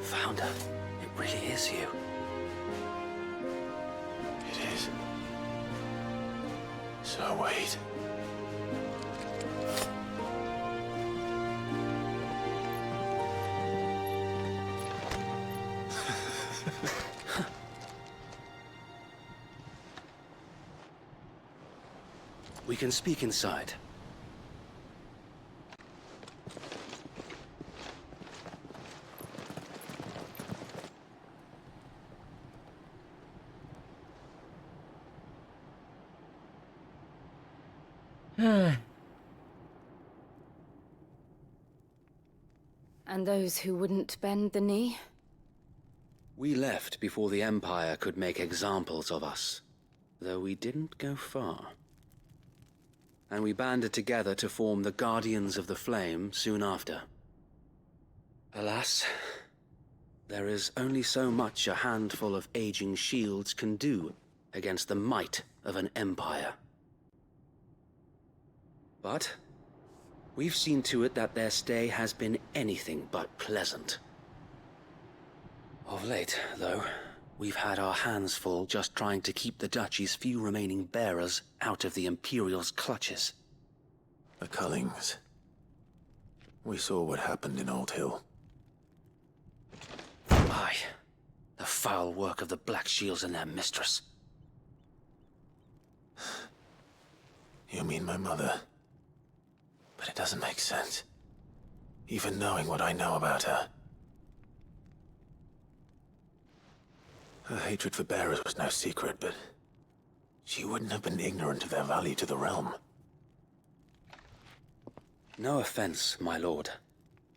Founder, it really is you. It is. So wait. We can speak inside. And those who wouldn't bend the knee? We left before the Empire could make examples of us, though we didn't go far. And we banded together to form the Guardians of the Flame soon after. Alas, there is only so much a handful of aging shields can do against the might of an empire. But we've seen to it that their stay has been anything but pleasant. Of late, though, we've had our hands full just trying to keep the Duchy's few remaining bearers out of the Imperial's clutches. The Cullings. We saw what happened in Old Hill. Aye. The foul work of the Black Shields and their mistress. You mean my mother? But it doesn't make sense. Even knowing what I know about her. Her hatred for bearers was no secret, but she wouldn't have been ignorant of their value to the realm. No offense, my lord.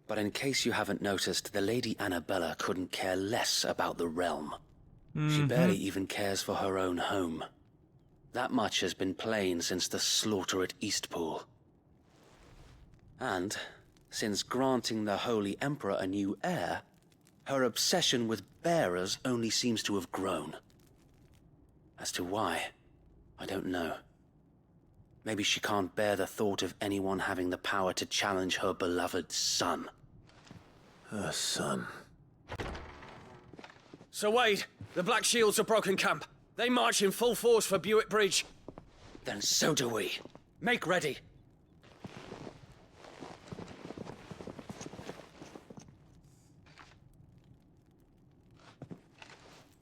But in case you haven't noticed, the Lady Annabella couldn't care less about the realm. She barely even cares for her own home. That much has been plain since the slaughter at Eastpool. And, since granting the Holy Emperor a new heir, her obsession with bearers only seems to have grown. As to why, I don't know. Maybe she can't bear the thought of anyone having the power to challenge her beloved son. Her son. Sir Wade, the Black Shields have broken camp. They march in full force for Buick Bridge. Then so do we. Make ready.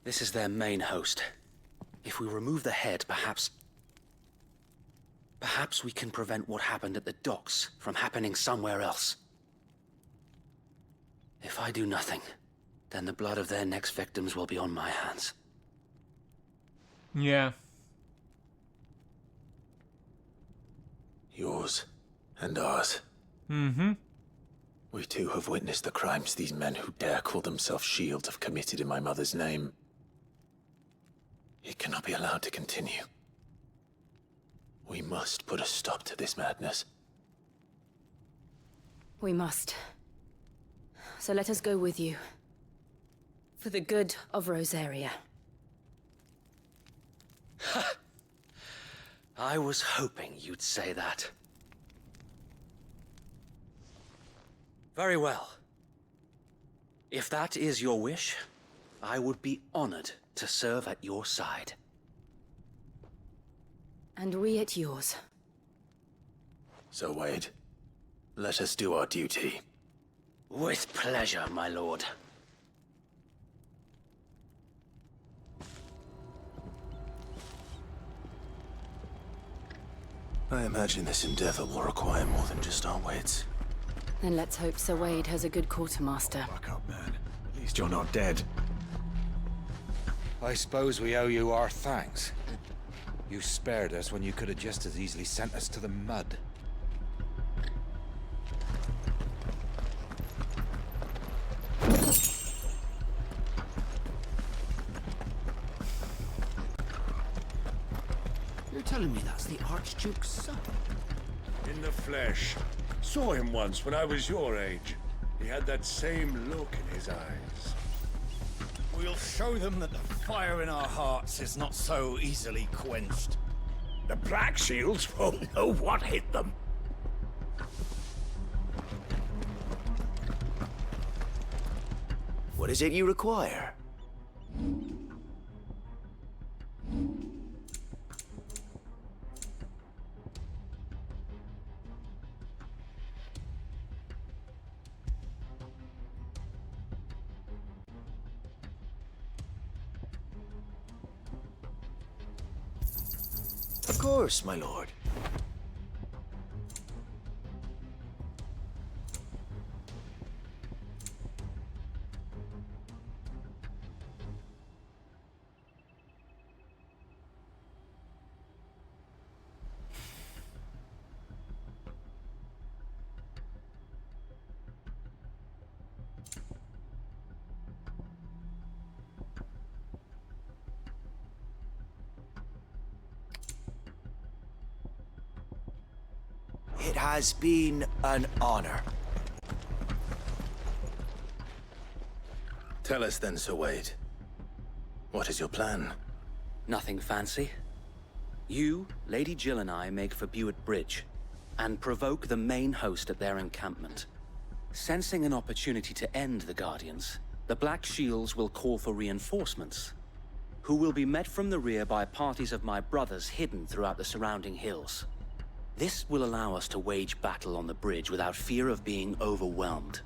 This is their main host. If we remove the head, perhaps we can prevent what happened at the docks from happening somewhere else. If I do nothing, then the blood of their next victims will be on my hands. Yeah. Yours and ours. We too have witnessed the crimes these men who dare call themselves shields have committed in my mother's name. It cannot be allowed to continue. We must put a stop to this madness. We must. So let us go with you. For the good of Rosaria. I was hoping you'd say that. Very well. If that is your wish, I would be honored to serve at your side. And we at yours. So, Wade, let us do our duty. With pleasure, my lord. I imagine this endeavor will require more than just our wits. Then let's hope Sir Wade has a good quartermaster. Buck up, man. At least you're not dead. I suppose we owe you our thanks. You spared us when you could have just as easily sent us to the mud. You're telling me that's the Archduke's son? In the flesh. Saw him once when I was your age. He had that same look in his eyes. We'll show them that the fire in our hearts is not so easily quenched. The Black Shields won't know what hit them. What is it you require? Of course, my lord. It has been an honor. Tell us then, Sir Wade. What is your plan? Nothing fancy. You, Lady Jill and I make for Buett Bridge and provoke the main host at their encampment. Sensing an opportunity to end the Guardians, the Black Shields will call for reinforcements, who will be met from the rear by parties of my brothers hidden throughout the surrounding hills. This will allow us to wage battle on the bridge without fear of being overwhelmed.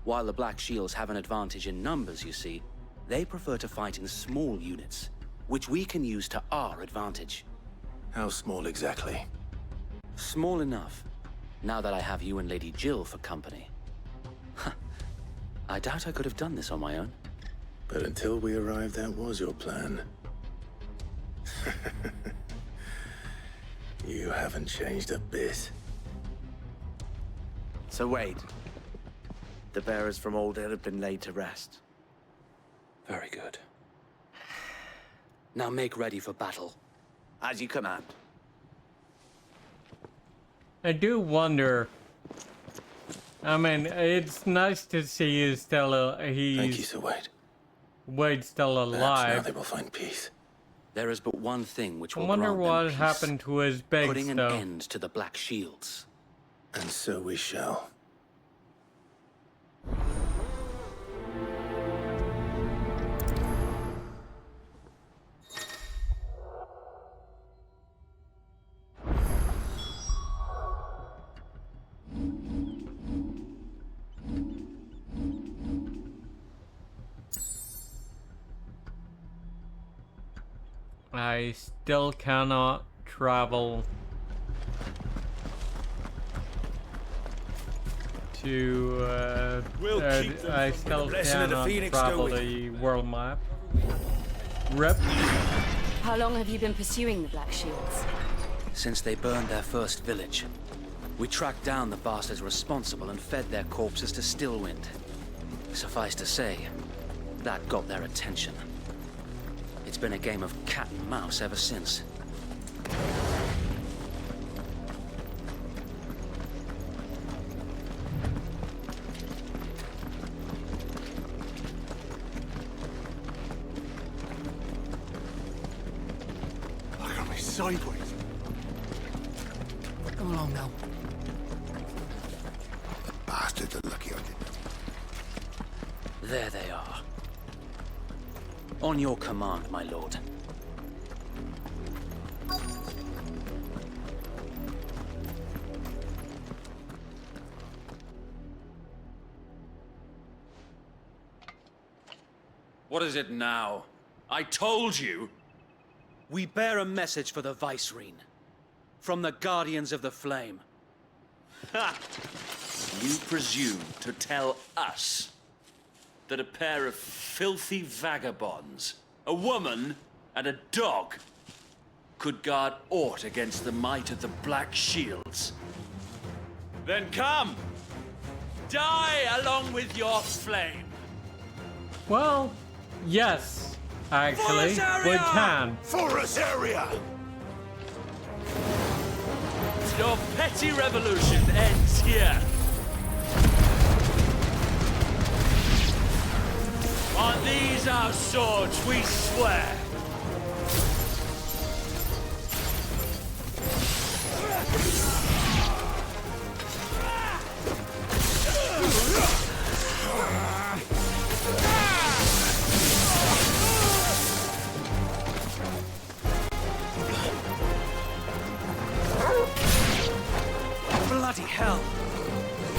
While the Black Shields have an advantage in numbers, you see, they prefer to fight in small units, which we can use to our advantage. How small exactly? Small enough, now that I have you and Lady Jill for company. I doubt I could have done this on my own. But until we arrived, that was your plan. You haven't changed a bit. So Wade, the bearers from Old Hill have been laid to rest. Very good. Now make ready for battle. As you command. I do wonder. I mean, it's nice to see you still. Thank you, He's Sir Wade. Wade's still Perhaps now alive. they will find peace. There is but one thing which I will wonder grant them what peace. happened to his base, Putting an though. end to the Black Shields. And so we shall. I still cannot travel to. We'll keep them I from still the blessing of the cannot Phoenix, travel do we? the world map. Rip. How long have you been pursuing the Black Shields? Since they burned their first village, we tracked down the bastards responsible and fed their corpses to Stillwind. Suffice to say, that got their attention. It's been a game of cat and mouse ever since. Look at me sideways. Come along now. Bastards are lucky I didn't. There they are. On your command, my lord. What is it now? I told you! We bear a message for the Vicereine. From the Guardians of the Flame. Ha! You presume to tell us that a pair of filthy vagabonds, a woman and a dog, could guard aught against the might of the Black Shields? Then come! Die along with your flame! Well, yes, actually, we can. Forest area! Your petty revolution ends here! On these our swords we swear! Bloody hell!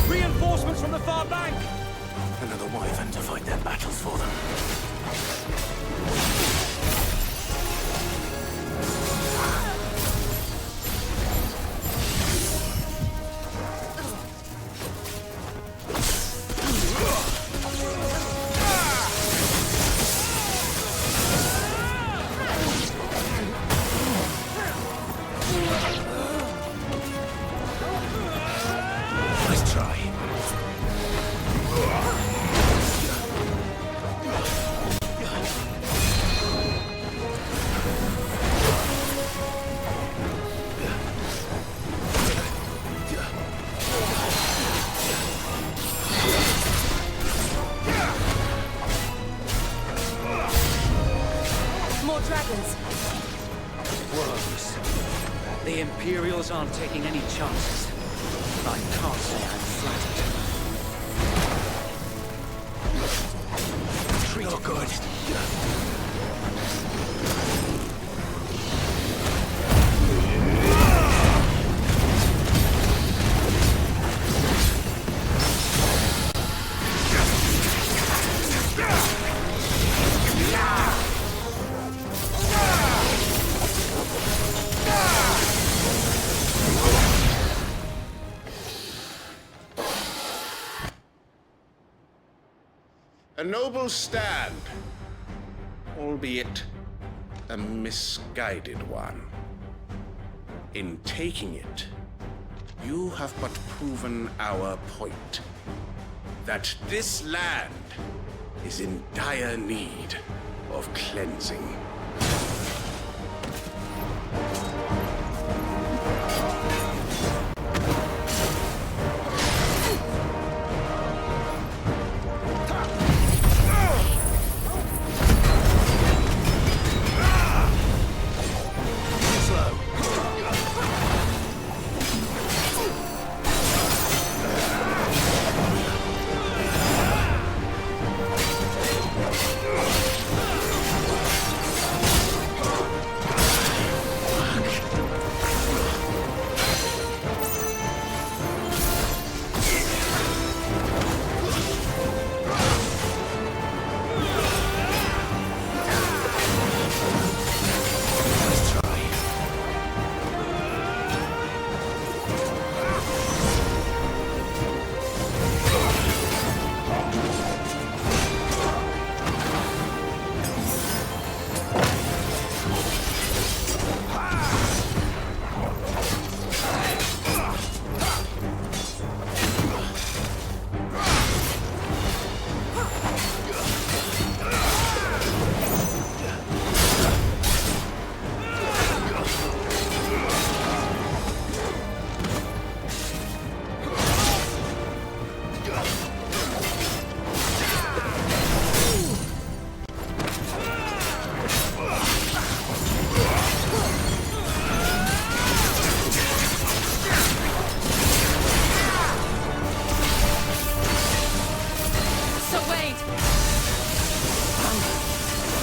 Reinforcements from the far bank! Another wyvern to fight their battles for them. Nice try. Imperials aren't taking any chances. I can't say I'm flattered. No good. A noble stand, albeit a misguided one. In taking it, you have but proven our point, that this land is in dire need of cleansing.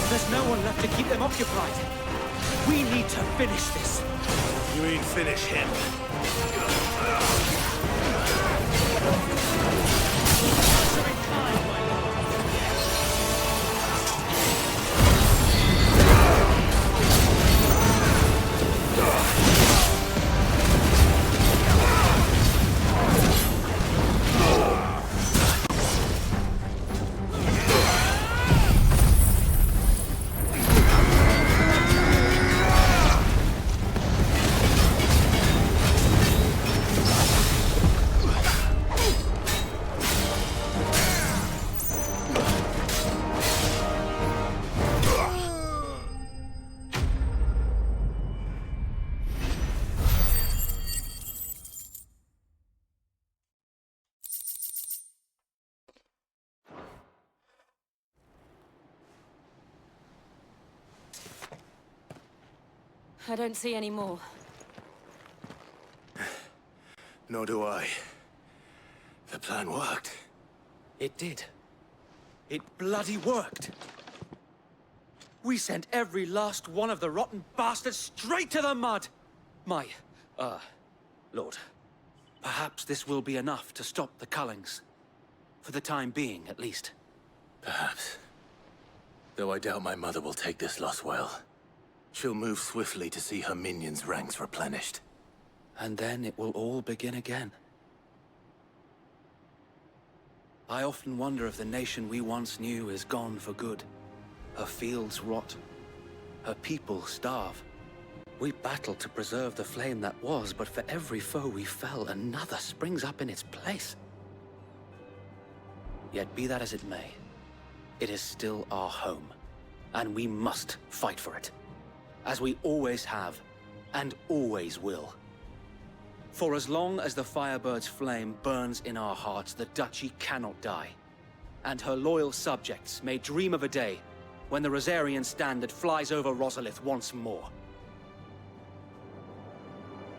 There's no one left to keep them occupied. We need to finish this. You mean finish him? I don't see any more. Nor do I. The plan worked. It did. It bloody worked. We sent every last one of the rotten bastards straight to the mud! My, Lord, perhaps this will be enough to stop the Cullings. For the time being, at least. Perhaps. Though I doubt my mother will take this loss well. She'll move swiftly to see her minions' ranks replenished. And then it will all begin again. I often wonder if the nation we once knew is gone for good. Her fields rot. Her people starve. We battle to preserve the flame that was, but for every foe we fell, another springs up in its place. Yet be that as it may, it is still our home, and we must fight for it. As we always have, and always will. For as long as the Firebird's flame burns in our hearts, the Duchy cannot die. And her loyal subjects may dream of a day when the Rosarian standard flies over Rosalith once more.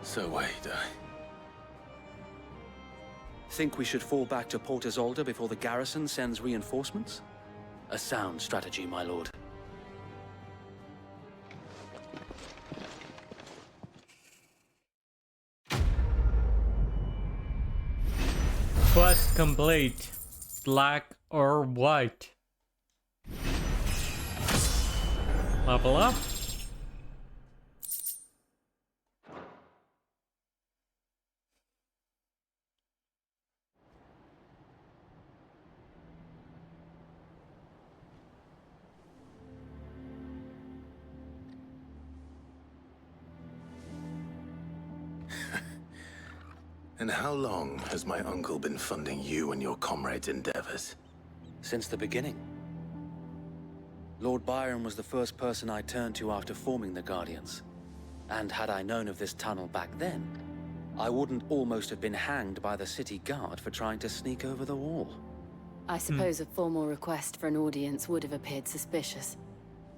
So wait, Think we should fall back to Port Isolde before the garrison sends reinforcements? A sound strategy, my lord. Quest complete. Black or white? Level up. And how long has my uncle been funding you and your comrades' endeavors? Since the beginning. Lord Byron was the first person I turned to after forming the Guardians. And had I known of this tunnel back then, I wouldn't almost have been hanged by the city guard for trying to sneak over the wall. I suppose a formal request for an audience would have appeared suspicious.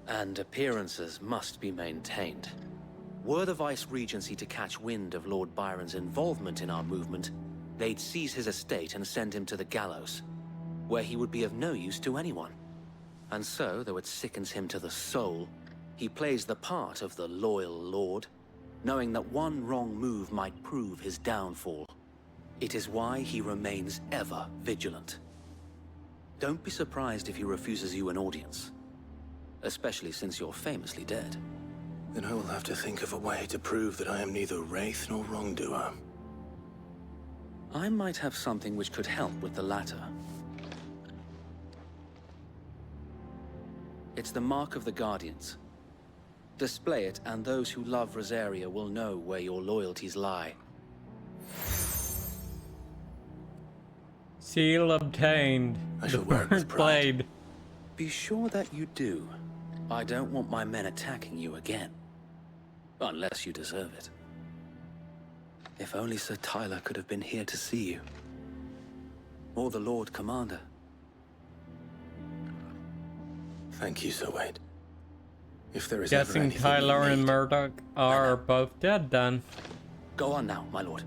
And appearances must be maintained. Were the Vice-Regency to catch wind of Lord Byron's involvement in our movement, they'd seize his estate and send him to the gallows, where he would be of no use to anyone. And so, though it sickens him to the soul, he plays the part of the loyal lord, knowing that one wrong move might prove his downfall. It is why he remains ever vigilant. Don't be surprised if he refuses you an audience, especially since you're famously dead. Then I will have to think of a way to prove that I am neither wraith nor wrongdoer. I might have something which could help with the latter. It's the mark of the Guardians. Display it, and those who love Rosaria will know where your loyalties lie. Seal obtained. I shall wear it with pride. Blade. Be sure that you do. I don't want my men attacking you again. Unless you deserve it. If only Sir Tyler could have been here to see you. Or the Lord Commander. Thank you, Sir Wade. If there is Guessing ever anything Tyler you and need, Murdoch are both dead then. Go on now, my lord.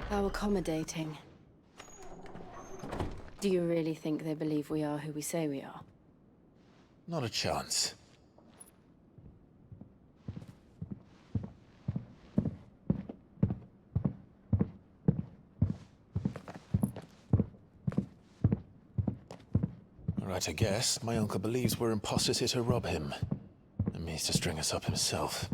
How accommodating. Do you really think they believe we are who we say we are? Not a chance. Right, I guess. My uncle believes we're imposters here to rob him. And means to string us up himself.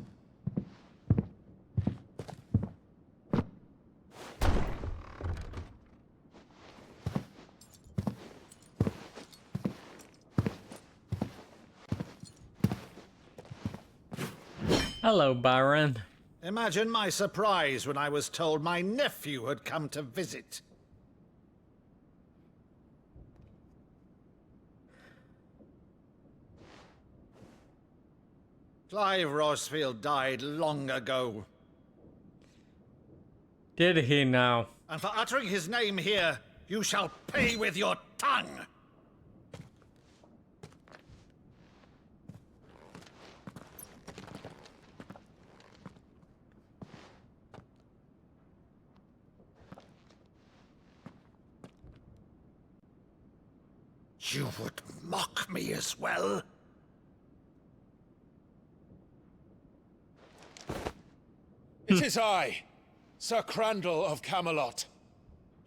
Hello, Byron. Imagine my surprise when I was told my nephew had come to visit. Clive Rosfield died long ago. Did he now? And for uttering his name here, you shall pay with your tongue! You would mock me as well? It is I, Sir Crandall of Camelot,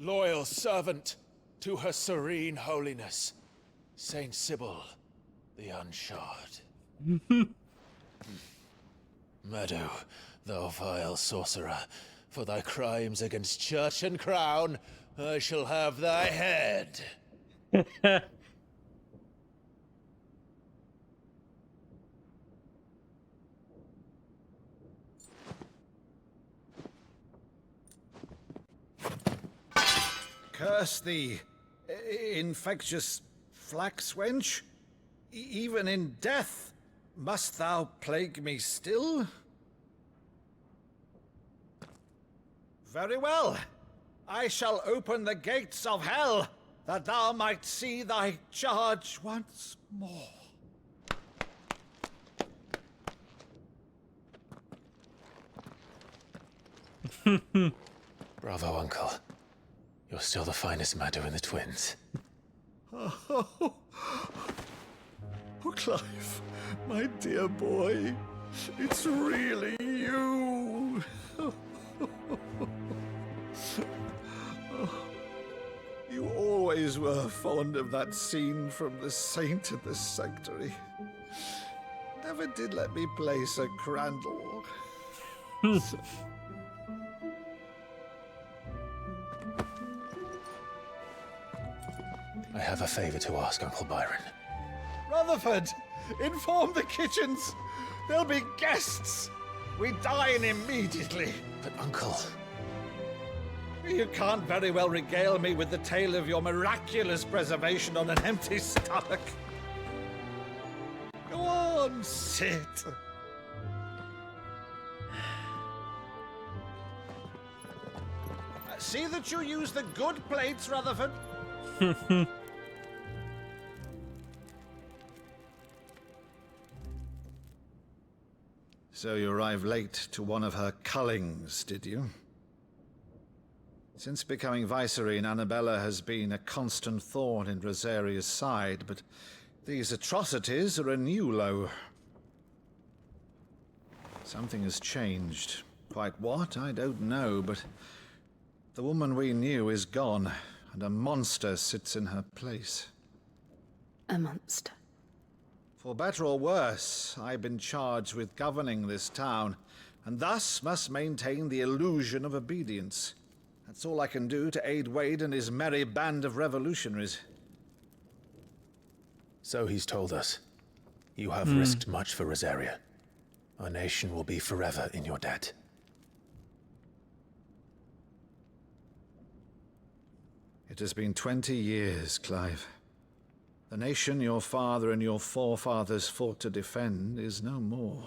loyal servant to Her Serene Holiness, Saint Sybil the Unshod. Meadow, thou vile sorcerer, for thy crimes against church and crown, I shall have thy head. Curse thee, infectious flax wench. Even in death, must thou plague me still? Very well. I shall open the gates of hell, that thou might see thy charge once more. Bravo, Uncle. You're still the finest Maddo in the twins. Oh, Clive, my dear boy, it's really you. You always were fond of that scene from The Saint at the Sanctuary. Never did let me play Sir Crandall. I have a favor to ask, Uncle Byron. Rutherford, inform the kitchens. There'll be guests. We dine immediately. But, Uncle... You can't very well regale me with the tale of your miraculous preservation on an empty stomach. Go on, sit. See that you use the good plates, Rutherford. So you arrived late to one of her cullings, did you? Since becoming Vicereine, Annabella has been a constant thorn in Rosaria's side, but these atrocities are a new low. Something has changed. Quite what, I don't know, but the woman we knew is gone, and a monster sits in her place. A monster. For better or worse, I've been charged with governing this town, and thus must maintain the illusion of obedience. That's all I can do to aid Wade and his merry band of revolutionaries. So he's told us. You have risked much for Rosaria. Our nation will be forever in your debt. It has been 20 years, Clive. The nation your father and your forefathers fought to defend is no more.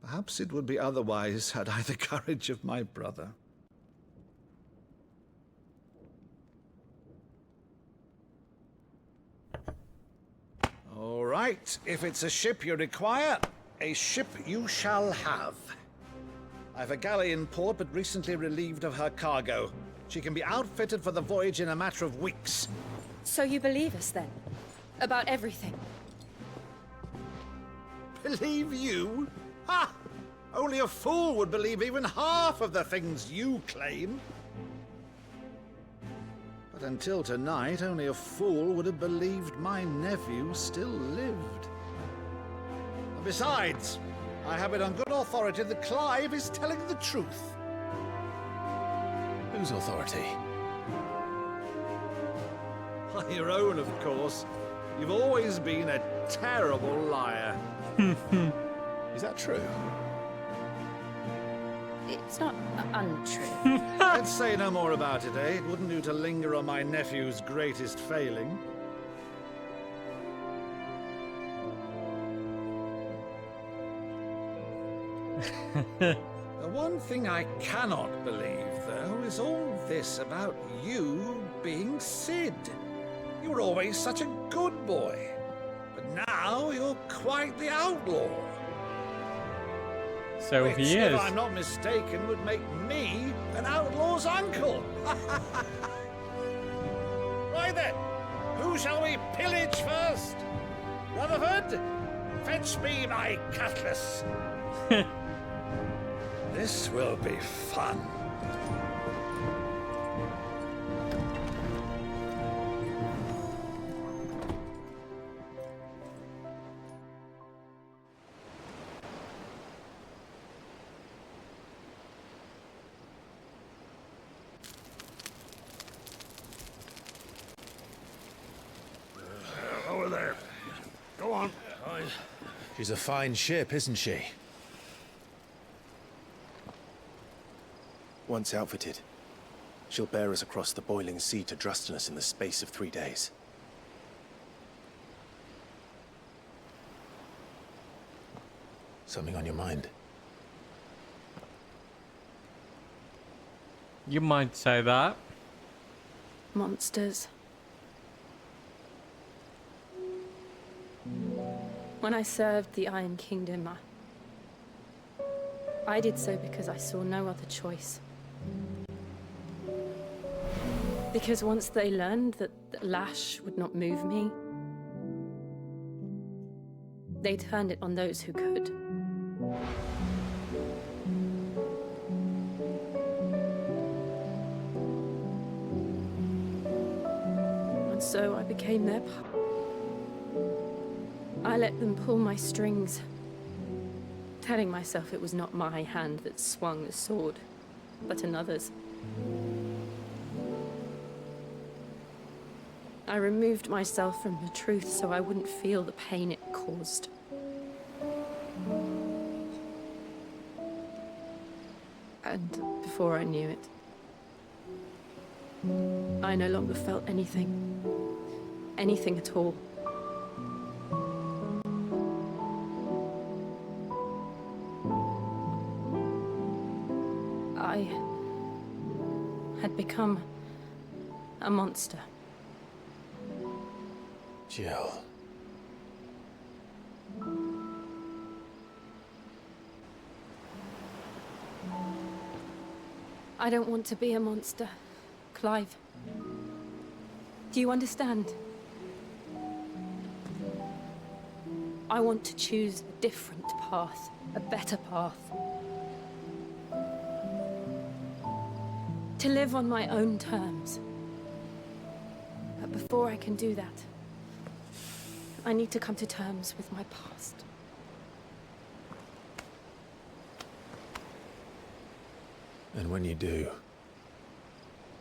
Perhaps it would be otherwise had I the courage of my brother. All right, if it's a ship you require, a ship you shall have. I've a galley in port, but recently relieved of her cargo. She can be outfitted for the voyage in a matter of weeks. So you believe us then? About everything? Believe you? Ha! Only a fool would believe even half of the things you claim. But until tonight, only a fool would have believed my nephew still lived. And besides, I have it on good authority that Clive is telling the truth. Whose authority? Your own, of course. You've always been a terrible liar. Is that true? It's not untrue. Let's say no more about it, eh? It wouldn't do to linger on my nephew's greatest failing. The one thing I cannot believe, though, is all this about you being Sid. You were always such a good boy, but now you're quite the outlaw. So Which, he is. if I'm not mistaken, would make me an outlaw's uncle. Right then, who shall we pillage first? Rutherford, fetch me my cutlass. This will be fun. Over there. Go on. She's a fine ship, isn't she? Once outfitted, She'll bear us across the boiling sea to Drustinus in the space of 3 days. Something on your mind? You might say that. Monsters. When I served the Iron Kingdom, I did so because I saw no other choice. Because once they learned that the lash would not move me, they turned it on those who could. And so I became their puppet. I let them pull my strings, telling myself it was not my hand that swung the sword, but another's. I removed myself from the truth so I wouldn't feel the pain it caused. And before I knew it, I no longer felt anything. Anything at all. I had become a monster. Jill. I don't want to be a monster, Clive. Do you understand? I want to choose a different path, a better path. To live on my own terms. But before I can do that, I need to come to terms with my past. And when you do,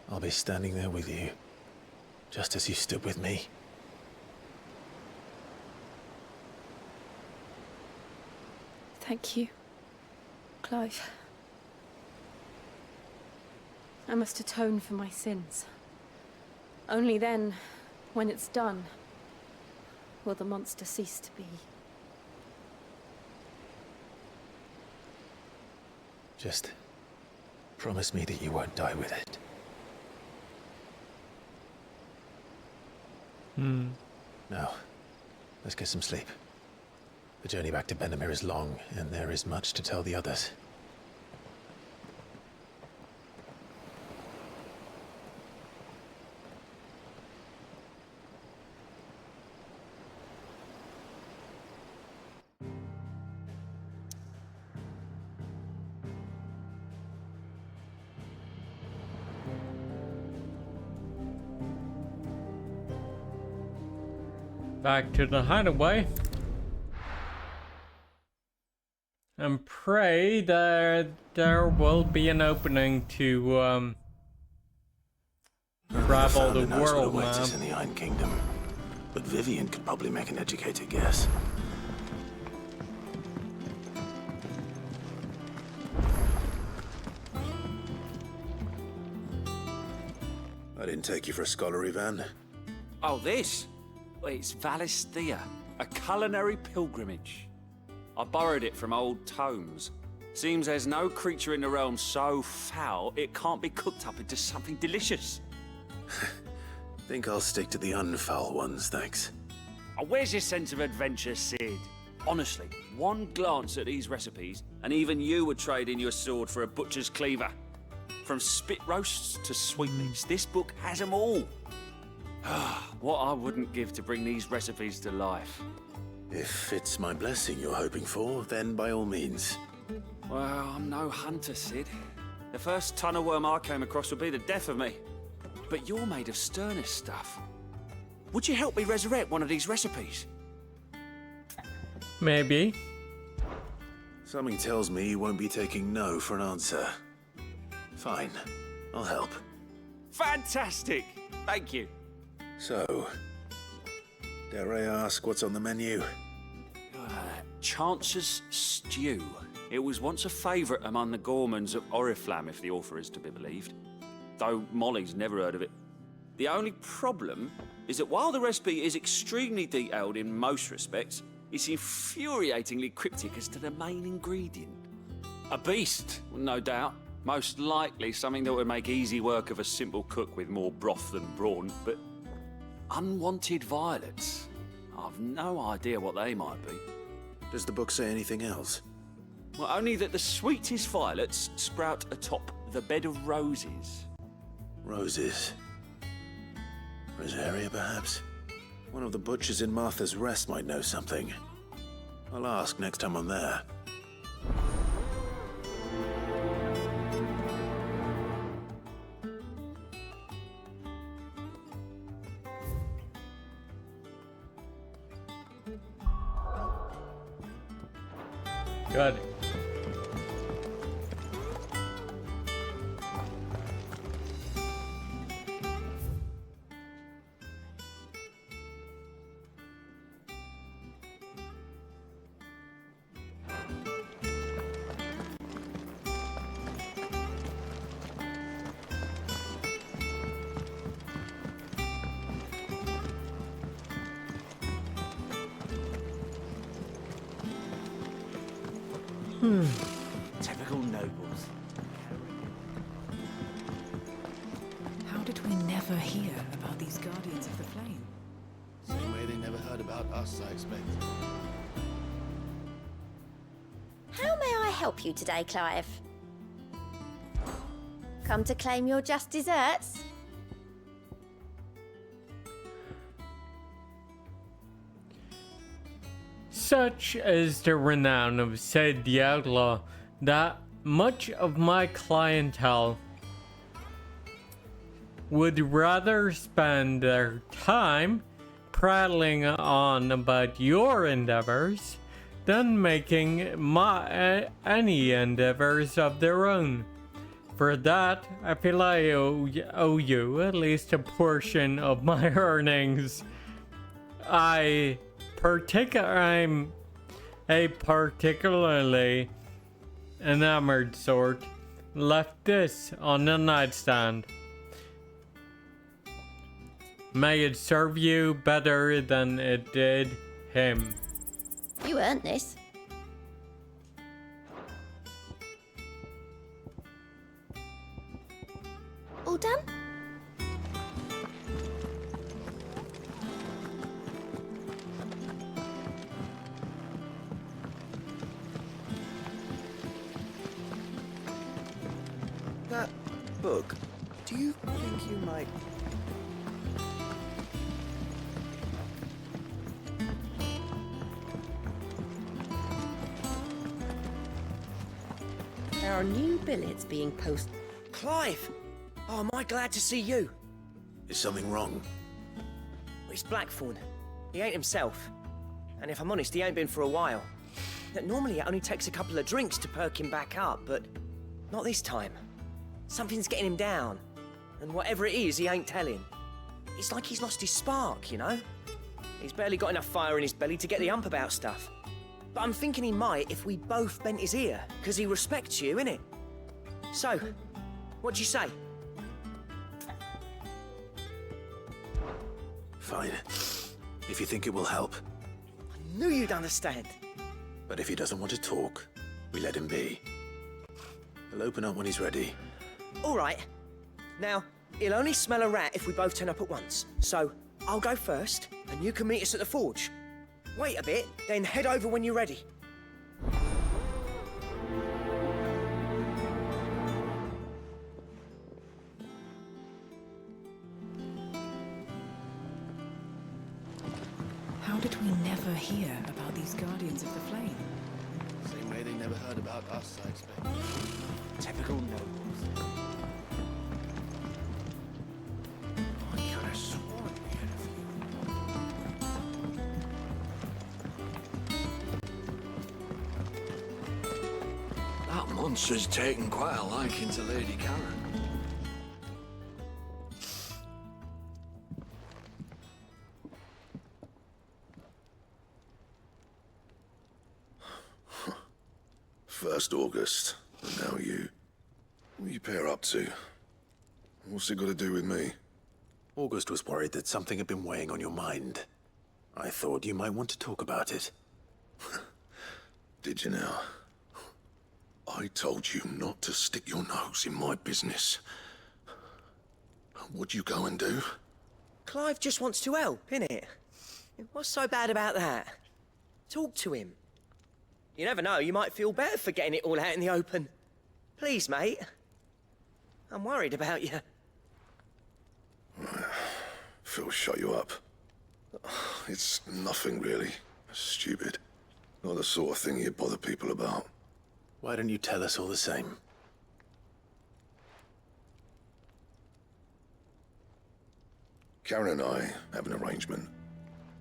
I'll be standing there with you, just as you stood with me. Thank you, Clive. I must atone for my sins. Only then, when it's done, will the monster cease to be. Just promise me that you won't die with it. Now, let's get some sleep. The journey back to Benamir is long, and there is much to tell the others. Back to the hideaway. And pray that there will be an opening to travel the Founder knows what world awaits us map. in the Iron Kingdom, but Vivian could probably make an educated guess. I didn't take you for a scholarly van. Oh, this? Well, it's Valisthea, a culinary pilgrimage. I borrowed it from old tomes. Seems there's no creature in the realm so foul it can't be cooked up into something delicious. Think I'll stick to the unfoul ones, thanks. Oh, where's your sense of adventure, Sid? Honestly, one glance at these recipes, and even you would trade in your sword for a butcher's cleaver. From spit roasts to sweetmeats, this book has them all. What I wouldn't give to bring these recipes to life. If it's my blessing you're hoping for, then by all means. Well, I'm no hunter, Sid. The first tunnel worm I came across would be the death of me. But you're made of sterner stuff. Would you help me resurrect one of these recipes? Maybe. Something tells me you won't be taking no for an answer. Fine, I'll help. Fantastic! Thank you. So, dare I ask what's on the menu? Chance's Stew. It was once a favourite among the gourmands of Oriflamme, if the author is to be believed. though Molly's never heard of it. The only problem is that while the recipe is extremely detailed in most respects, it's infuriatingly cryptic as to the main ingredient. A beast, no doubt. Most likely something that would make easy work of a simple cook with more broth than brawn, but unwanted violets. I've no idea what they might be. Does the book say anything else? Well, only that the sweetest violets sprout atop the bed of roses. Roses. Rosaria, perhaps? One of the butchers in Martha's Rest might know something. I'll ask next time I'm there. Good. Typical nobles. How did we never hear about these Guardians of the Flame? Same way they never heard about us, I expect. How may I help you today, Clive? Come to claim your just desserts? Such is the renown of said the Outlaw that much of my clientele would rather spend their time prattling on about your endeavors than making any endeavors of their own. For that, I feel I owe you at least a portion of my earnings. I'm a particularly enamored sort. Left this on the nightstand. May it serve you better than it did him. You earned this. All done? That book, do you think you might... There are new billets being posted. Clive! Oh, am I glad to see you? Is something wrong? It's Blackthorn. He ain't himself. And if I'm honest, he ain't been for a while. Normally it only takes a couple of drinks to perk him back up, but not this time. Something's getting him down. And whatever it is, he ain't telling. It's like he's lost his spark, you know? He's barely got enough fire in his belly to get the ump about stuff. But I'm thinking he might if we both bent his ear, because he respects you, innit? So, what'd you say? Fine. If you think it will help. I knew you'd understand. But if he doesn't want to talk, we let him be. He'll open up when he's ready. All right. Now, he'll only smell a rat if we both turn up at once. So, I'll go first, and you can meet us at the forge. Wait a bit, then head over when you're ready. How did we never hear about these Guardians of the Flame? Same way they never heard about us, I expect. Typical nobles. I could have sworn we had a few. That monster's taken quite a liking to Lady Karen. First August, and now you. What you pair up to? What's it got to do with me? August was worried that something had been weighing on your mind. I thought you might want to talk about it. Did you now? I told you not to stick your nose in my business. What'd you go and do? Clive just wants to help, innit? What's so bad about that? Talk to him. You never know, you might feel better for getting it all out in the open. Please, mate. I'm worried about you. Phil shut you up. It's nothing really. Stupid. Not the sort of thing you bother people about. Why don't you tell us all the same? Karen and I have an arrangement.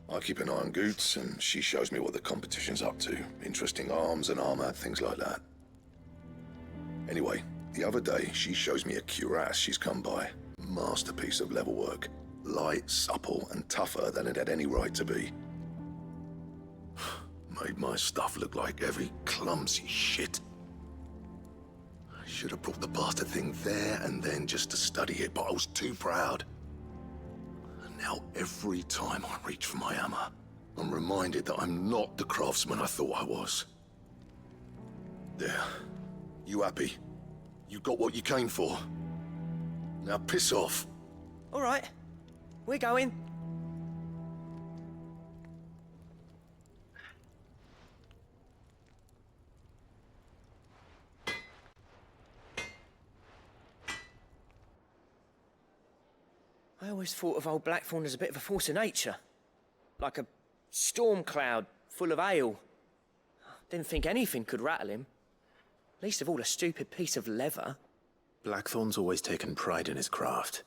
I keep an eye on Goots, and she shows me what the competition's up to. Interesting arms and armor, things like that. Anyway, the other day, she shows me a cuirass she's come by. Masterpiece of level work. Light, supple, and tougher than it had any right to be. Made my stuff look like heavy, clumsy shit. I should have brought the bastard thing there and then just to study it, but I was too proud. And now every time I reach for my hammer, I'm reminded that I'm not the craftsman I thought I was. There. You happy? You got what you came for. Now piss off. All right. We're going. I always thought of old Blackthorn as a bit of a force of nature. Like a storm cloud full of hail. Didn't think anything could rattle him. Least of all a stupid piece of leather. Blackthorn's always taken pride in his craft.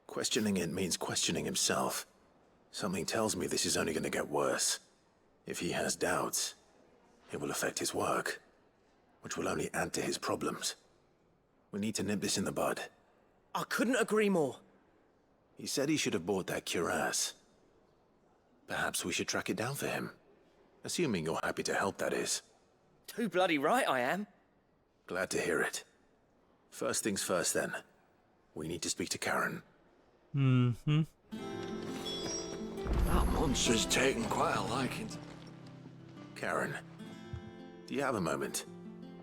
Questioning it means questioning himself. Something tells me this is only going to get worse. If he has doubts, it will affect his work, which will only add to his problems. We need to nip this in the bud. I couldn't agree more. He said he should have bought that cuirass. Perhaps we should track it down for him. Assuming you're happy to help, that is. Too bloody right I am. Glad to hear it. First things first, then. We need to speak to Karen. Mm-hmm. That monster's taken quite a liking to... Karen, do you have a moment?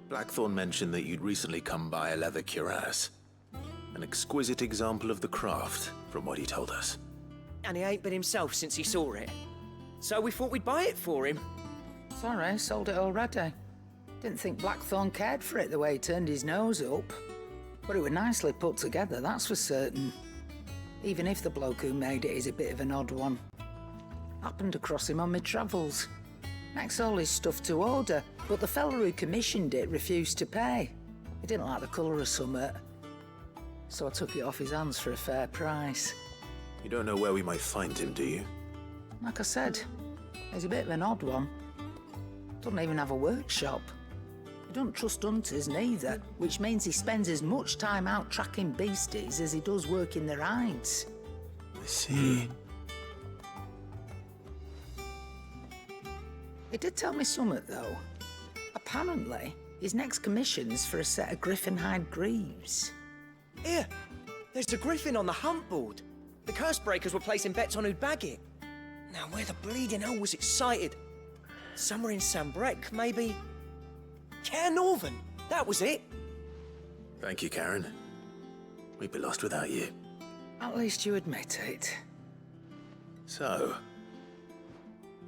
Blackthorn mentioned that you'd recently come by a leather cuirass. An exquisite example of the craft, from what he told us. And he ain't been himself since he saw it. So we thought we'd buy it for him. Sorry, sold it already. Didn't think Blackthorn cared for it the way he turned his nose up. But it was nicely put together, that's for certain. Even if the bloke who made it is a bit of an odd one. Happened across him on my travels. Makes all his stuff to order, but the fella who commissioned it refused to pay. He didn't like the colour of summit. So I took it off his hands for a fair price. You don't know where we might find him, do you? Like I said, he's a bit of an odd one. Doesn't even have a workshop. He don't trust hunters neither, which means he spends as much time out tracking beasties as he does working their hides. I see. He did tell me something, though. Apparently, his next commission's for a set of griffin hide greaves. Here, there's a griffin on the hunt board. The curse breakers were placing bets on who'd bag it. Now, where the bleeding hell was it sighted? Somewhere in Sambrec, maybe? Care Northern, that was it. Thank you, Karen. We'd be lost without you. At least you admit it. So,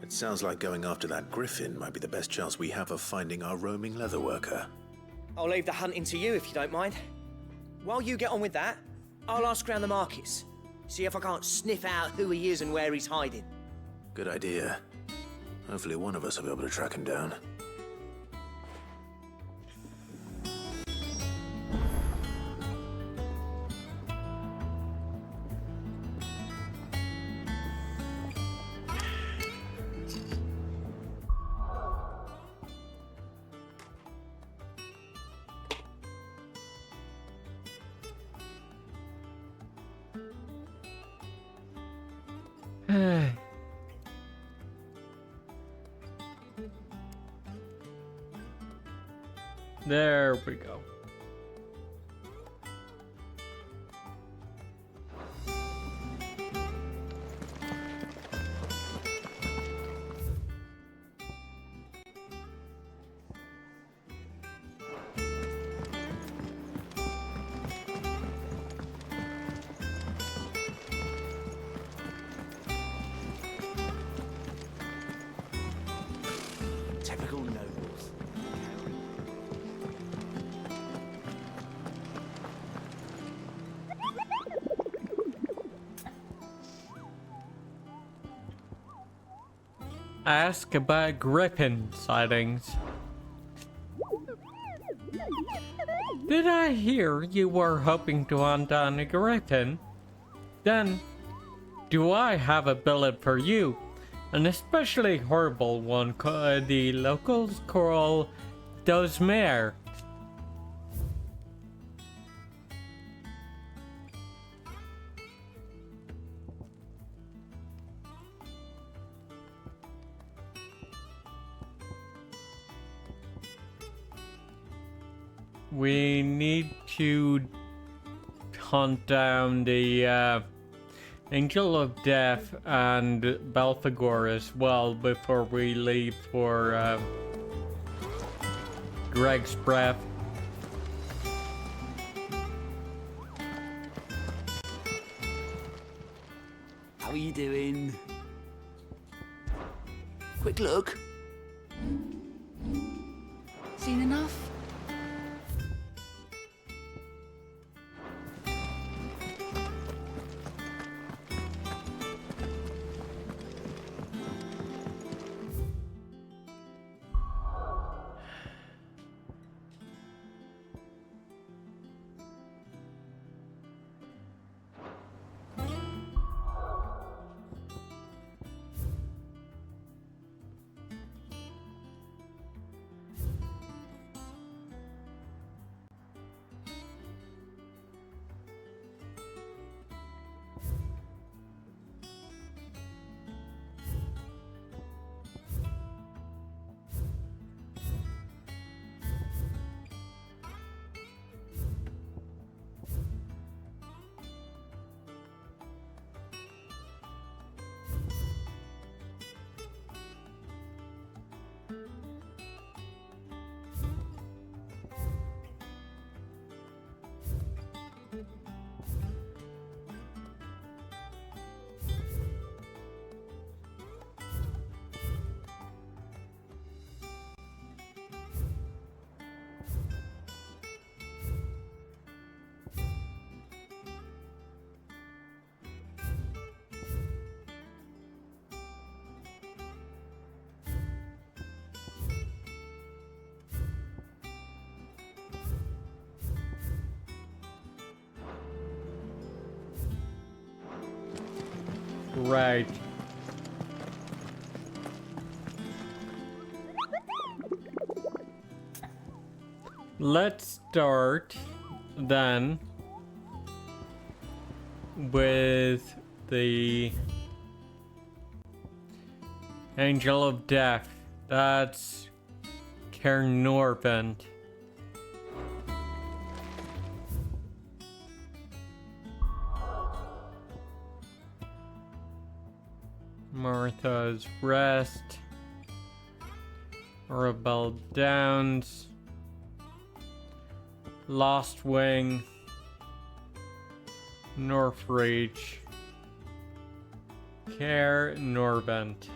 it sounds like going after that griffin might be the best chance we have of finding our roaming leatherworker. I'll leave the hunting to you if you don't mind. While you get on with that, I'll ask around the markets. See if I can't sniff out who he is and where he's hiding. Good idea. Hopefully one of us will be able to track him down. There we go. Typical nobles. Ask about Griffin sightings. Did I hear you were hoping to hunt down a Griffin? Then, do I have a billet for you? An especially horrible one the locals call Dosmere. We need to hunt down the Angel of Death and Belphegor as well before we leave for Greg's Breath. How are you doing? Quick look. Seen enough? Right. Let's start then with the Angel of Death. That's Cairnorvent. Martha's Rest, Rebel Downs, Lost Wing, Northreach, Cairnorvent.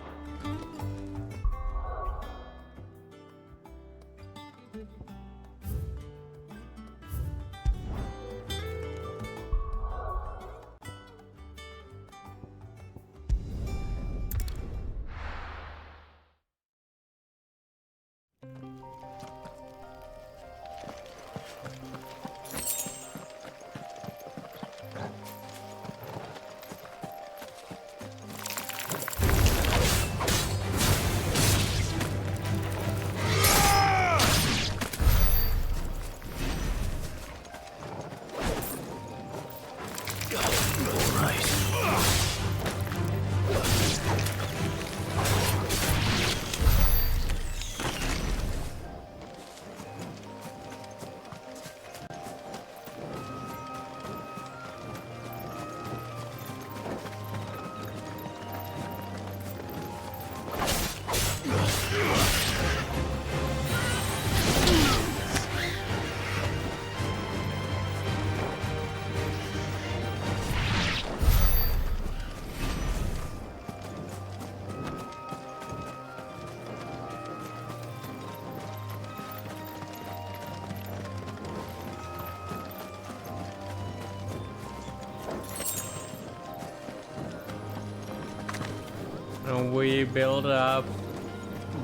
And we build up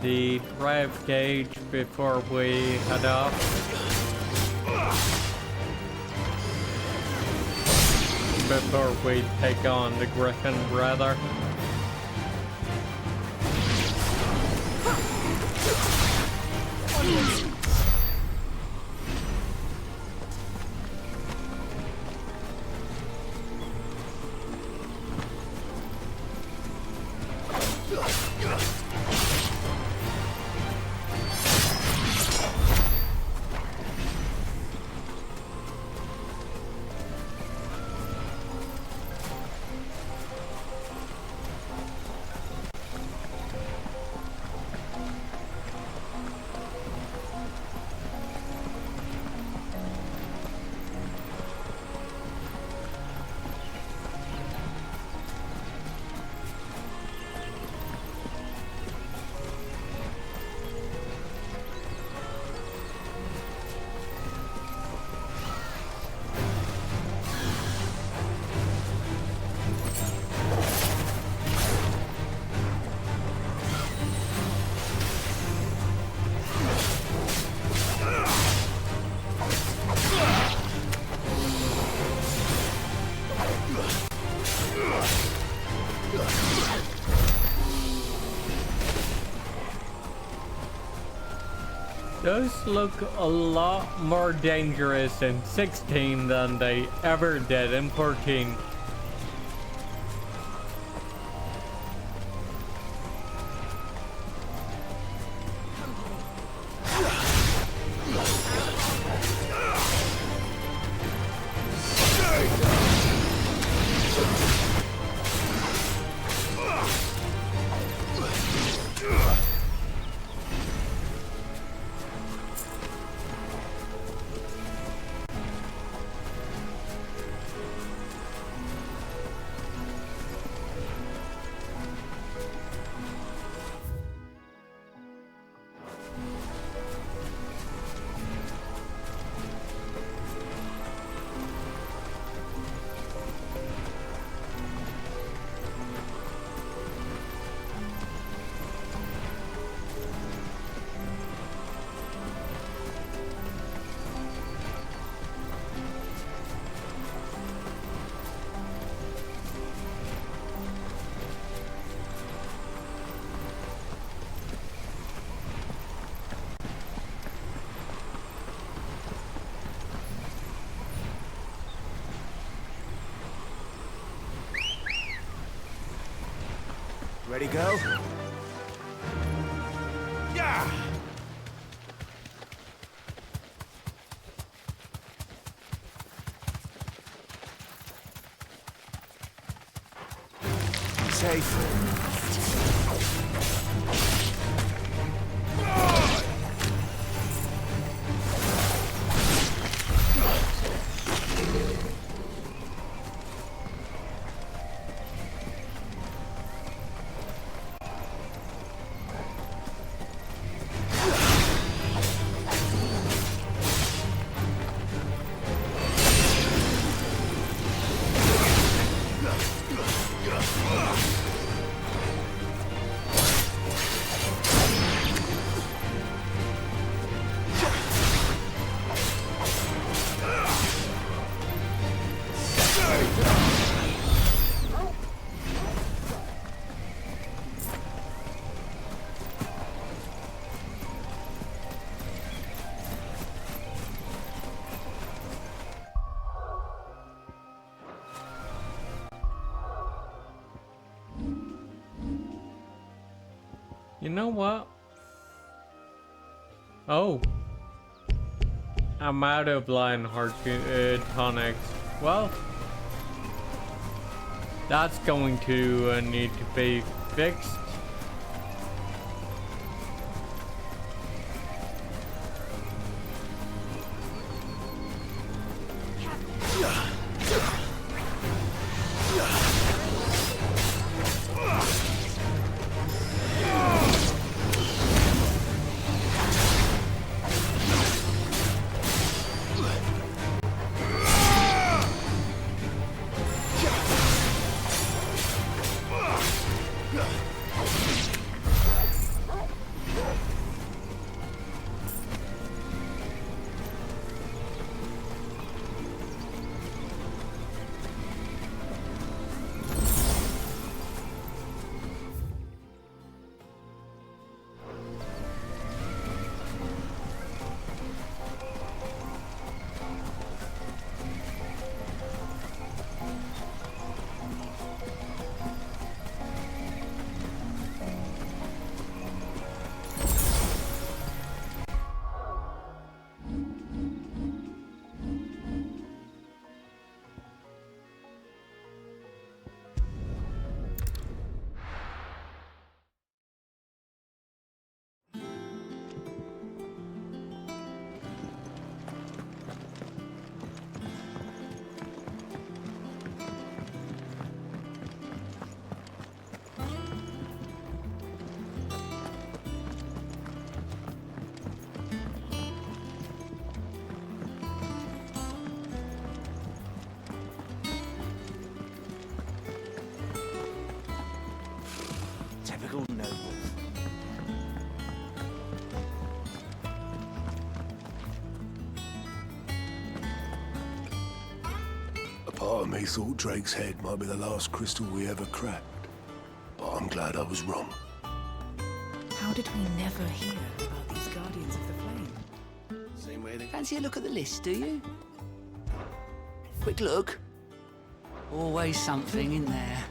the drive gauge before we head off. Before we take on the Griffin, rather. Those look a lot more dangerous in 16 than they ever did in 14. Ready, go? Yeah! Safe. You know what? Oh. I'm out of Lionheart tonics. Well, that's going to need to be fixed. me thought Drake's head might be the last crystal we ever cracked. But I'm glad I was wrong. How did we never hear about these Guardians of the Flame? Same way they... Fancy a look at the list, do you? Quick look. Always something in there.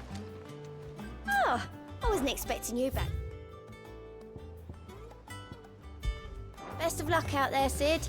Oh, I wasn't expecting you back. Best of luck out there, Sid.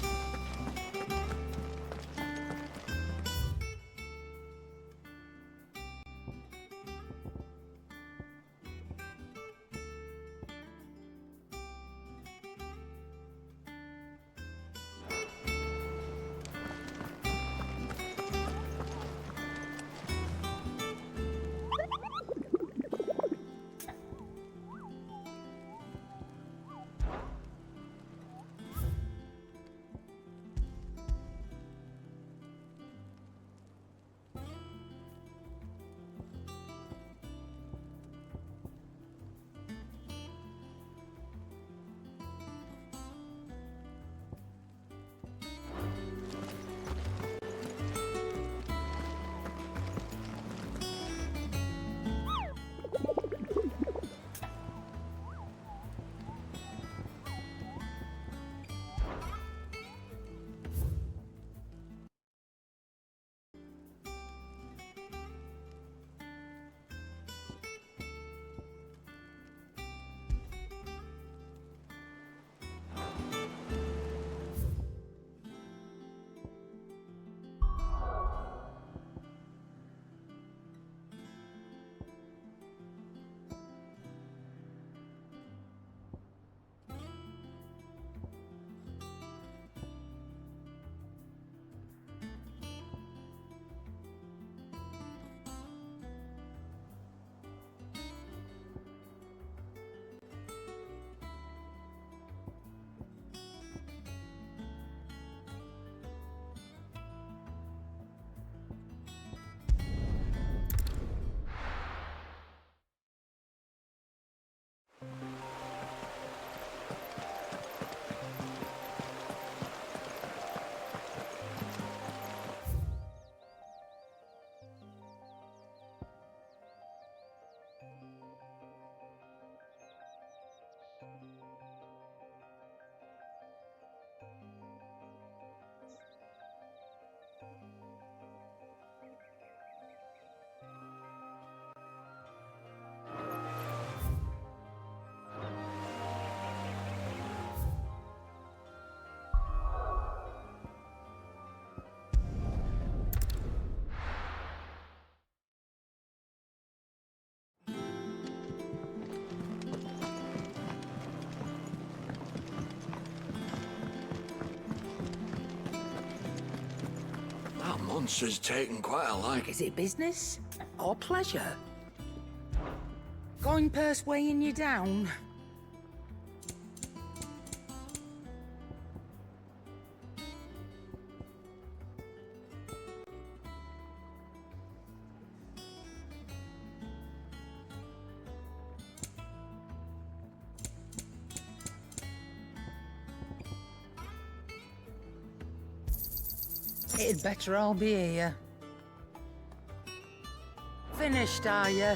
That monster's taken quite a like. Is it business or pleasure? Going purse weighing you down? It'd better all be here. Finished, are you?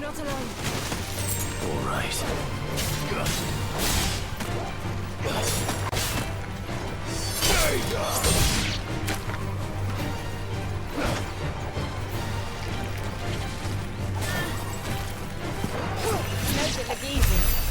Not alone. All right. Make it look easy.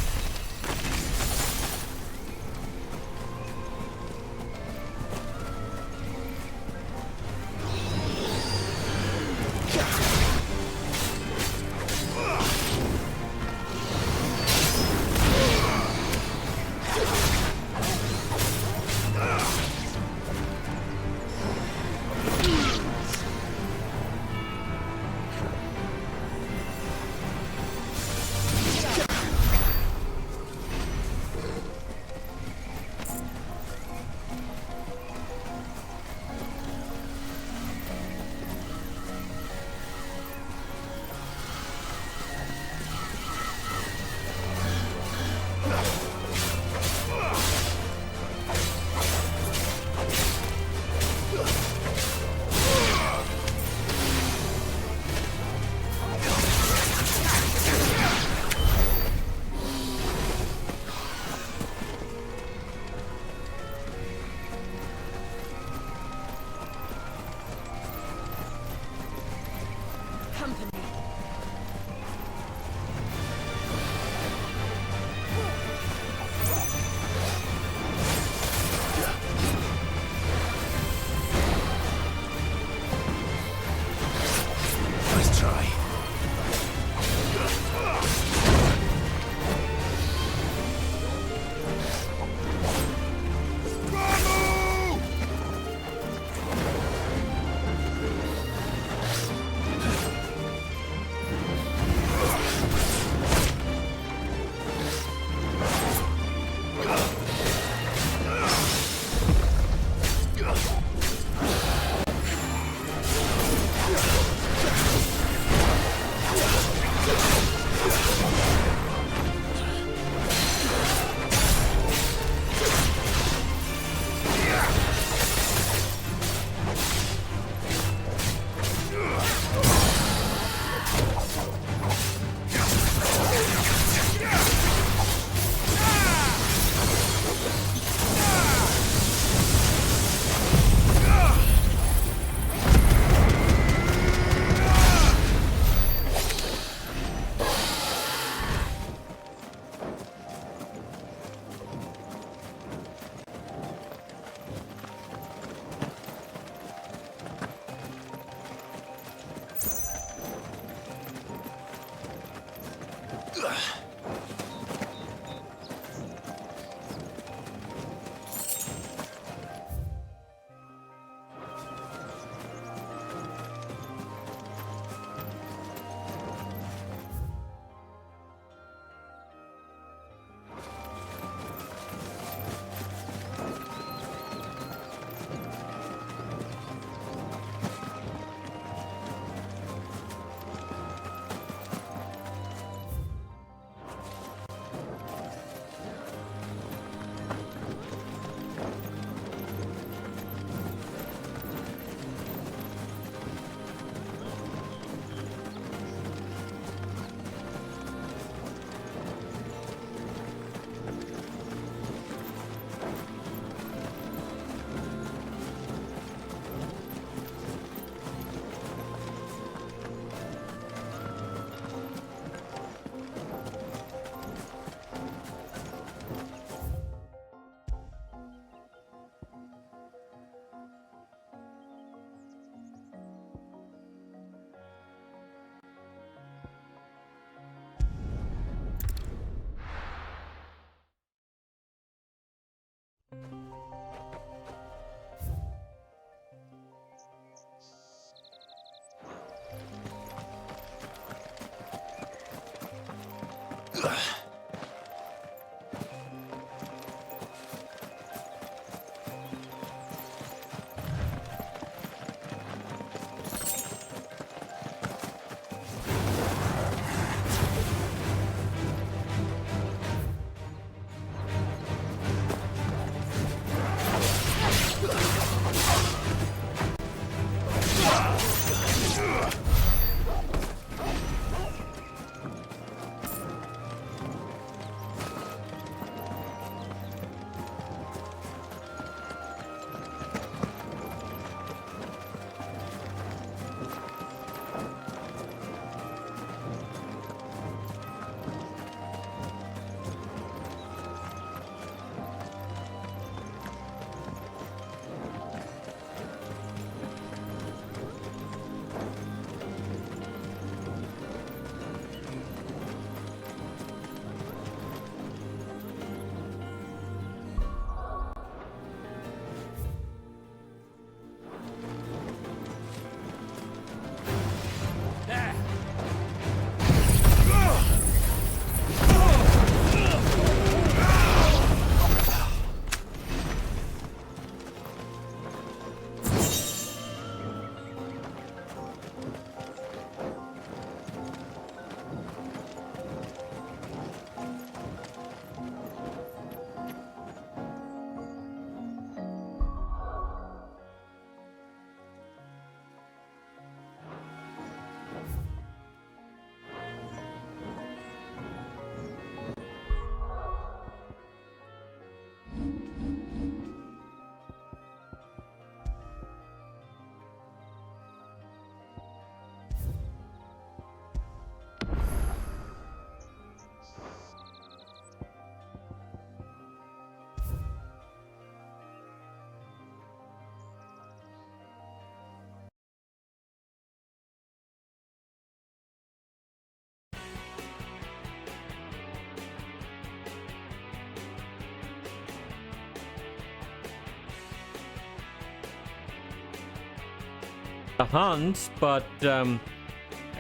The hunt, but I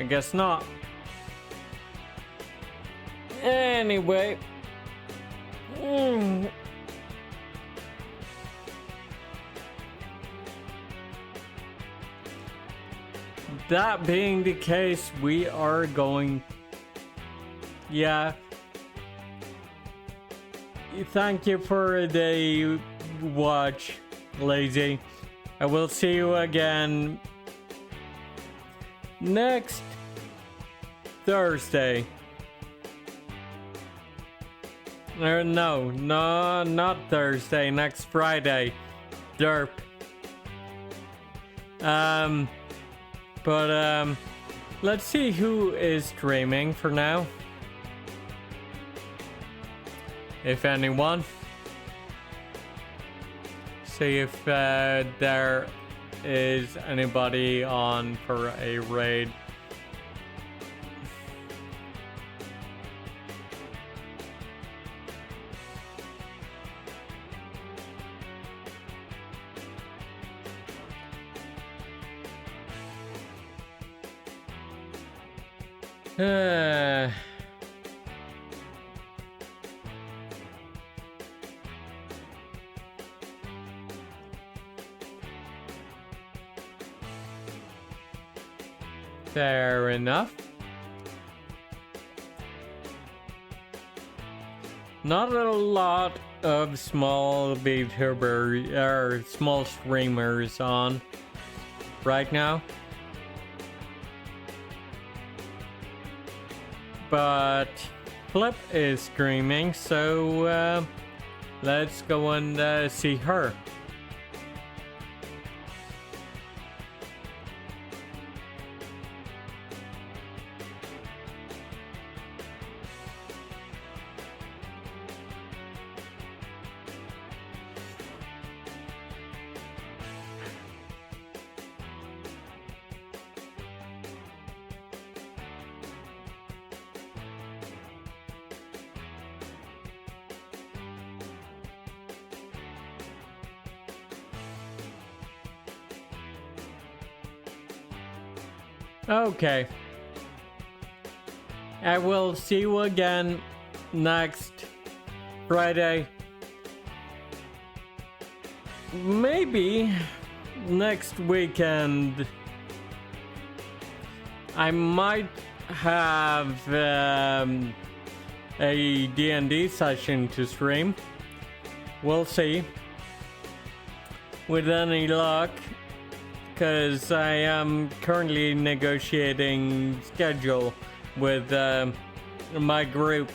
guess not. Anyway. That being the case, we are going... Yeah. Thank you for the watch, Lazy. I will see you again next Thursday. No, not Thursday, next Friday. Derp. But let's see who is streaming for now. If anyone. See if there is anybody on for a raid. Fair enough. Not a lot of small VTubers or small streamers on right now. But Flip is streaming, so let's go and see her. Okay. I will see you again next Friday. Maybe next weekend I might have a D&D session to stream. We'll see. With any luck, because I am currently negotiating schedule with my group,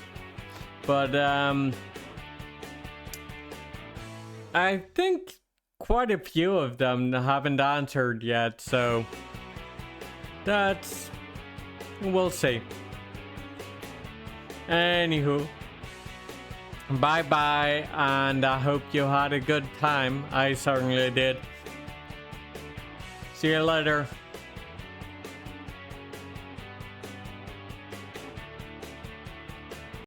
but I think quite a few of them haven't answered yet, so we'll see. Anywho, bye bye, and I hope you had a good time. I certainly did. See you later.